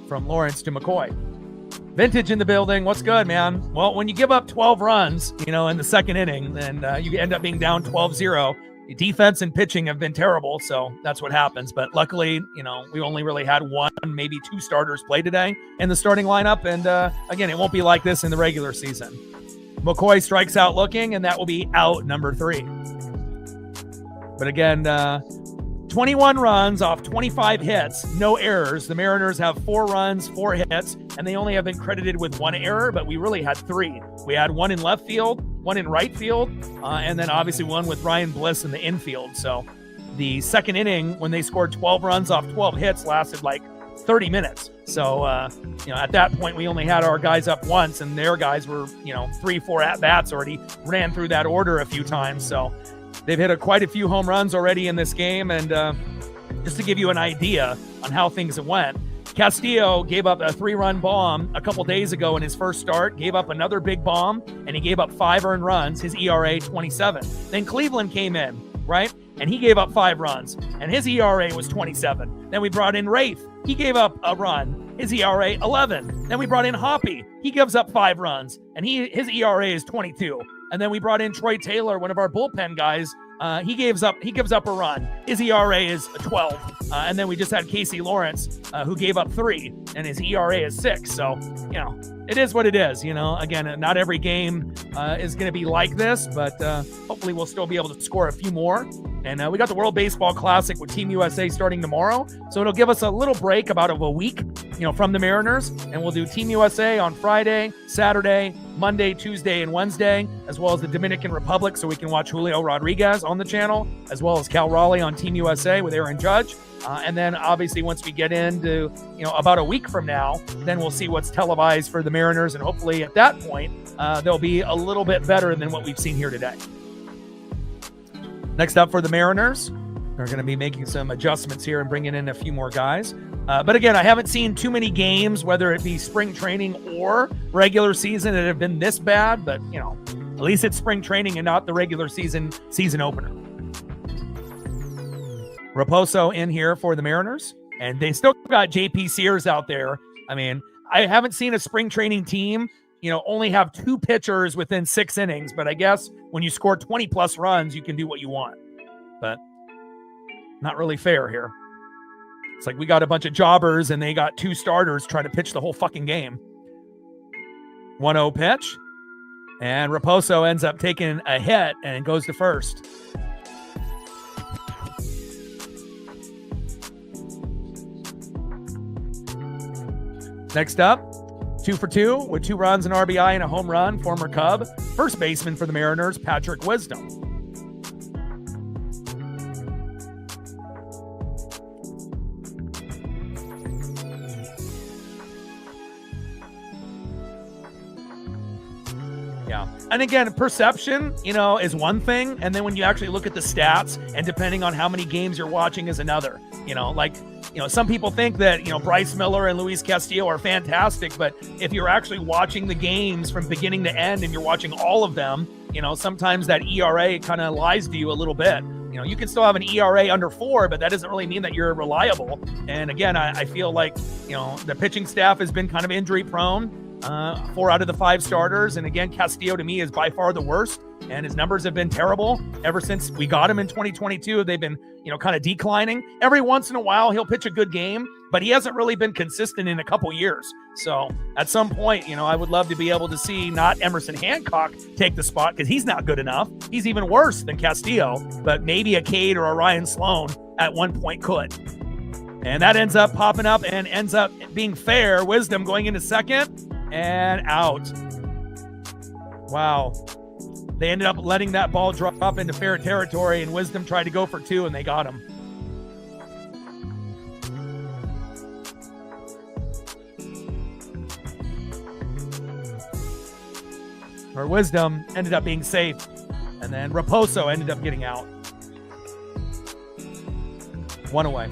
from Lawrence to McCoy. Vintage in the building. What's good, man? Well, when you give up 12 runs, in the second inning, then you end up being down 12-0. Defense and pitching have been terrible, so that's what happens. But luckily, we only really had 1, maybe 2 starters play today in the starting lineup. And again, it won't be like this in the regular season. McCoy strikes out looking, and that will be out number 3. But again, 21 runs off 25 hits, no errors. The Mariners have 4 runs, 4 hits, and they only have been credited with 1 error, but we really had 3. We had 1 in left field, 1 in right field, and then obviously 1 with Ryan Bliss in the infield. So the second inning, when they scored 12 runs off 12 hits, lasted like 30 minutes. So, at that point, we only had our guys up once, and their guys were, 3-4 at-bats already ran through that order a few times. So they've hit quite a few home runs already in this game. And just to give you an idea on how things went, Castillo gave up a 3-run bomb a couple days ago in his first start, gave up another big bomb, and he gave up 5 earned runs, his ERA 27. Then Cleveland came in, right? And he gave up 5 runs, and his ERA was 27. Then we brought in Rafe. He gave up a run, his ERA 11. Then we brought in Hoppy. He gives up 5 runs, and his ERA is 22. And then we brought in Troy Taylor, one of our bullpen guys. He gives up a run. His ERA is 12. And then we just had Casey Lawrence, who gave up 3, and his ERA is 6. So, it is what it is. Again, not every game is going to be like this, but hopefully we'll still be able to score a few more. And we got the World Baseball Classic with Team USA starting tomorrow. So it'll give us a little break about a week, from the Mariners. And we'll do Team USA on Friday, Saturday, Monday, Tuesday, and Wednesday, as well as the Dominican Republic. So we can watch Julio Rodriguez on the channel, as well as Cal Raleigh on Team USA with Aaron Judge. And then obviously once we get into, about a week from now, then we'll see what's televised for the Mariners. And hopefully at that point, they'll be a little bit better than what we've seen here today. Next up for the Mariners, they're going to be making some adjustments here and bringing in a few more guys. But again, I haven't seen too many games, whether it be spring training or regular season, that have been this bad. But, at least it's spring training and not the regular season opener. Raposo in here for the Mariners, and they still got JP Sears out there. I mean, I haven't seen a spring training team, only have 2 pitchers within 6 innings, but I guess when you score 20 plus runs, you can do what you want, but not really fair here. It's like we got a bunch of jobbers and they got 2 starters trying to pitch the whole fucking game. 1-0 pitch, and Raposo ends up taking a hit and goes to first. Next up, 2 for 2 with 2 runs, an RBI, and a home run. Former Cub, first baseman for the Mariners, Patrick Wisdom. Yeah. And again, perception, is one thing. And then when you actually look at the stats and depending on how many games you're watching is another, some people think that, Bryce Miller and Luis Castillo are fantastic, but if you're actually watching the games from beginning to end and you're watching all of them, sometimes that ERA kind of lies to you a little bit. You can still have an ERA under 4, but that doesn't really mean that you're reliable. And again, I feel like, the pitching staff has been kind of injury prone. 4 out of the 5 starters. And again, Castillo to me is by far the worst. And his numbers have been terrible ever since we got him in 2022. They've been, kind of declining. Every once in a while, he'll pitch a good game, but he hasn't really been consistent in a couple years. So at some point, I would love to be able to see not Emerson Hancock take the spot because he's not good enough. He's even worse than Castillo, but maybe a Cade or a Ryan Sloan at one point could. And that ends up popping up and ends up being fair. Wisdom going into second and out. Wow. They ended up letting that ball drop into fair territory, and Wisdom tried to go for 2, and they got him. Or Wisdom ended up being safe, and then Raposo ended up getting out. 1 away.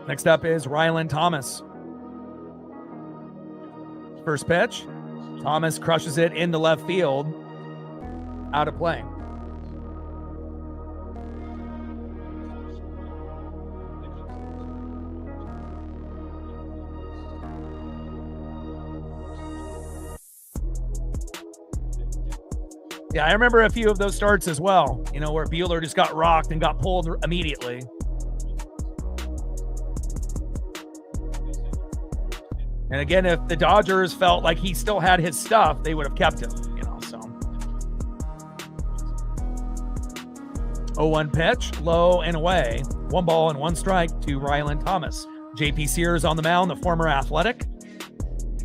Next up is Rylan Thomas. First pitch. Thomas crushes it into left field. Out of play. Yeah, I remember a few of those starts as well, where Buehler just got rocked and got pulled immediately. And again, if the Dodgers felt like he still had his stuff, they would have kept him, so. 0-1 pitch, low and away. 1 ball and 1 strike to Rylan Thomas. JP Sears on the mound, the former Athletic.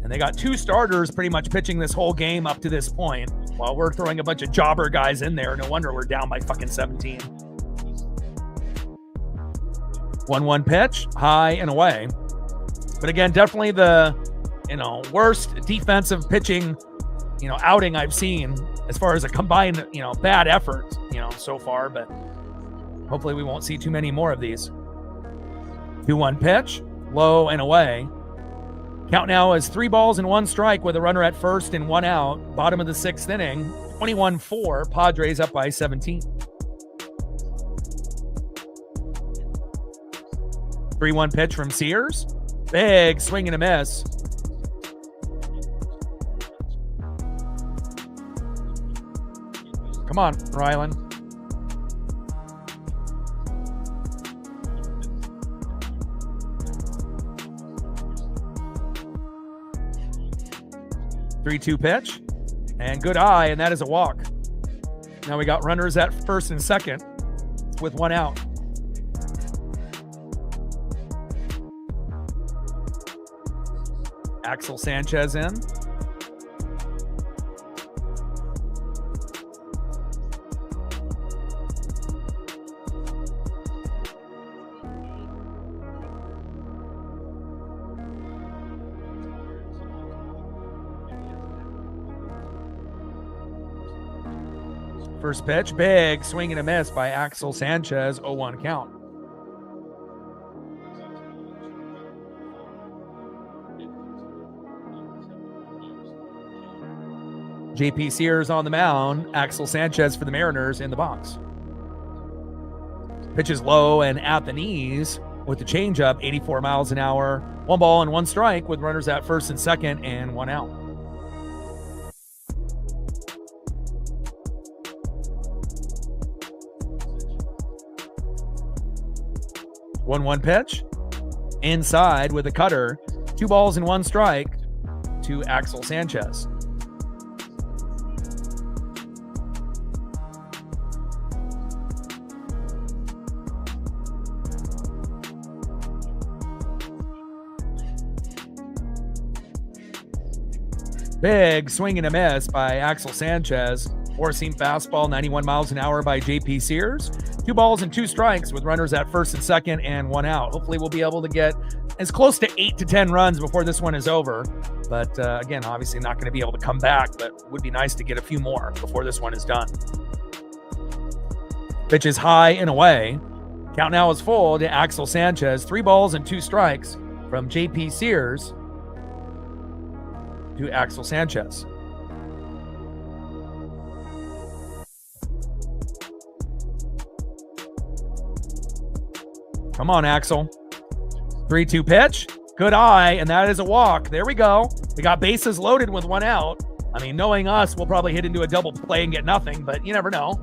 And they got 2 starters pretty much pitching this whole game up to this point, while we're throwing a bunch of jobber guys in there. No wonder we're down by fucking 17. 1-1 pitch, high and away. But again, definitely the, worst defensive pitching, outing I've seen as far as a combined, bad effort, so far. But hopefully we won't see too many more of these. 2-1 pitch, low and away. Count now is 3 balls and 1 strike with a runner at first and 1 out. Bottom of the 6th inning, 21-4. Padres up by 17. 3-1 pitch from Sears. Big swing and a miss. Come on, Rylan. Three-two pitch. And good eye, and that is a walk. Now we got runners at first and second with 1 out. Axel Sanchez in. First pitch, big swing and a miss by Axel Sanchez, 0-1 count. JP Sears on the mound, Axel Sanchez for the Mariners in the box. Pitches low and at the knees with the changeup, 84 miles an hour. 1 ball and 1 strike with runners at first and second and 1 out. One pitch, inside with a cutter. 2 balls and 1 strike to Axel Sanchez. Big swing and a miss by Axel Sanchez. Four-seam fastball, 91 miles an hour by J.P. Sears. 2 balls and 2 strikes with runners at first and second and 1 out. Hopefully we'll be able to get as close to 8 to 10 runs before this one is over. But again, obviously not going to be able to come back, but would be nice to get a few more before this one is done. Pitch is high and away. Count now is full to Axel Sanchez. 3 balls and 2 strikes from J.P. Sears to Axel Sanchez. Come on, Axel. 3-2 pitch. Good eye, and that is a walk. There we go. We got bases loaded with 1 out. I mean, knowing us, we'll probably hit into a double play and get nothing, but you never know.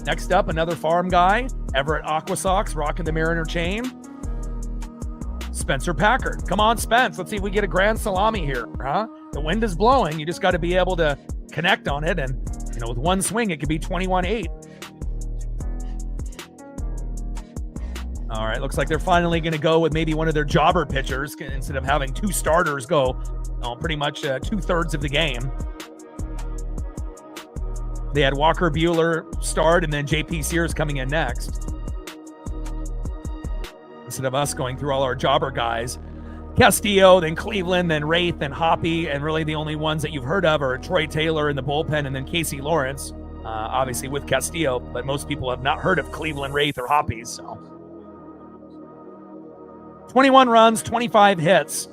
Next up, another farm guy, Everett Aqua Sox, rocking the Mariner chain. Spencer Packard. Come on, Spence. Let's see if we get a grand salami here, huh? The wind is blowing. You just got to be able to connect on it, and with one swing, it could be 21-8. All right, looks like they're finally going to go with maybe one of their jobber pitchers instead of having 2 starters go pretty much 2/3 of the game. They had Walker Buehler start and then J.P. Sears coming in next. Instead of us going through all our jobber guys. Castillo, then Cleveland, then Wraith, then Hoppy, and really the only ones that you've heard of are Troy Taylor in the bullpen and then Casey Lawrence, obviously with Castillo, but most people have not heard of Cleveland, Wraith, or Hoppy, so... 21 runs, 25 hits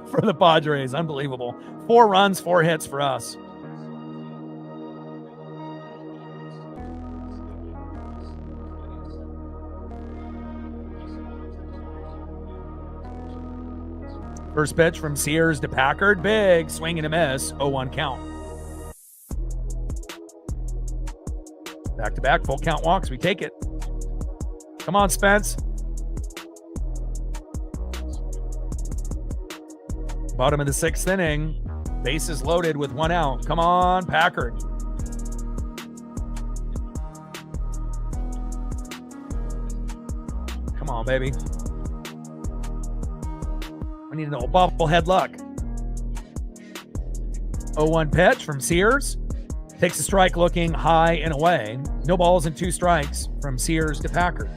for the Padres. Unbelievable. 4 runs, 4 hits for us. First pitch from Sears to Packard. Big swing and a miss. 0-1 count. Back-to-back full count walks. We take it. Come on, Spence. Bottom of the 6th inning. Bases loaded with 1 out. Come on, Packard. Come on, baby. We need a little bobblehead luck. 0-1 pitch from Sears. Takes a strike looking high and away. No balls and 2 strikes from Sears to Packard.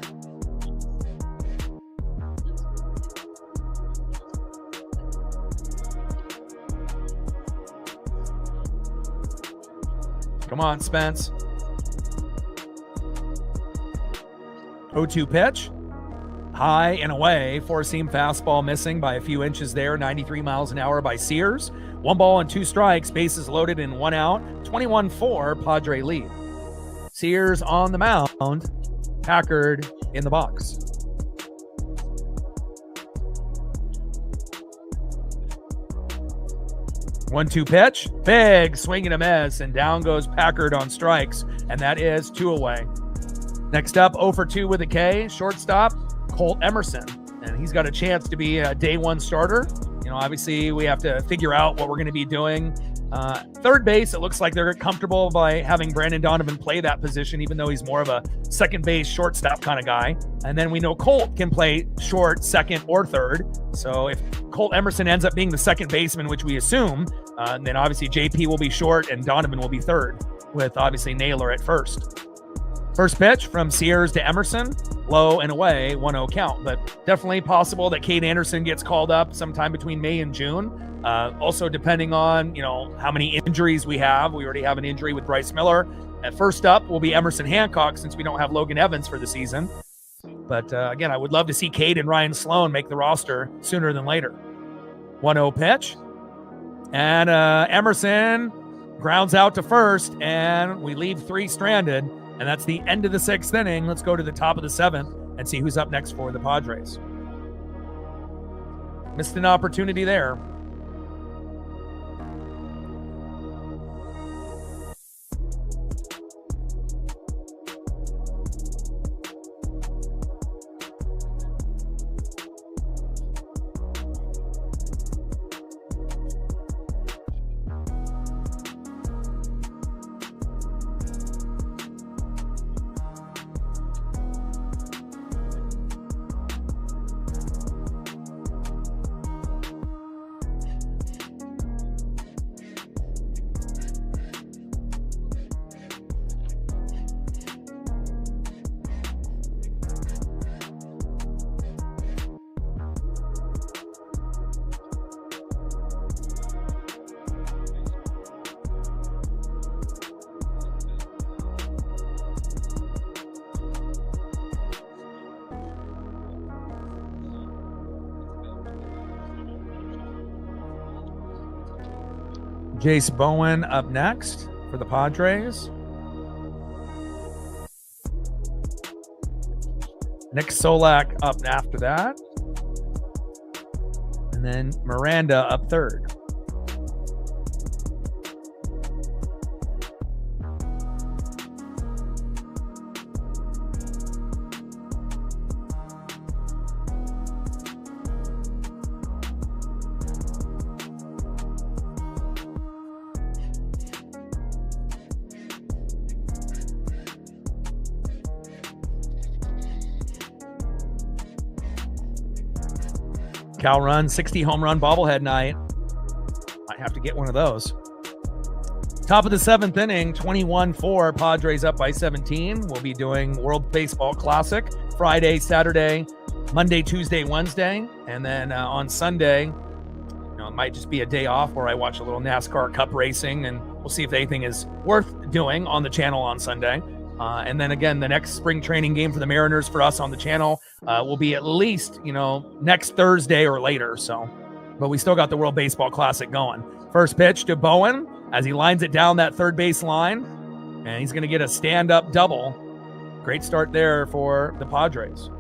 Come on, Spence. 0-2 pitch. High and away. 4-seam fastball missing by a few inches there. 93 miles an hour by Sears. 1 ball and 2 strikes. Bases loaded and 1 out. 21-4 Padre lead. Sears on the mound. Packard in the box. One-two pitch, big swing and a miss, and down goes Packard on strikes, and that is 2 away. Next up, 0 for 2 with a K, shortstop, Colt Emerson, and he's got a chance to be a day 1 starter. Obviously we have to figure out what we're going to be doing. Third base, it looks like they're comfortable by having Brandon Donovan play that position, even though he's more of a second base shortstop kind of guy. And then we know Colt can play short, second, or third. So if Colt Emerson ends up being the second baseman, which we assume, then obviously JP will be short and Donovan will be third, with obviously Naylor at first. First pitch from Sears to Emerson, low and away, 1-0 count, but definitely possible that Cade Anderson gets called up sometime between May and June. Also depending on, how many injuries we have. We already have an injury with Bryce Miller. At first up will be Emerson Hancock, since we don't have Logan Evans for the season. But again, I would love to see Cade and Ryan Sloan make the roster sooner than later. 1-0 pitch. And Emerson grounds out to first, and we leave 3 stranded. And that's the end of the 6th inning. Let's go to the top of the 7th and see who's up next for the Padres. Missed an opportunity there. Jace Bowen up next for the Padres. Nick Solak up after that. And then Miranda up third. Cal Run, 60 home run bobblehead night. Might have to get one of those. Top of the 7th inning, 21-4, Padres up by 17. We'll be doing World Baseball Classic Friday, Saturday, Monday, Tuesday, Wednesday. And then on Sunday, it might just be a day off where I watch a little NASCAR Cup racing, and we'll see if anything is worth doing on the channel on Sunday. And then again, the next spring training game for the Mariners for us on the channel will be at least, next Thursday or later. So, but we still got the World Baseball Classic going. First pitch to Bowen as he lines it down that third base line, and he's going to get a stand-up double. Great start there for the Padres.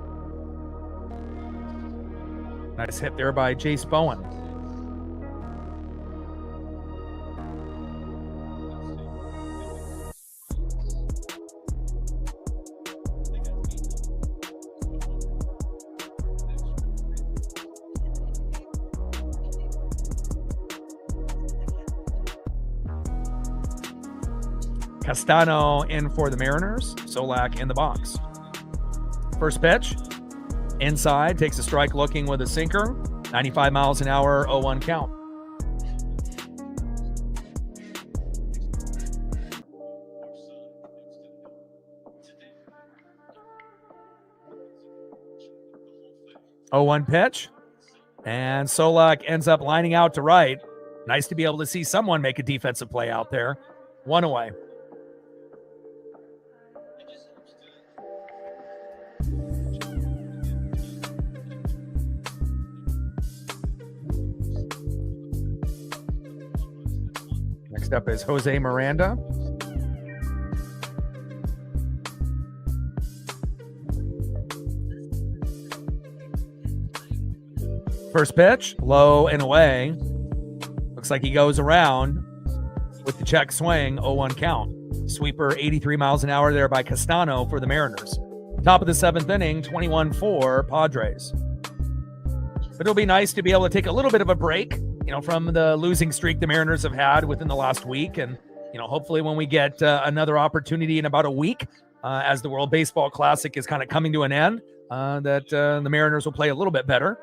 Nice hit there by Jace Bowen. Castano in for the Mariners. Solak in the box. First pitch. Inside. Takes a strike looking with a sinker. 95 miles an hour, 0-1 count. Oh, 1 pitch. And Solak ends up lining out to right. Nice to be able to see someone make a defensive play out there. 1 away. Next up is Jose Miranda. First pitch, low and away. Looks like he goes around with the check swing, 0-1 count. Sweeper, 83 miles an hour there by Castano for the Mariners. Top of the 7th inning, 21-4 Padres. But it'll be nice to be able to take a little bit of a break, from the losing streak the Mariners have had within the last week. And, hopefully when we get another opportunity in about a week, as the World Baseball Classic is kind of coming to an end, that the Mariners will play a little bit better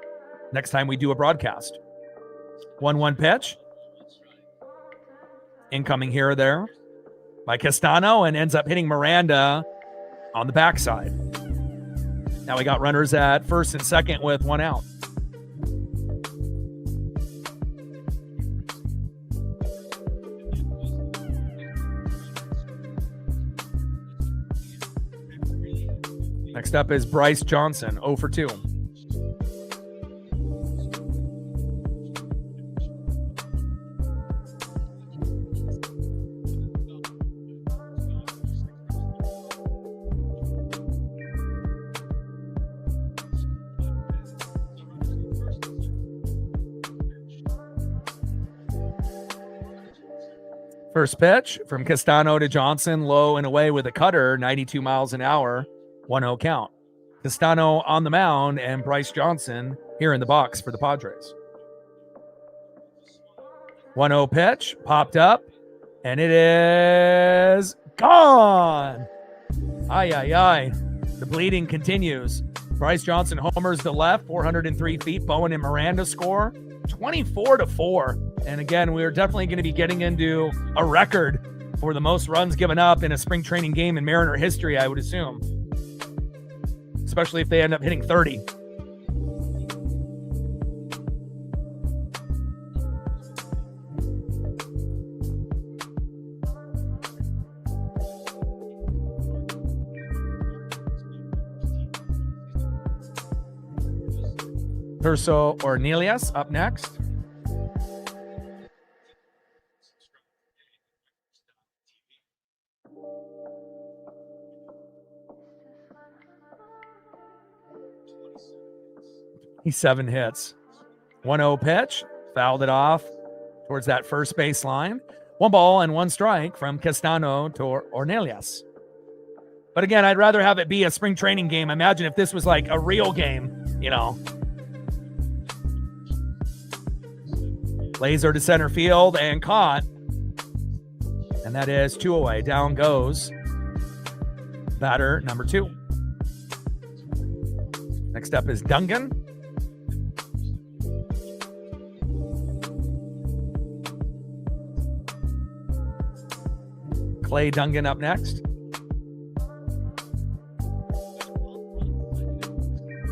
next time we do a broadcast. 1-1 pitch. Incoming here or there by Castano, and ends up hitting Miranda on the backside. Now we got runners at first and second with 1 out. Next up is Bryce Johnson, 0 for 2. First pitch from Castano to Johnson, low and away with a cutter, 92 miles an hour, 1-0 count. Castano on the mound and Bryce Johnson here in the box for the Padres. 1-0 pitch, popped up, and it is gone. Ay. The bleeding continues. Bryce Johnson homers to left, 403 feet. Bowen and Miranda score 24-4. And again, we're definitely going to be getting into a record for the most runs given up in a spring training game in Mariner history, I would assume. Especially if they end up hitting 30. Urso Ornelius up next. He's 7 hits. 1-0 pitch, fouled it off towards that first base line. 1 ball and 1 strike from Castano to Ornelas. But again, I'd rather have it be a spring training game. Imagine if this was like a real game, you know. Laser to center field and caught. And that is 2 away. Down goes batter number 2. Next up is Dungan. Clay Dungan up next.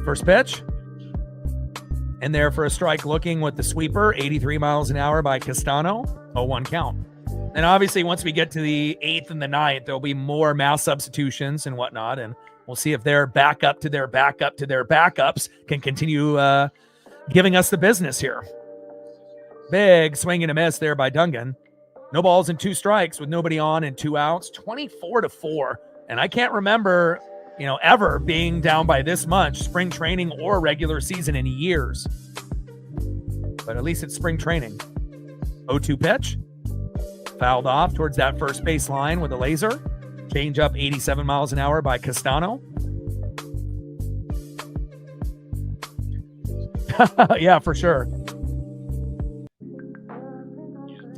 First pitch. In there for a strike, looking with the sweeper. 83 miles an hour by Castano. 0-1 count. And obviously, once we get to the 8th and the 9th, there'll be more mass substitutions and whatnot. And we'll see if their backup to their backup to their backups can continue giving us the business here. Big swing and a miss there by Dungan. No balls and 2 strikes with nobody on and 2 outs. 24-4. And I can't remember, you know, ever being down by this much, spring training or regular season, in years. But at least it's spring training. 0-2 pitch. Fouled off towards that first base line with a laser. Change up 87 miles an hour by Castano. Yeah, for sure.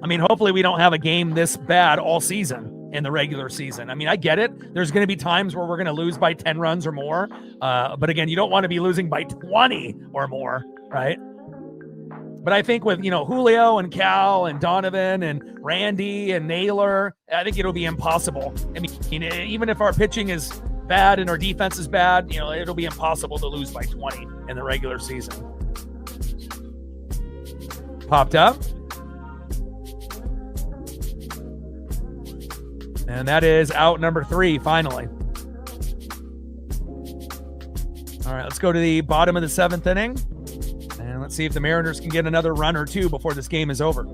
I mean, hopefully we don't have a game this bad all season in the regular season. I mean, I get it. There's going to be times where we're going to lose by 10 runs or more. But again, you don't want to be losing by 20 or more, right? But I think with, you know, Julio and Cal and Donovan and Randy and Naylor, I think it'll be impossible. I mean, even if our pitching is bad and our defense is bad, you know, it'll be impossible to lose by 20 in the regular season. Popped up. And that is out number 3, finally. All right, let's go to the bottom of the 7th inning. And let's see if the Mariners can get another run or 2 before this game is over.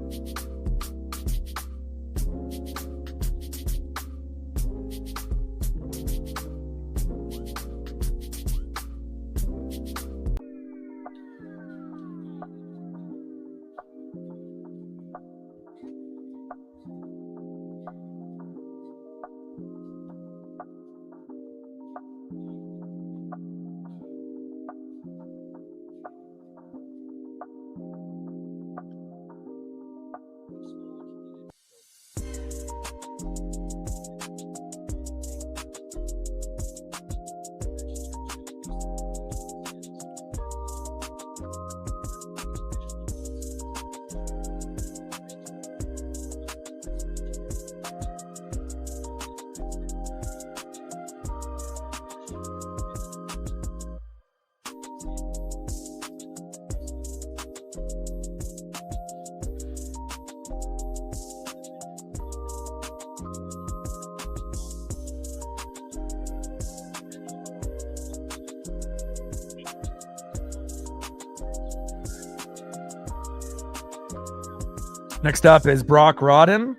Next up is Brock Rodden,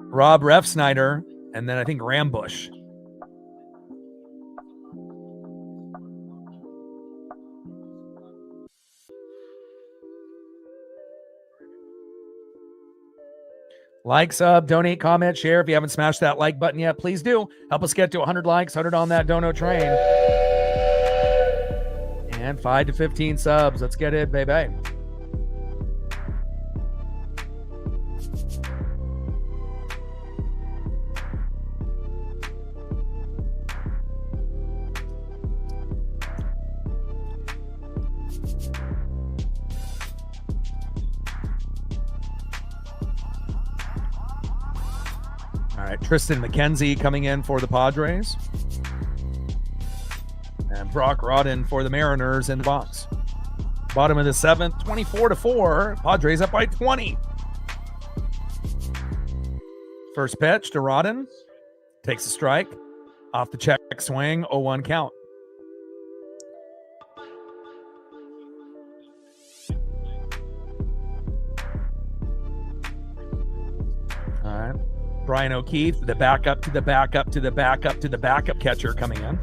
Rob Refsnyder, and then I think Rambush. Like, sub, donate, comment, share. If you haven't smashed that like button yet, please do. Help us get to 100 likes, 100 on that dono train. And 5 to 15 subs. Let's get it, baby. Tristan McKenzie coming in for the Padres. And Brock Rodden for the Mariners in the box. Bottom of the 7th, 24-4. Padres up by 20. First pitch to Rodden. Takes a strike. Off the check swing, 0-1 count. All right. Brian O'Keefe, the backup to the backup to the backup to the backup catcher coming in.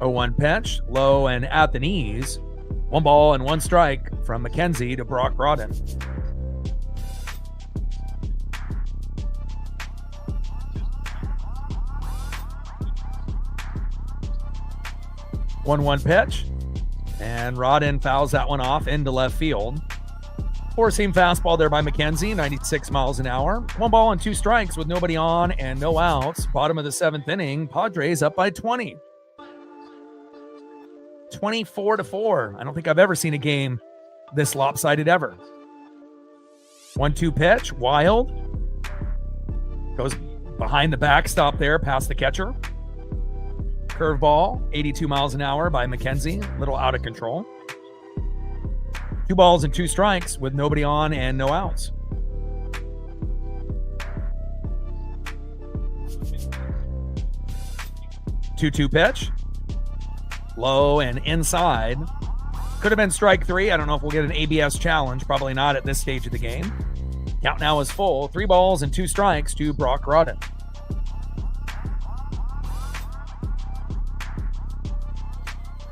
0-1 pitch, low and at the knees. 1 ball and 1 strike from McKenzie to Brock Rodden. One pitch, and Rodden fouls that one off into left field. 4-seam fastball there by McKenzie, 96 miles an hour. 1 ball and 2 strikes with nobody on and no outs. Bottom of the 7th inning, Padres up by 20. 24-4. I don't think I've ever seen a game this lopsided ever. 1-2 pitch, wild. Goes behind the backstop there, past the catcher. Curveball, 82 miles an hour by McKenzie, a little out of control. 2 balls and 2 strikes with nobody on and no outs. Two pitch, low and inside. Could have been strike 3. I don't know if we'll get an ABS challenge. Probably not at this stage of the game. Count now is full. 3 balls and 2 strikes to Brock Rodden.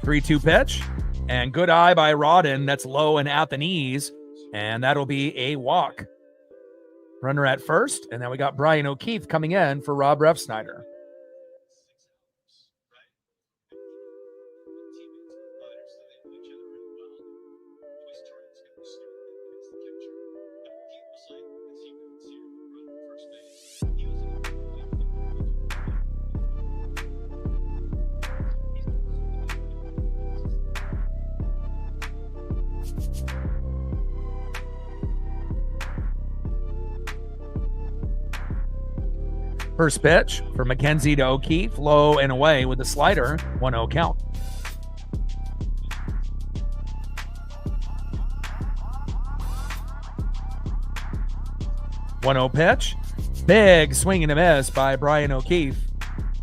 3-2 pitch, and good eye by Rodden. That's low and at the knees, and that'll be a walk. Runner at first, and then we got Brian O'Keefe coming in for Rob Refsnyder. First pitch for McKenzie to O'Keefe, low and away with the slider, 1-0 count. One-0 pitch, big swing and a miss by Brian O'Keefe.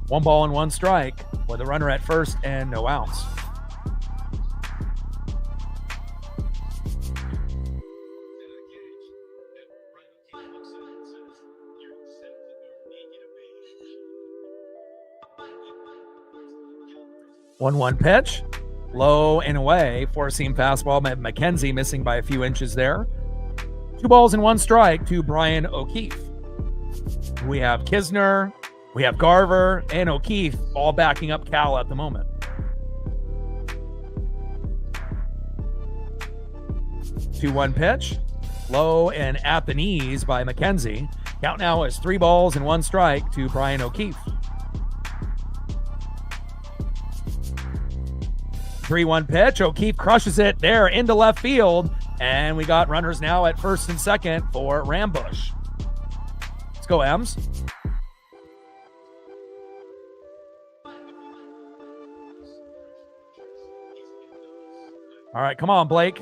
1 ball and 1 strike with a runner at first and no outs. One pitch, low and away. 4-seam fastball. McKenzie missing by a few inches there. 2 balls and 1 strike to Brian O'Keefe. We have Kisner, we have Garver, and O'Keefe all backing up Cal at the moment. 2-1 pitch, low and at the knees by McKenzie. Count now is 3 balls and 1 strike to Brian O'Keefe. 3-1 pitch. O'Keefe crushes it there into left field. And we got runners now at first and second for Rambush. Let's go, Ems. All right, come on, Blake.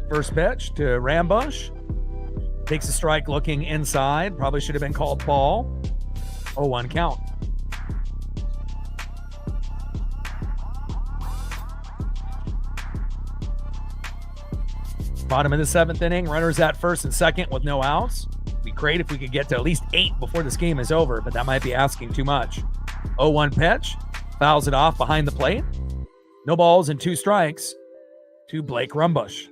First pitch to Rambush. Takes a strike looking inside. Probably should have been called ball. 0-1 count. Bottom of the 7th inning. Runners at first and second with no outs. It'd be great if we could get to at least 8 before this game is over, but that might be asking too much. 0-1 pitch. Fouls it off behind the plate. No balls and 2 strikes to Blake Rumbush.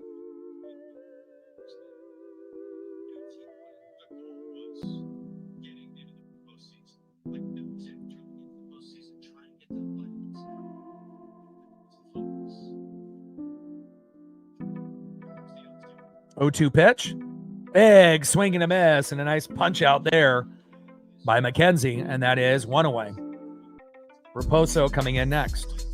Oh, 0-2 pitch. Big swing and a miss, and a nice punch out there by McKenzie, and that is 1 away. Raposo coming in next.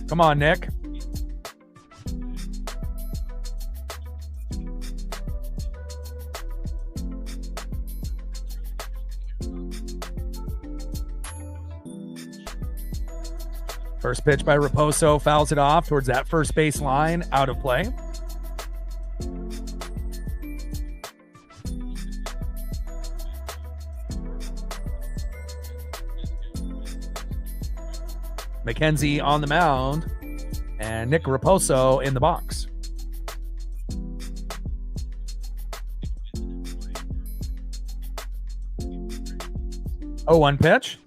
Come on, Nick. First pitch by Raposo, fouls it off towards that first base line, out of play. McKenzie on the mound, and Nick Raposo in the box. Oh, 1 pitch.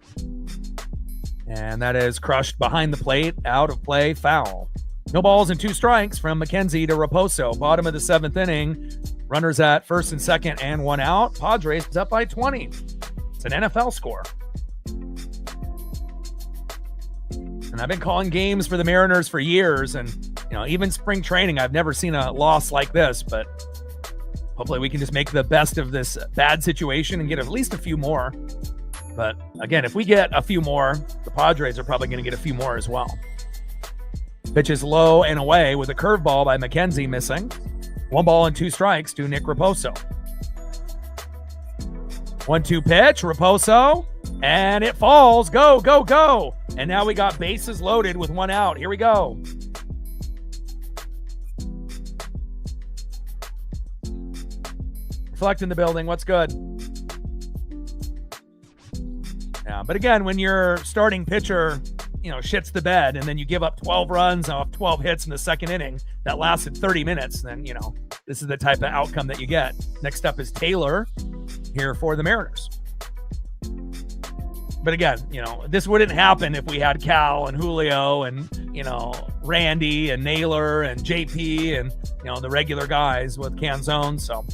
And that is crushed behind the plate, out of play, foul. No balls and 2 strikes from McKenzie to Raposo. Bottom of the 7th inning. Runners at first and second and 1 out. Padres is up by 20. It's an NFL score. And I've been calling games for the Mariners for years. And, even spring training, I've never seen a loss like this. But hopefully we can just make the best of this bad situation and get at least a few more. But again, if we get a few more, the Padres are probably going to get a few more as well. Pitch is low and away with a curveball by McKenzie missing. 1 ball and 2 strikes to Nick Raposo. 1-2 pitch, Raposo, and it falls. Go, go, go. And now we got bases loaded with 1 out. Here we go. Reflect in the building. What's good? Yeah, but again, when your starting pitcher, shits the bed and then you give up 12 runs off 12 hits in the 2nd inning that lasted 30 minutes, then, this is the type of outcome that you get. Next up is Taylor here for the Mariners. But again, this wouldn't happen if we had Cal and Julio and, Randy and Naylor and JP and, the regular guys with Canzone. So,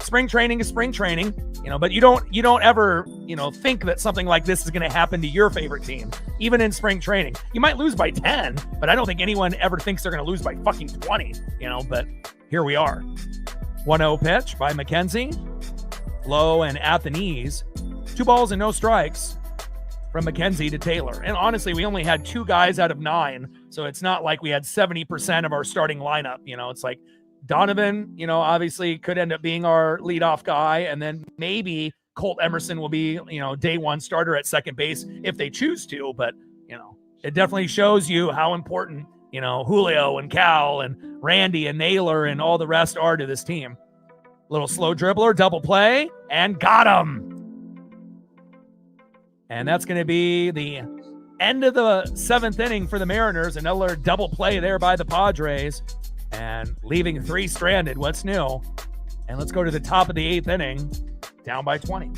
spring training is spring training, but you don't ever, think that something like this is going to happen to your favorite team, even in spring training. You might lose by 10, but I don't think anyone ever thinks they're going to lose by fucking 20, but here we are. 1-0 pitch by McKenzie, low and at the knees. 2 balls and no strikes from McKenzie to Taylor. And honestly, we only had 2 guys out of 9, so it's not like we had 70% of our starting lineup. It's like Donovan, obviously could end up being our leadoff guy. And then maybe Colt Emerson will be, day 1 starter at second base if they choose to. But, it definitely shows you how important, Julio and Cal and Randy and Naylor and all the rest are to this team. Little slow dribbler, double play, and got him. And that's going to be the end of the 7th inning for the Mariners. Another double play there by the Padres. And leaving 3 stranded. What's new? And let's go to the top of the 8th inning, down by 20.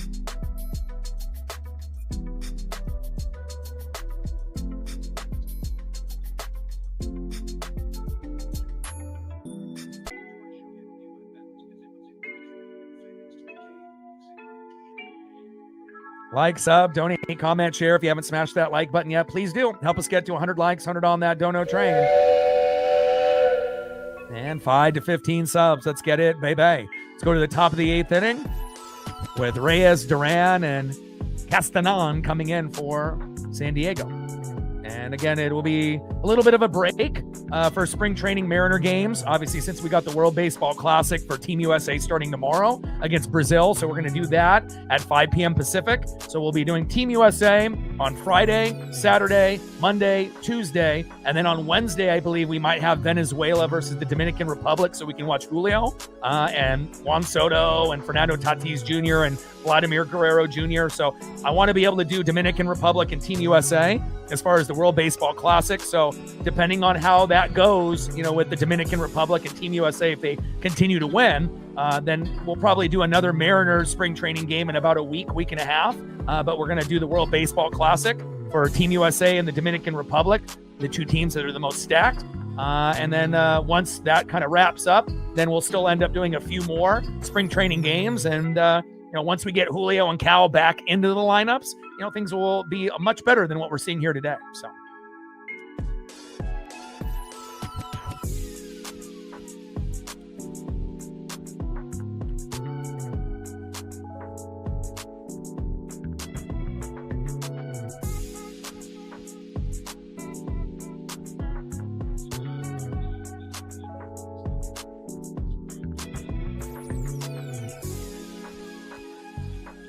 Like, sub, donate, comment, share. If you haven't smashed that like button yet, please do. Help us get to 100 likes, 100 on that dono train. And 5 to 15 subs. Let's get it, baby. Let's go to the top of the 8th inning with Reyes, Duran, and Castanon coming in for San Diego. And again, it will be a little bit of a break for spring training Mariner games. Obviously, since we got the World Baseball Classic for Team USA starting tomorrow against Brazil. So we're going to do that at 5 p.m. Pacific. So we'll be doing Team USA on Friday, Saturday, Monday, Tuesday. And then on Wednesday, I believe we might have Venezuela versus the Dominican Republic. So we can watch Julio and Juan Soto and Fernando Tatis Jr. and Vladimir Guerrero Jr. So I want to be able to do Dominican Republic and Team USA as far as the World Baseball Classic. So depending on how that goes, with the Dominican Republic and Team USA, if they continue to win, then we'll probably do another Mariners spring training game in about a week and a half. But we're going to do the World Baseball Classic for Team USA and the Dominican Republic, the 2 teams that are the most stacked. And then once that kind of wraps up, then we'll still end up doing a few more spring training games. And, once we get Julio and Cal back into the lineups, things will be much better than what we're seeing here today. So.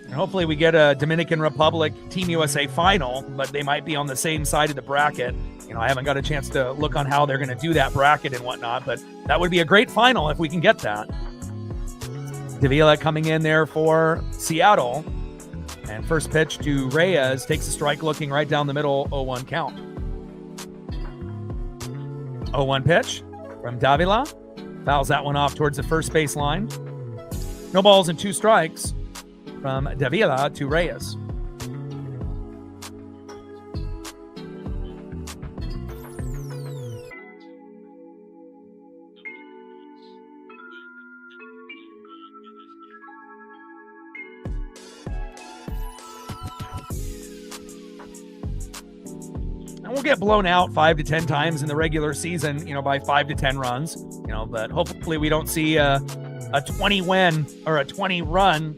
And hopefully we get a Dominican Republic Team USA final, but they might be on the same side of the bracket. I haven't got a chance to look on how they're going to do that bracket and whatnot, but that would be a great final if we can get that. Davila coming in there for Seattle. And first pitch to Reyes, takes a strike looking right down the middle, 0-1 count. 0-1 pitch from Davila. Fouls that one off towards the first base line. No balls and 2 strikes from Davila to Reyes. We'll get blown out 5 to 10 times in the regular season, by 5 to 10 runs, but hopefully we don't see a 20 win or a 20 run,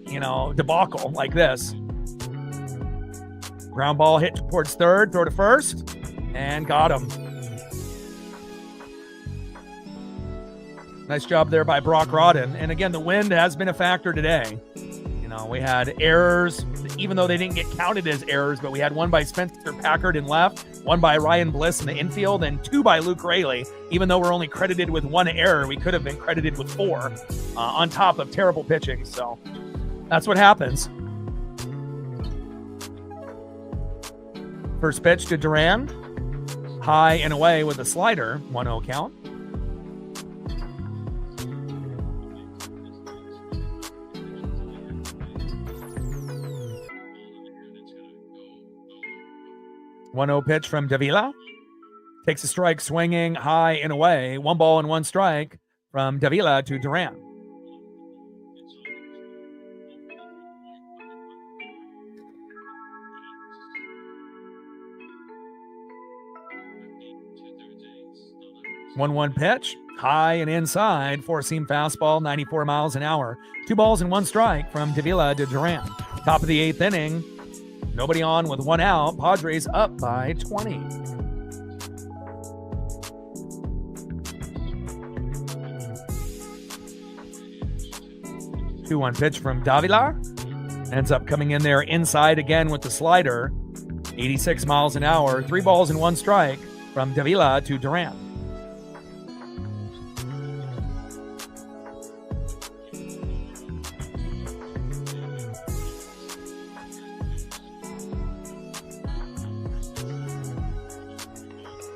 debacle like this. Ground ball hit towards third, throw to first, and got him. Nice job there by Brock Rodden. And again, the wind has been a factor today. We had errors, even though they didn't get counted as errors, but we had one by Spencer Packard in left, one by Ryan Bliss in the infield, and 2 by Luke Raley. Even though we're only credited with 1 error, we could have been credited with 4 on top of terrible pitching. So that's what happens. First pitch to Duran. High and away with a slider, 1-0 count. One-0 pitch from Davila. Takes a strike swinging high and away. 1 ball and 1 strike from Davila to Duran. One pitch, high and inside, 4-seam fastball, 94 miles an hour. 2 balls and 1 strike from Davila to Duran. Top of the 8th inning. Nobody on with 1 out. Padres up by 20. Two-one pitch from Davila. Ends up coming in there inside again with the slider. 86 miles an hour. 3 balls and 1 strike from Davila to Duran.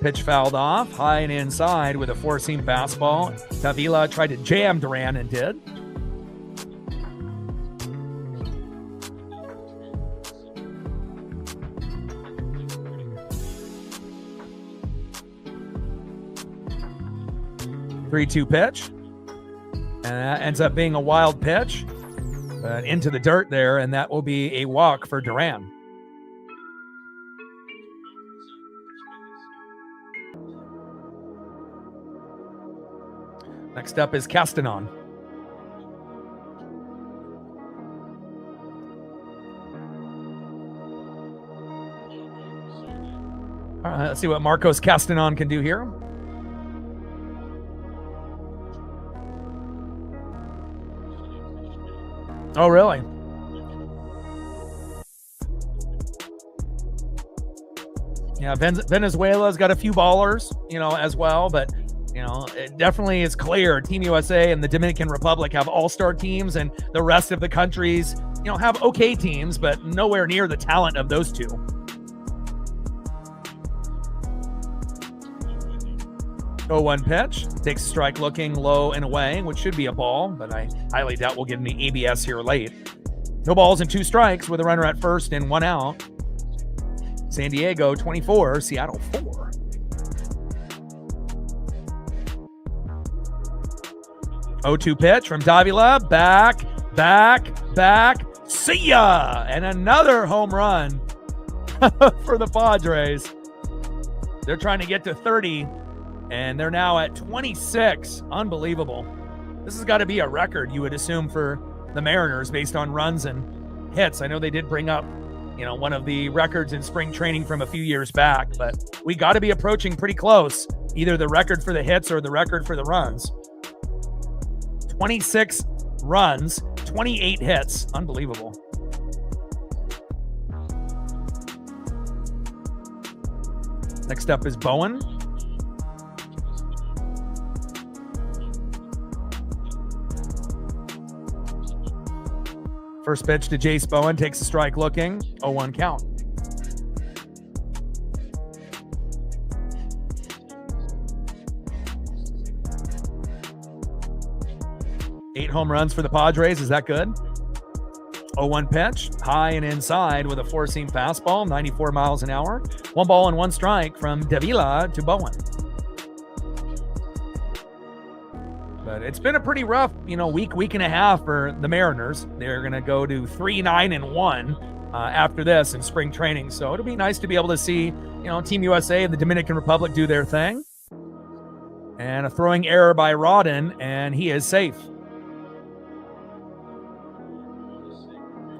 Pitch fouled off, high and inside with a 4-seam fastball. Davila tried to jam Duran and did. Three-two pitch. And that ends up being a wild pitch. But into the dirt there, and that will be a walk for Duran. Next up is Castanon. All right, let's see what Marcos Castanon can do here. Oh, really? Yeah, Venezuela's got a few ballers, as well, but it definitely is clear Team USA and the Dominican Republic have all-star teams, and the rest of the countries, have okay teams, but nowhere near the talent of those two. Oh, 1 pitch. Takes a strike looking low and away, which should be a ball, but I highly doubt we'll get any ABS here late. No balls and 2 strikes with a runner at first and 1 out. San Diego 24, Seattle 4. Oh, 2 pitch from Davila. Back. See ya! And another home run for the Padres. They're trying to get to 30, and they're now at 26. Unbelievable. This has got to be a record, you would assume, for the Mariners based on runs and hits. I know they did bring up, one of the records in spring training from a few years back, but we got to be approaching pretty close, either the record for the hits or the record for the runs. 26 runs, 28 hits. Unbelievable. Next up is Bowen. First pitch to Jace Bowen, takes a strike looking, 0-1 count. 8 home runs for the Padres. Is that good? 0-1 pitch, high and inside with a four-seam fastball, 94 miles an hour. 1 ball and 1 strike from Davila to Bowen. But it's been a pretty rough, week and a half for the Mariners. They're going to go to 3-9-1 after this in spring training. So it'll be nice to be able to see, Team USA and the Dominican Republic do their thing. And a throwing error by Rodden, and he is safe.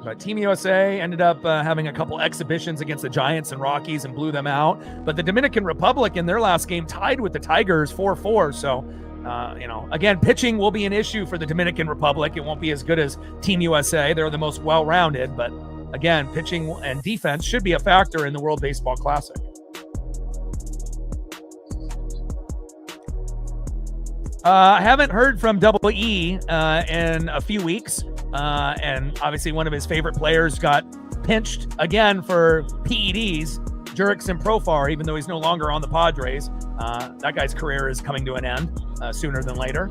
But Team USA ended up having a couple exhibitions against the Giants and Rockies and blew them out. But the Dominican Republic in their last game tied with the Tigers 4-4. So, again, pitching will be an issue for the Dominican Republic. It won't be as good as Team USA. They're the most well-rounded. But, again, pitching and defense should be a factor in the World Baseball Classic. I haven't heard from Double E in a few weeks. And obviously one of his favorite players got pinched again for PEDs, Jurickson Profar, even though he's no longer on the Padres. That guy's career is coming to an end sooner than later.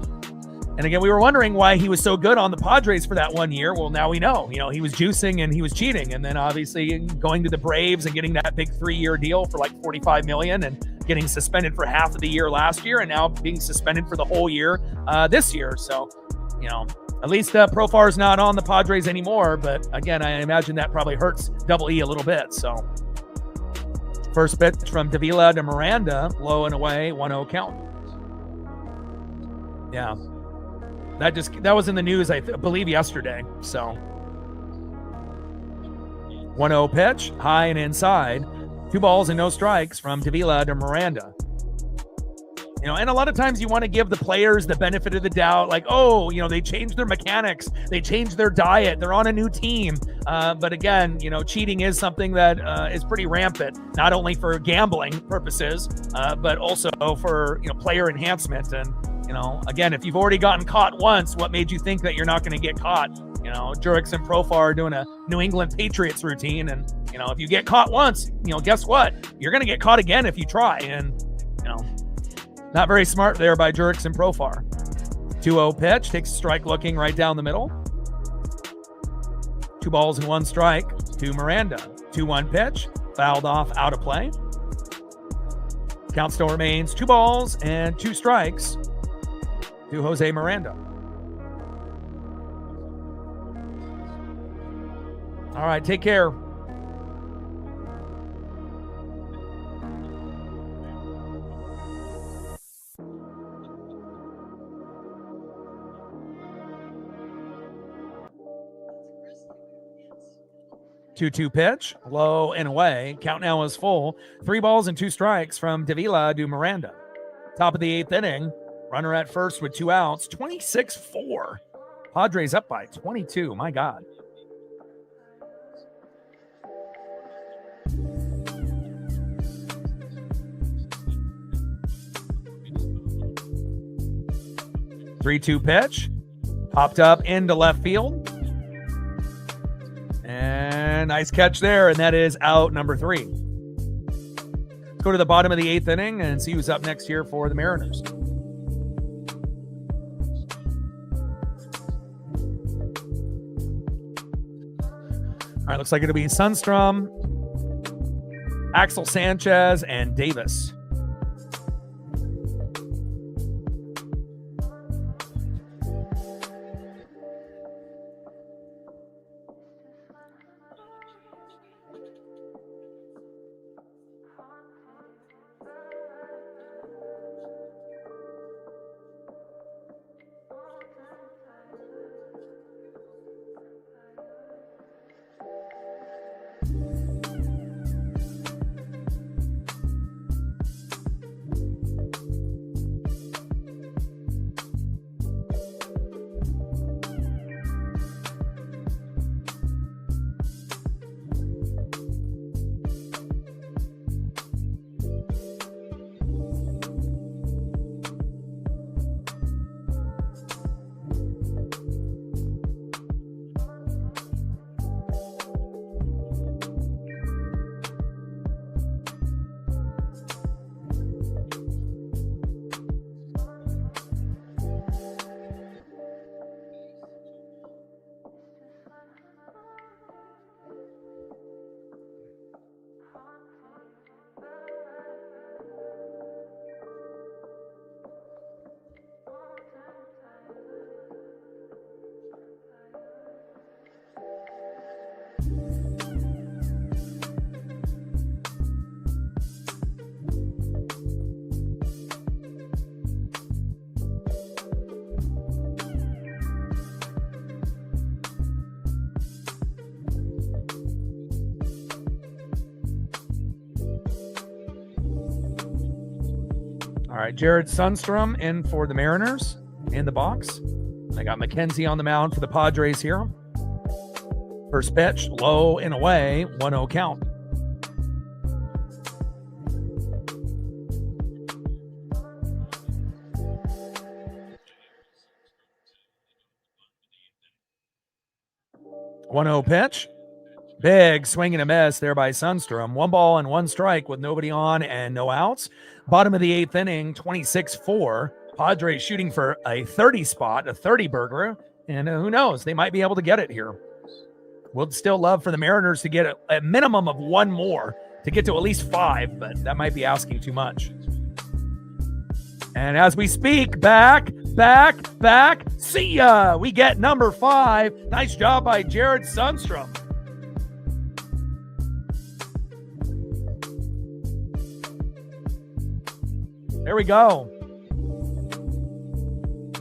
And again, we were wondering why he was so good on the Padres for that 1 year. Well, now we know. He was juicing and he was cheating. And then obviously going to the Braves and getting that big 3-year deal for like $45 million and getting suspended for half of the year last year and now being suspended for the whole year this year. So, at least Profar's not on the Padres anymore. But again, I imagine that probably hurts Double E a little bit. So first pitch from Davila to Miranda, low and away, 1-0 count. Yeah. That was in the news, I believe, yesterday. So 1-0 pitch, high and inside. 2 balls and no strikes from Davila to Miranda. And a lot of times you want to give the players the benefit of the doubt, like, they changed their mechanics, they changed their diet, they're on a new team. But again, cheating is something that is pretty rampant, not only for gambling purposes, but also for, player enhancement. And, again, if you've already gotten caught once, what made you think that you're not going to get caught? Jurickson Profar doing a New England Patriots routine. And, if you get caught once, guess what? You're going to get caught again if you try. And, not very smart there by Jurickson Profar. 2-0 pitch, takes a strike looking right down the middle. 2 balls and 1 strike to Miranda. 2-1 pitch, fouled off, out of play. Count still remains 2 balls and 2 strikes to Jose Miranda. All right, take care. Two-two pitch, low and away. Count now is full. 3 balls and 2 strikes from Davila to Miranda. Top of the 8th inning. Runner at first with 2 outs. 26-4. Padres up by 22. My God. Three-two pitch. Popped up into left field. And nice catch there, and that is out number 3. Let's go to the bottom of the 8th inning and see who's up next here for the Mariners. All right, looks like it'll be Sundstrom, Axel Sanchez, and Davis. All right, Jared Sundstrom in for the Mariners in the box. I got McKenzie on the mound for the Padres here. First pitch, low and away, 1-0 count. One-0 pitch. Big swing and a miss there by Sundstrom. 1 ball and 1 strike with nobody on and no outs. Bottom of the 8th inning, 26-4. Padres shooting for a 30 spot, a 30 burger. And who knows, they might be able to get it here. We'd still love for the Mariners to get a minimum of 1 more to get to at least 5, but that might be asking too much. And as we speak, back, see ya. We get number 5. Nice job by Jared Sundstrom. There we go.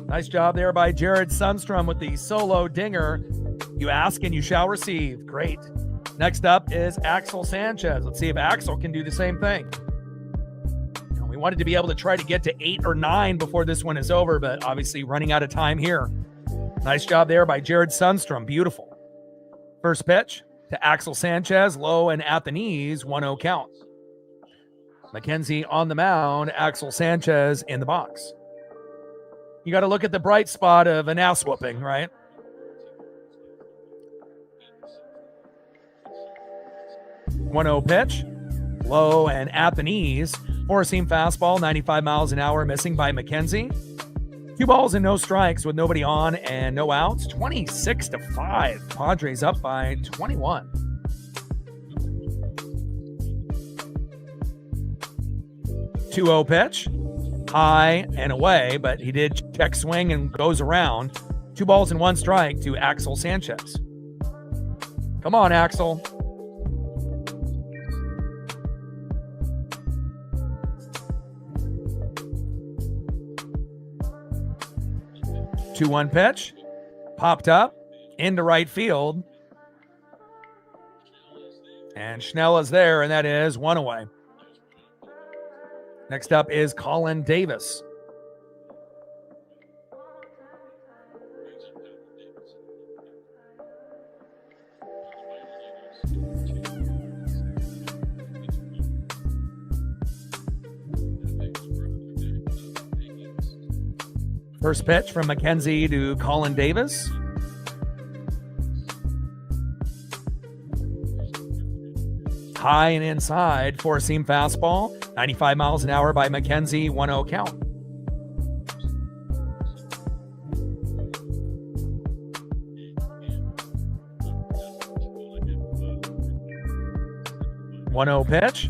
Nice job there by Jared Sundstrom with the solo dinger. You ask and you shall receive. Great. Next up is Axel Sanchez. Let's see if Axel can do the same thing. We wanted to be able to try to get to 8 or 9 before this one is over, but obviously running out of time here. Nice job there by Jared Sundstrom. Beautiful. First pitch to Axel Sanchez, low and at the knees, 1-0 count. McKenzie on the mound, Axel Sanchez in the box. You got to look at the bright spot of an ass whooping, right? One-0 pitch, low and at the knees. Four-seam fastball, 95 miles an hour, missing by McKenzie. 2 balls and no strikes with nobody on and no outs. 26-5. Padres up by 21. Two-0 pitch, high and away, but he did check swing and goes around. 2 balls and 1 strike to Axel Sanchez. Come on, Axel. Two-one pitch, popped up into right field. And Schnell is there, and that is 1 away. Next up is Colin Davis. First pitch from McKenzie to Colin Davis. High and inside, four-seam fastball. 95 miles an hour by McKenzie, 1-0 count. One-0 pitch.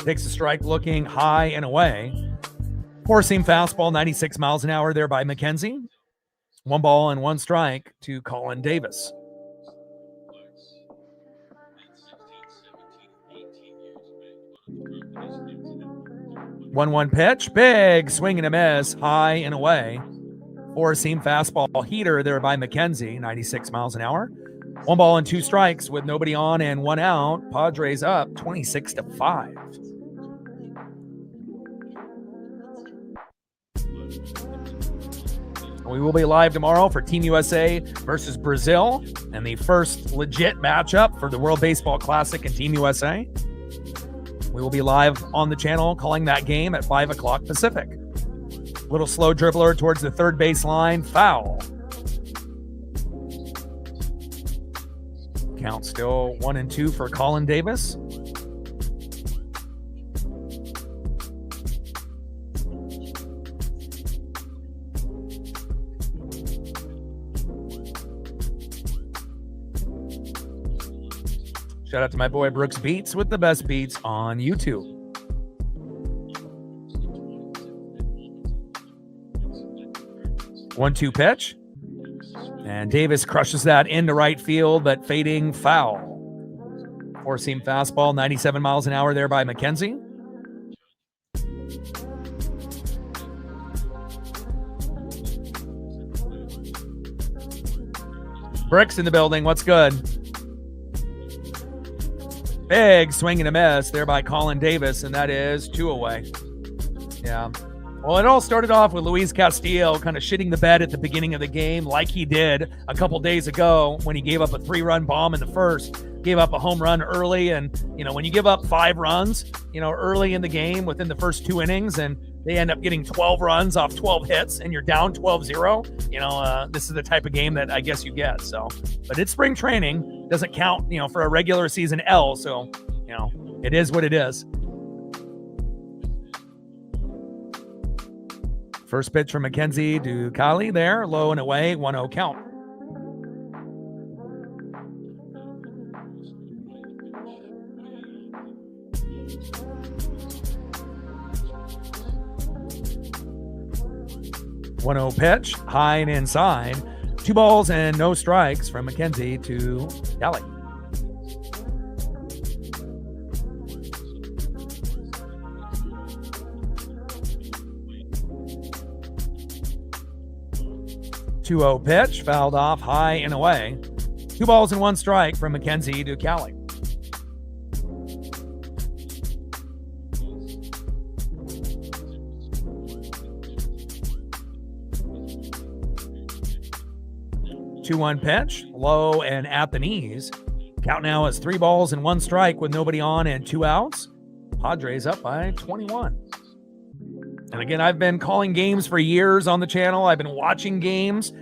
Takes a strike looking high and away. Four-seam fastball, 96 miles an hour there by McKenzie. 1 ball and 1 strike to Colin Davis. 1-1 pitch, big swing and a miss, high and away. Four-seam fastball heater there by McKenzie, 96 miles an hour. 1 ball and 2 strikes with nobody on and 1 out. Padres up 26-5. We will be live tomorrow for Team USA versus Brazil and the first legit matchup for the World Baseball Classic and Team USA. We will be live on the channel calling that game at 5 o'clock Pacific. Little slow dribbler towards the third base line. Foul. Count still 1-2 for Colin Davis. Shout out to my boy Brooks Beats with the best beats on YouTube. One-two pitch. And Davis crushes that into right field, but fading foul. Four-seam fastball, 97 miles an hour there by McKenzie. Bricks in the building. What's good? Big swing and a miss there by Colin Davis, and that is 2 away. Yeah. Well, it all started off with Luis Castillo kind of shitting the bed at the beginning of the game, like he did a couple days ago when he gave up a 3-run bomb in the first, gave up a home run early. And, when you give up 5 runs, early in the game within the first 2 innings, and they end up getting 12 runs off 12 hits and you're down 12-0, this is the type of game that I guess you get. So, but it's spring training, doesn't count, for a regular season L. So, it is what it is. First pitch from Mackenzie Ducali there, low and away, 1-0 count. One-0 pitch, high and inside. 2 balls and no strikes from Mackenzie to Kelly. Two-0 pitch, fouled off high and away. 2 balls and 1 strike from Mackenzie to Kelly. Two-one pitch, low and at the knees. Count now is 3 balls and 1 strike with nobody on and 2 outs. Padres up by 21. And again, I've been calling games for years on the channel. I've been watching games,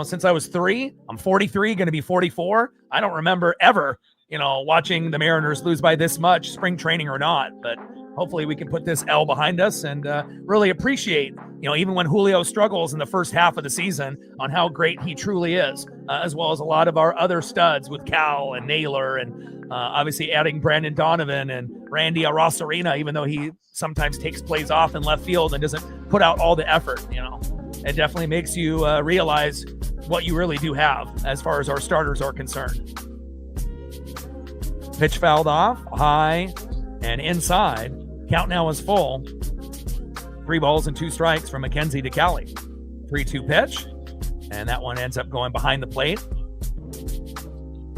since I was 3. I'm 43, going to be 44. I don't remember ever, watching the Mariners lose by this much, spring training or not. But hopefully we can put this L behind us and really appreciate, even when Julio struggles in the first half of the season, on how great he truly is, as well as a lot of our other studs with Cal and Naylor and obviously adding Brandon Donovan and Randy Arosarena, even though he sometimes takes plays off in left field and doesn't put out all the effort. It definitely makes you realize what you really do have as far as our starters are concerned. Pitch fouled off, high and inside. Count now is full. 3 balls and 2 strikes from Mackenzie to Kelly. 3-2 pitch, and that one ends up going behind the plate.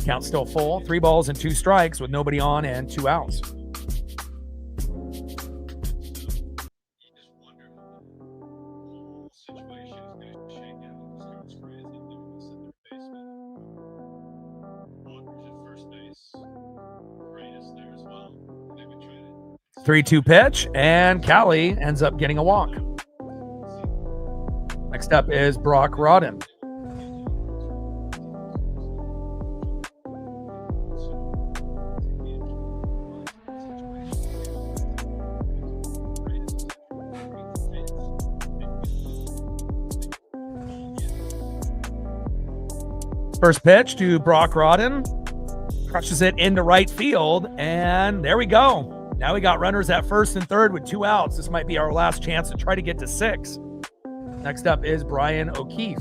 Count still full. 3 balls and 2 strikes with nobody on and 2 outs. Three-two pitch, and Callie ends up getting a walk. Next up is Brock Rodden. First pitch to Brock Rodden. Crushes it into right field, and there we go. Now we got runners at first and third with 2 outs. This might be our last chance to try to get to 6. Next up is Brian O'Keefe.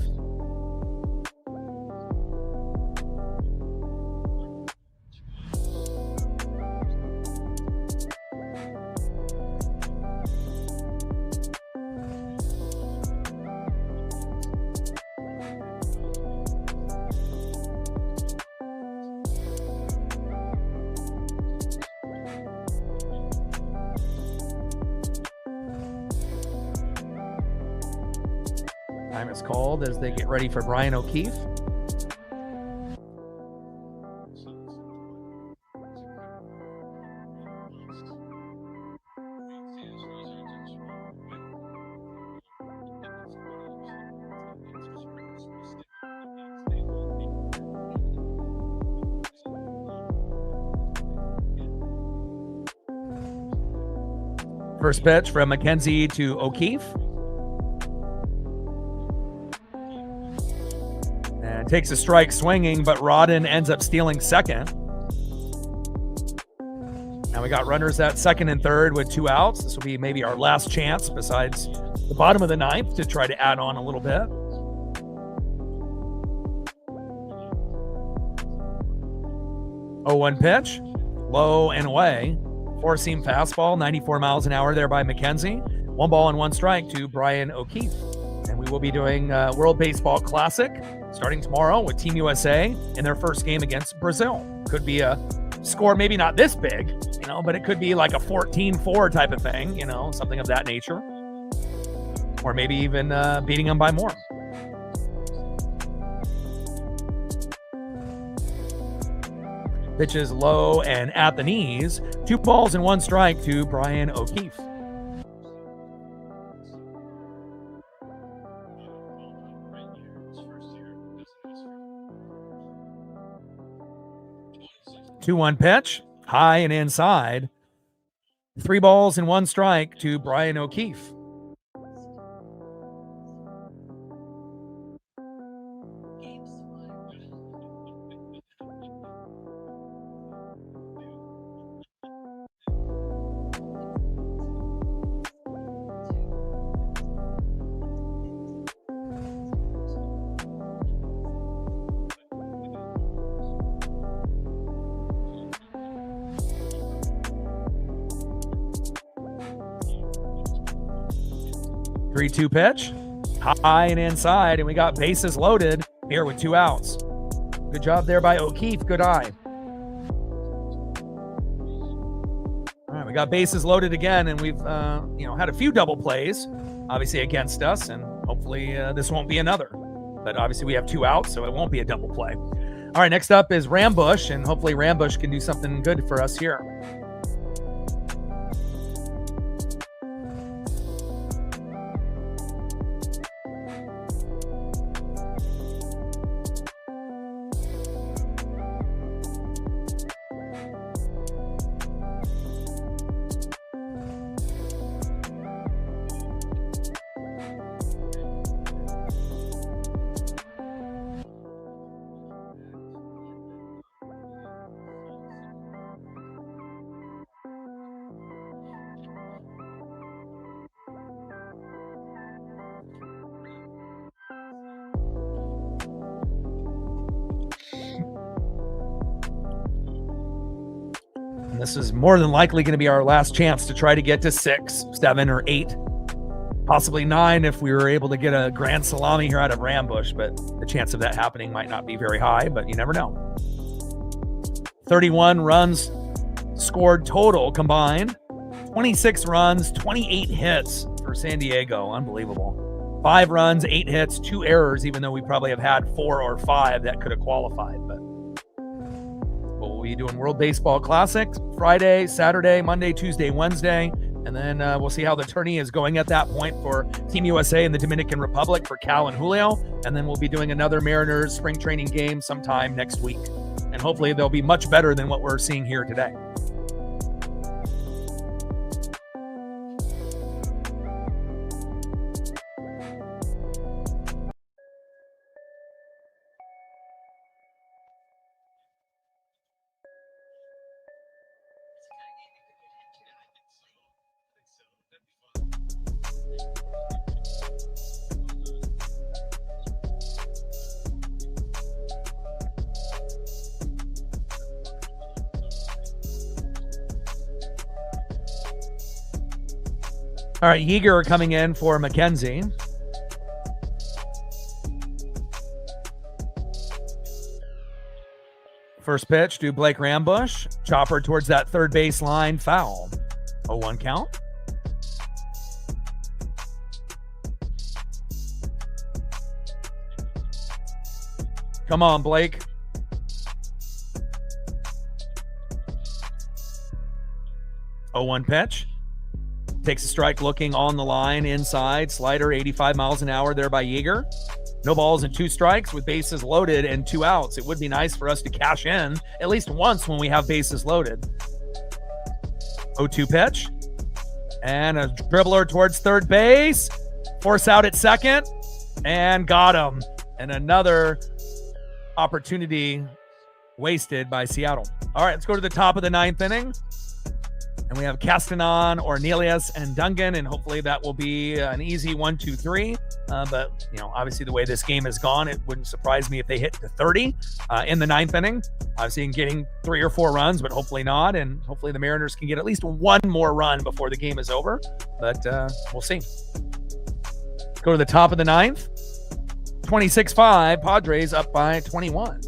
Time is called as they get ready for Brian O'Keefe. First pitch from Mackenzie to O'Keefe. Takes a strike swinging, but Rodden ends up stealing second. Now we got runners at second and third with 2 outs. This will be maybe our last chance besides the bottom of the ninth to try to add on a little bit. Oh, 1 pitch, low and away. 4-seam fastball, 94 miles an hour there by Mackenzie. 1 ball and 1 strike to Brian O'Keefe. And we will be doing World Baseball Classic starting tomorrow with Team USA in their first game against Brazil. Could be a score, maybe not this big, but it could be like a 14-4 type of thing, something of that nature. Or maybe even beating them by more. Pitches low and at the knees. 2 balls and 1 strike to Brian O'Keefe. Two-one pitch, high and inside. 3 balls and 1 strike to Brian O'Keefe. Three-two pitch, high and inside, and we got bases loaded here with 2 outs. Good job there by O'Keefe. Good eye. All right, we got bases loaded again, and we've had a few double plays, obviously against us, and hopefully this won't be another. But obviously we have 2 outs, so it won't be a double play. All right, next up is Rambush, and hopefully Rambush can do something good for us here. And this is more than likely going to be our last chance to try to get to 6, 7, or 8, possibly 9 if we were able to get a grand salami here out of Rambush, but the chance of that happening might not be very high, but you never know. 31 runs scored total combined, 26 runs, 28 hits for San Diego. Unbelievable. 5 runs, 8 hits, 2 errors, even though we probably have had 4 or 5 that could have qualified. But we'll be doing World Baseball Classic Friday, Saturday, Monday, Tuesday, Wednesday. And then we'll see how the tourney is going at that point for Team USA in the Dominican Republic for Cal and Julio. And then we'll be doing another Mariners spring training game sometime next week. And hopefully they'll be much better than what we're seeing here today. All right, Yeager coming in for McKenzie. First pitch to Blake Rambush. Chopper towards that third base line. Foul. 0-1 count. Come on, Blake. Oh-1 pitch. Takes a strike looking on the line inside. Slider 85 miles an hour there by Yeager. No balls and 2 strikes with bases loaded and 2 outs. It would be nice for us to cash in at least once when we have bases loaded. 0-2 pitch. And a dribbler towards third base. Force out at second. And got him. And another opportunity wasted by Seattle. All right, let's go to the top of the 9th inning. And we have Castanon, Ornelius, and Dungan, and hopefully that will be an easy 1, 2, 3. But, obviously the way this game has gone, it wouldn't surprise me if they hit to 30 in the 9th inning. Obviously getting 3 or 4 runs, but hopefully not. And hopefully the Mariners can get at least 1 more run before the game is over. But we'll see. Go to the top of the 9th. 26-5, Padres up by 21.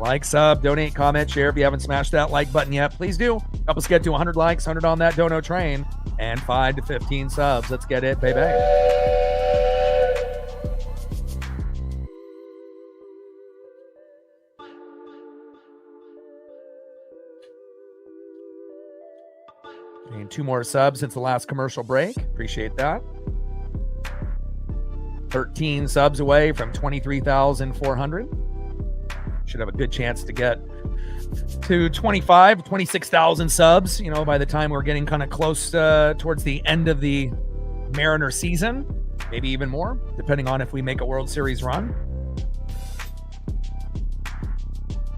Like, sub, donate, comment, share. If you haven't smashed that like button yet, please do. Help us get to 100 likes, 100 on that dono train, and 5 to 15 subs. Let's get it, baby. And 2 more subs since the last commercial break. Appreciate that. 13 subs away from 23,400. Should have a good chance to get to 26,000 subs, by the time we're getting kind of close towards the end of the Mariner season. Maybe even more, depending on if we make a World Series run.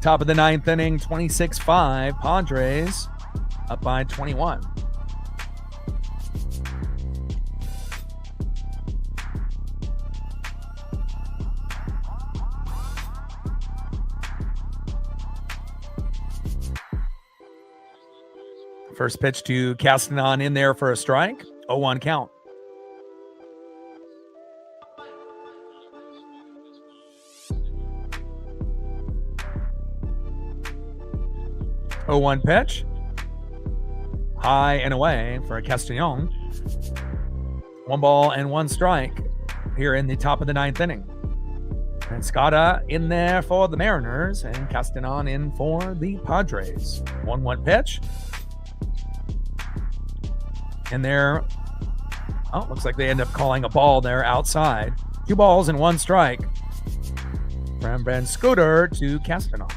Top of the 9th inning, 26-5. Padres up by 21. First pitch to Castanon in there for a strike. 0-1 count. Oh, 1 pitch. High and away for Castanon. 1 ball and 1 strike here in the top of the 9th inning. And Scotta in there for the Mariners and Castanon in for the Padres. 1-1 pitch. And there, looks like they end up calling a ball there outside. 2 balls and 1 strike from Ben Scooter to Castanon.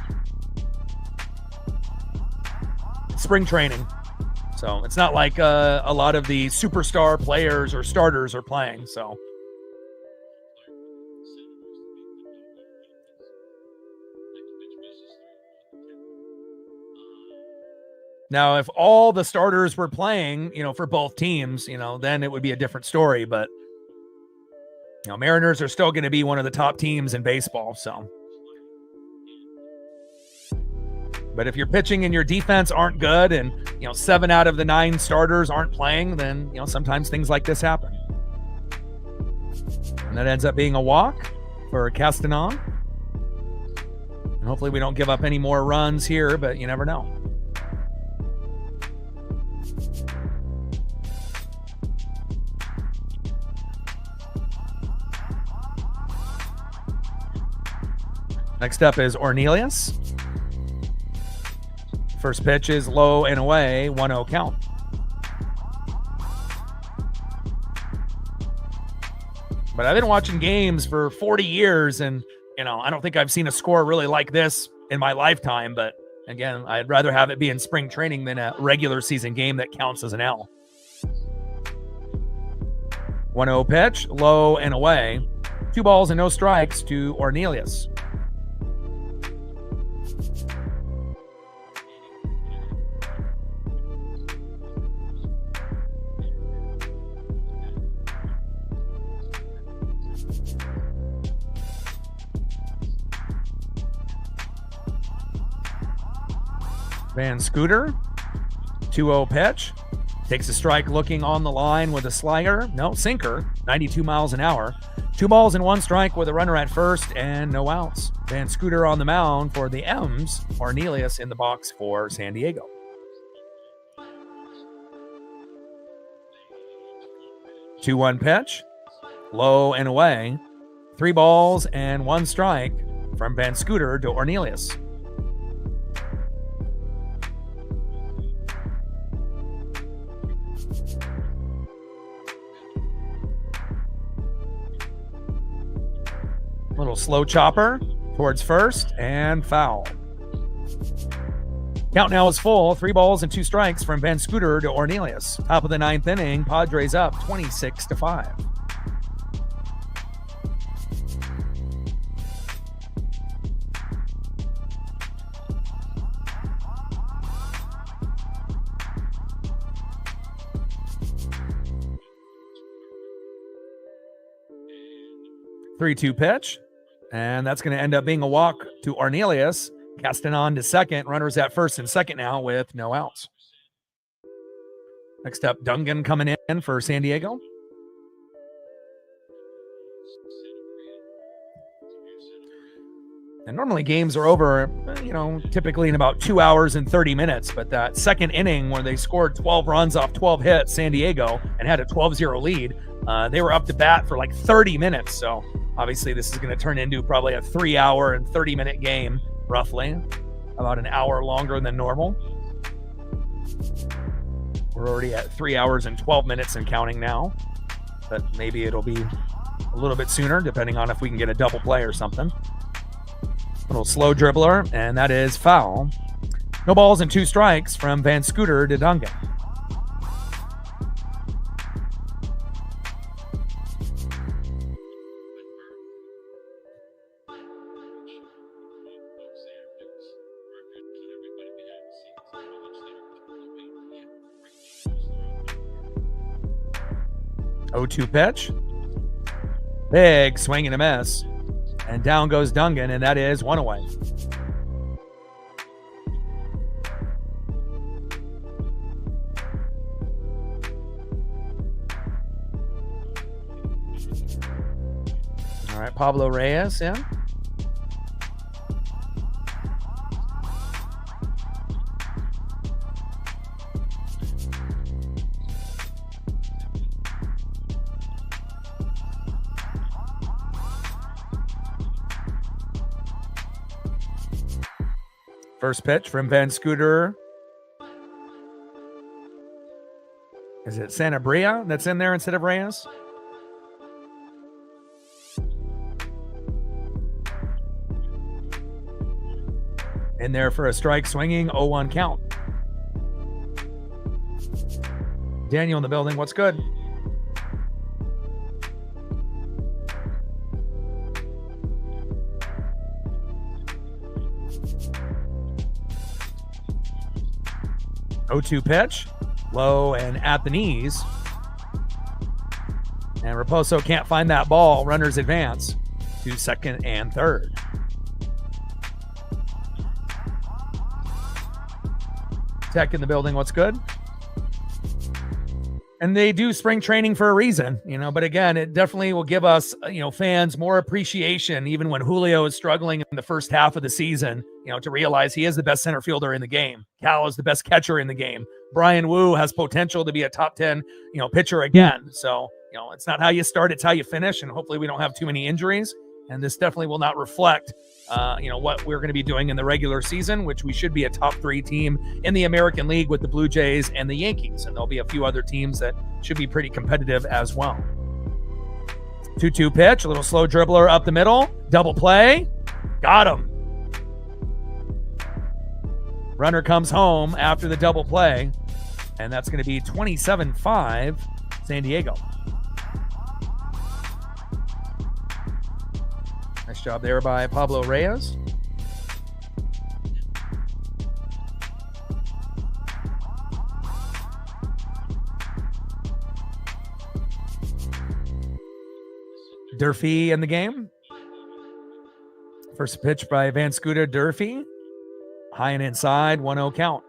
Spring training. So it's not like a lot of the superstar players or starters are playing. So now, if all the starters were playing, for both teams, then it would be a different story. But, Mariners are still going to be one of the top teams in baseball. So, but if your pitching and your defense aren't good and, 7 out of the 9 starters aren't playing, then, sometimes things like this happen. And that ends up being a walk for Castanon. And hopefully we don't give up any more runs here, but you never know. Next up is Ornelas. First pitch is low and away, 1-0 count. But I've been watching games for 40 years, and, I don't think I've seen a score really like this in my lifetime. But again, I'd rather have it be in spring training than a regular season game that counts as an L. 1-0 pitch, low and away. 2 balls and no strikes to Ornelas. Van Scooter, 2-0 pitch. Takes a strike looking on the line with a slider. No, sinker, 92 miles an hour. 2 balls and 1 strike with a runner at first and no outs. Van Scooter on the mound for the M's. Ornelas in the box for San Diego. Two-one pitch, low and away. 3 balls and 1 strike from Van Scooter to Ornelas. Little slow chopper towards first and foul. Count now is full. 3 balls and 2 strikes from Van Scooter to Ornelas. Top of the 9th inning, Padres up 26-5. Three-two pitch. And that's going to end up being a walk to Ornelas. Castanon to second. Runners at first and second now with no outs. Next up, Dungan coming in for San Diego. And normally games are over, typically in about 2 hours and 30 minutes. But that second inning where they scored 12 runs off 12 hits, San Diego, and had a 12-0 lead, they were up to bat for like 30 minutes. So obviously this is going to turn into probably a 3-hour and 30-minute game, roughly, about an hour longer than normal. We're already at 3 hours and 12 minutes and counting now. But maybe it'll be a little bit sooner, depending on if we can get a double play or something. Little slow dribbler, and that is foul. No balls and 2 strikes from Van Scooter to Dungan. Oh, 2 pitch. Big swing and a miss. And down goes Dungan, and that is 1 away. All right, Pablo Reyes in. First pitch from Van Scooter. Is it Sanabria that's in there instead of Reyes? In there for a strike swinging, 0-1 count. Daniel in the building, what's good? Oh, 2 pitch, low and at the knees. And Raposo can't find that ball. Runners advance to second and third. Tech in the building, what's good? And they do spring training for a reason, but again, it definitely will give us, fans more appreciation, even when Julio is struggling in the first half of the season, to realize he is the best center fielder in the game. Cal is the best catcher in the game. Brian Wu has potential to be a top 10, pitcher again. So, it's not how you start, it's how you finish. And hopefully we don't have too many injuries. And this definitely will not reflect, what we're going to be doing in the regular season, which we should be a top 3 team in the American League with the Blue Jays and the Yankees. And there'll be a few other teams that should be pretty competitive as well. 2-2 pitch, a little slow dribbler up the middle, double play, got him. Runner comes home after the double play, and that's going to be 27-5 San Diego. Nice job there by Pablo Reyes. Durfee in the game. First pitch by Van Scooter Durfee. High and inside, 1-0 count.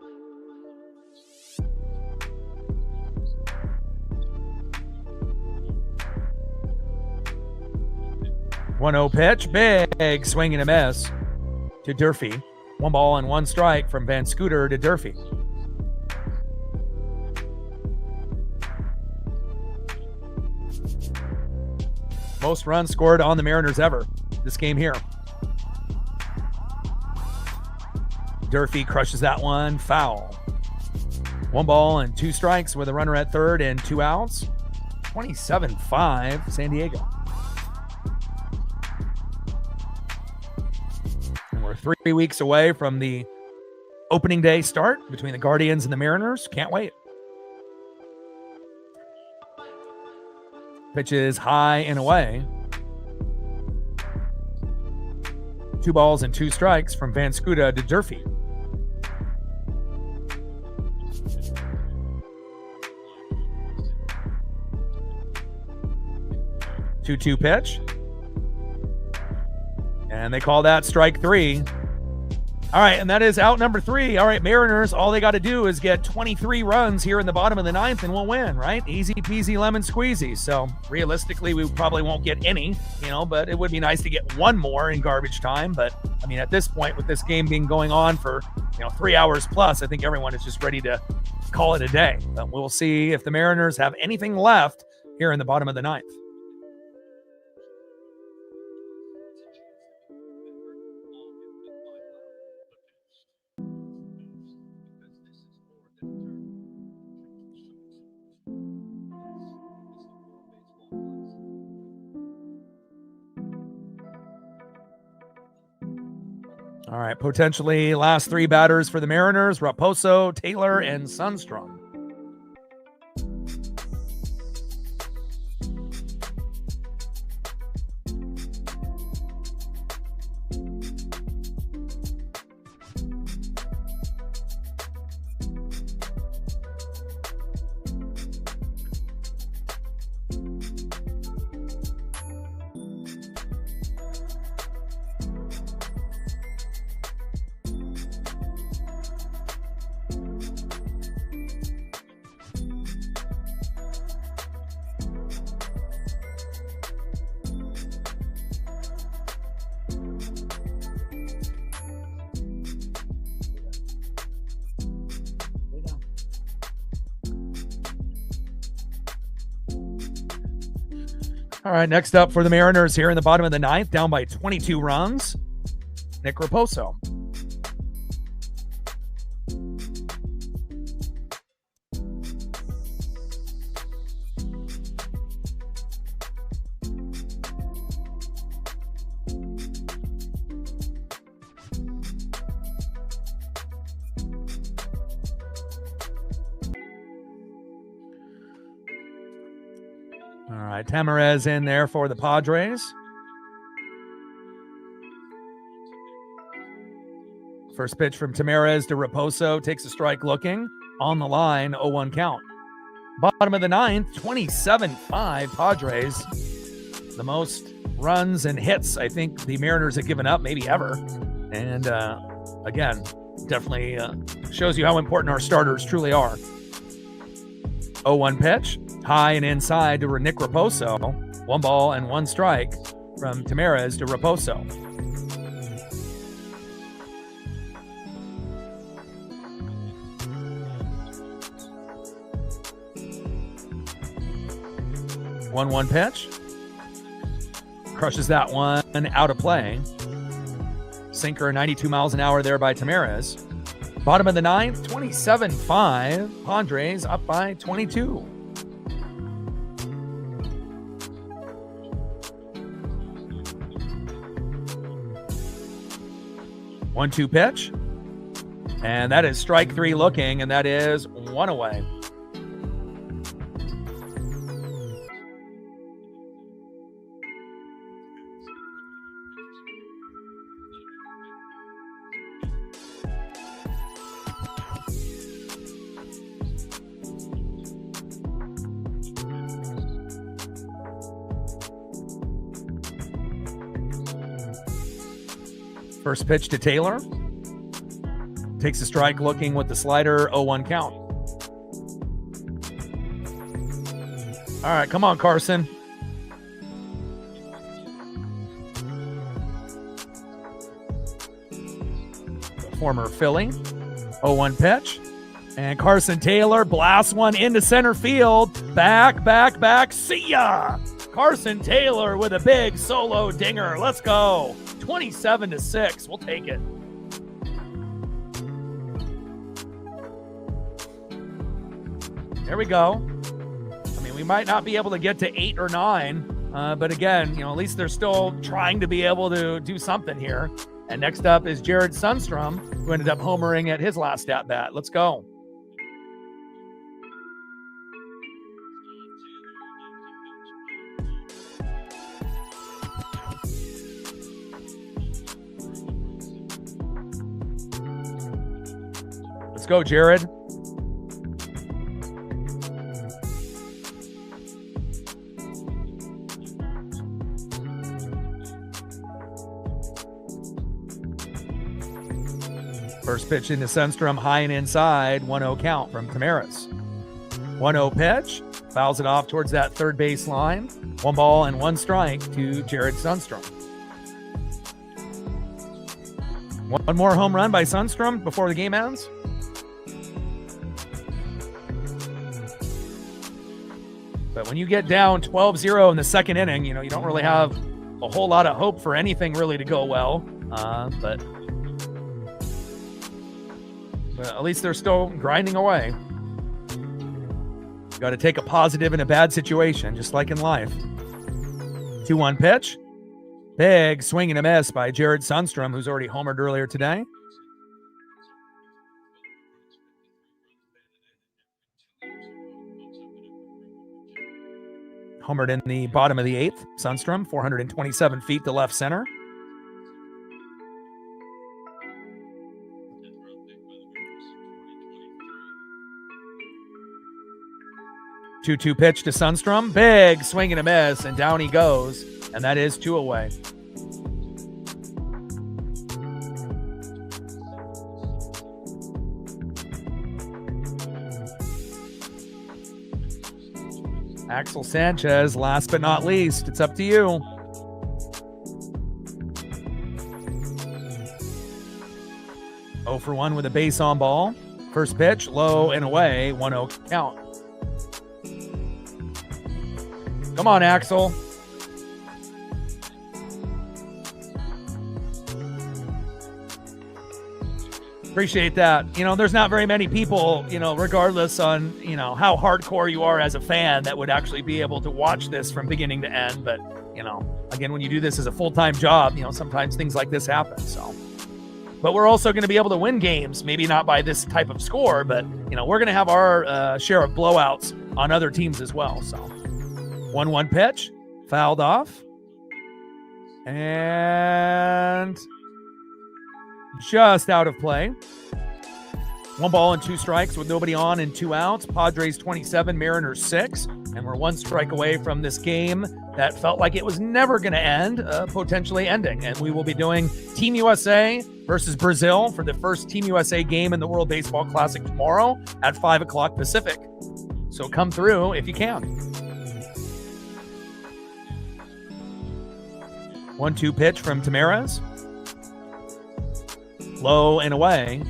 One-0 pitch, big swing and a miss to Durfee. 1 ball and 1 strike from Van Scooter to Durfee. Most runs scored on the Mariners ever this game here. Durfee crushes that one, foul. 1 ball and 2 strikes with a runner at third and 2 outs. 27-5 San Diego. And we're 3 weeks away from the opening day start between the Guardians and the Mariners. Can't wait. Pitch is high and away. 2 balls and 2 strikes from Van Scooter to Durfee. Two pitch. And they call that strike 3. All right, and that is out number 3. All right, Mariners, all they got to do is get 23 runs here in the bottom of the 9th and we'll win, right? Easy peasy lemon squeezy. So realistically, we probably won't get any, but it would be nice to get one more in garbage time. But I mean, at this point, with this game being going on for, 3 hours plus, I think everyone is just ready to call it a day. But we'll see if the Mariners have anything left here in the bottom of the 9th. All right, potentially last 3 batters for the Mariners, Raposo, Taylor, and Sundstrom. All right, next up for the Mariners here in the bottom of the 9th, down by 22 runs, Nick Raposo. All right, Tamarez in there for the Padres. First pitch from Tamarez to Raposo, takes a strike looking, on the line, 0-1 count. Bottom of the 9th, 27-5 Padres. The most runs and hits I think the Mariners have given up, maybe ever. And again, definitely shows you how important our starters truly are. 0-1 pitch. High and inside to Nick Raposo. 1 ball and 1 strike from Tamarez to Raposo. One pitch. Crushes that one out of play. Sinker 92 miles an hour there by Tamarez. Bottom of the 9th, 27-5. Padres up by 22. 1-2 pitch. And that is strike 3 looking, and that is 1 away. First pitch to Taylor. Takes a strike looking with the slider, 0-1 count. All right, come on, Carson. The former Philly, 0-1 pitch. And Carson Taylor blasts one into center field. Back. See ya! Carson Taylor with a big solo dinger. Let's go. 27-6. We'll take it. There we go. I mean, we might not be able to get to 8 or 9, but again, at least they're still trying to be able to do something here. And next up is Jared Sundstrom, who ended up homering at his last at-bat. Let's go. Let's go, Jared. First pitch into Sundstrom, high and inside, 1-0 count from Tamaris. 1-0 pitch, fouls it off towards that third base line. 1 ball and 1 strike to Jared Sundstrom. One more home run by Sundstrom before the game ends. But when you get down 12-0 in the second inning, you don't really have a whole lot of hope for anything really to go well. But at least they're still grinding away. Got to take a positive in a bad situation, just like in life. 2-1 pitch. Big swing and a miss by Jared Sundstrom, who's already homered earlier today. Homered in the bottom of the 8th. Sundstrom, 427 feet to left center. Two-two pitch to Sundstrom. Big swing and a miss, and down he goes. And that is 2 away. Axel Sanchez, last but not least. It's up to you. Oh for 1 with a base on ball. First pitch, low and away, 1-0 count. Come on, Axel. Appreciate that. There's not very many people, regardless on, how hardcore you are as a fan, that would actually be able to watch this from beginning to end. But, again, when you do this as a full-time job, sometimes things like this happen. So, but we're also going to be able to win games, maybe not by this type of score, but, we're going to have our share of blowouts on other teams as well. So 1-1 pitch, fouled off. And just out of play. 1 ball and 2 strikes with nobody on and 2 outs. Padres 27, Mariners 6. And we're 1 strike away from this game that felt like it was never going to end, potentially ending. And we will be doing Team USA versus Brazil for the first Team USA game in the World Baseball Classic tomorrow at 5 o'clock Pacific. So come through if you can. 1-2 pitch from Tamaris. Low and away.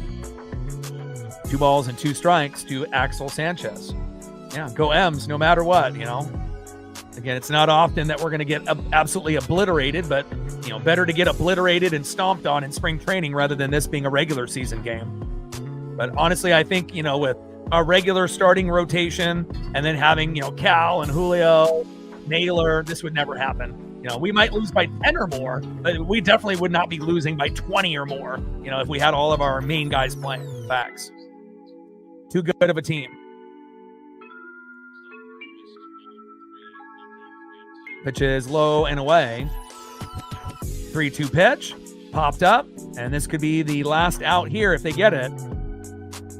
2 balls and 2 strikes to Axel Sanchez. Yeah, go M's no matter what, Again, it's not often that we're going to get absolutely obliterated, but, better to get obliterated and stomped on in spring training rather than this being a regular season game. But honestly, I think, with a regular starting rotation and then having, Cal and Julio, Naylor, this would never happen. We might lose by 10 or more, but we definitely would not be losing by 20 or more, if we had all of our main guys playing. Facts. Too good of a team. Pitch is low and away. 3-2 pitch. Popped up. And this could be the last out here if they get it.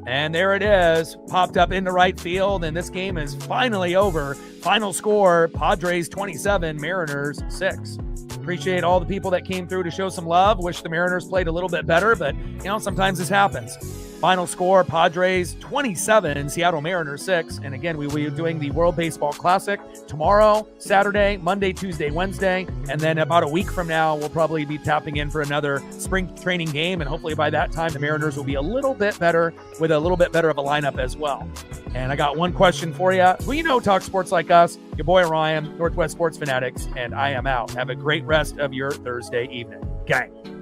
And there it is. Popped up into right field. And this game is finally over. Final score, Padres 27, Mariners 6. Appreciate all the people that came through to show some love. Wish the Mariners played a little bit better, but, sometimes this happens. Final score, Padres 27, Seattle Mariners 6. And again, we will be doing the World Baseball Classic tomorrow, Saturday, Monday, Tuesday, Wednesday. And then about a week from now, we'll probably be tapping in for another spring training game. And hopefully by that time, the Mariners will be a little bit better with a little bit better of a lineup as well. And I got one question for you. Who talk sports like us? Your boy Ryan, Northwest Sports Fanatics, and I am out. Have a great rest of your Thursday evening. Gang.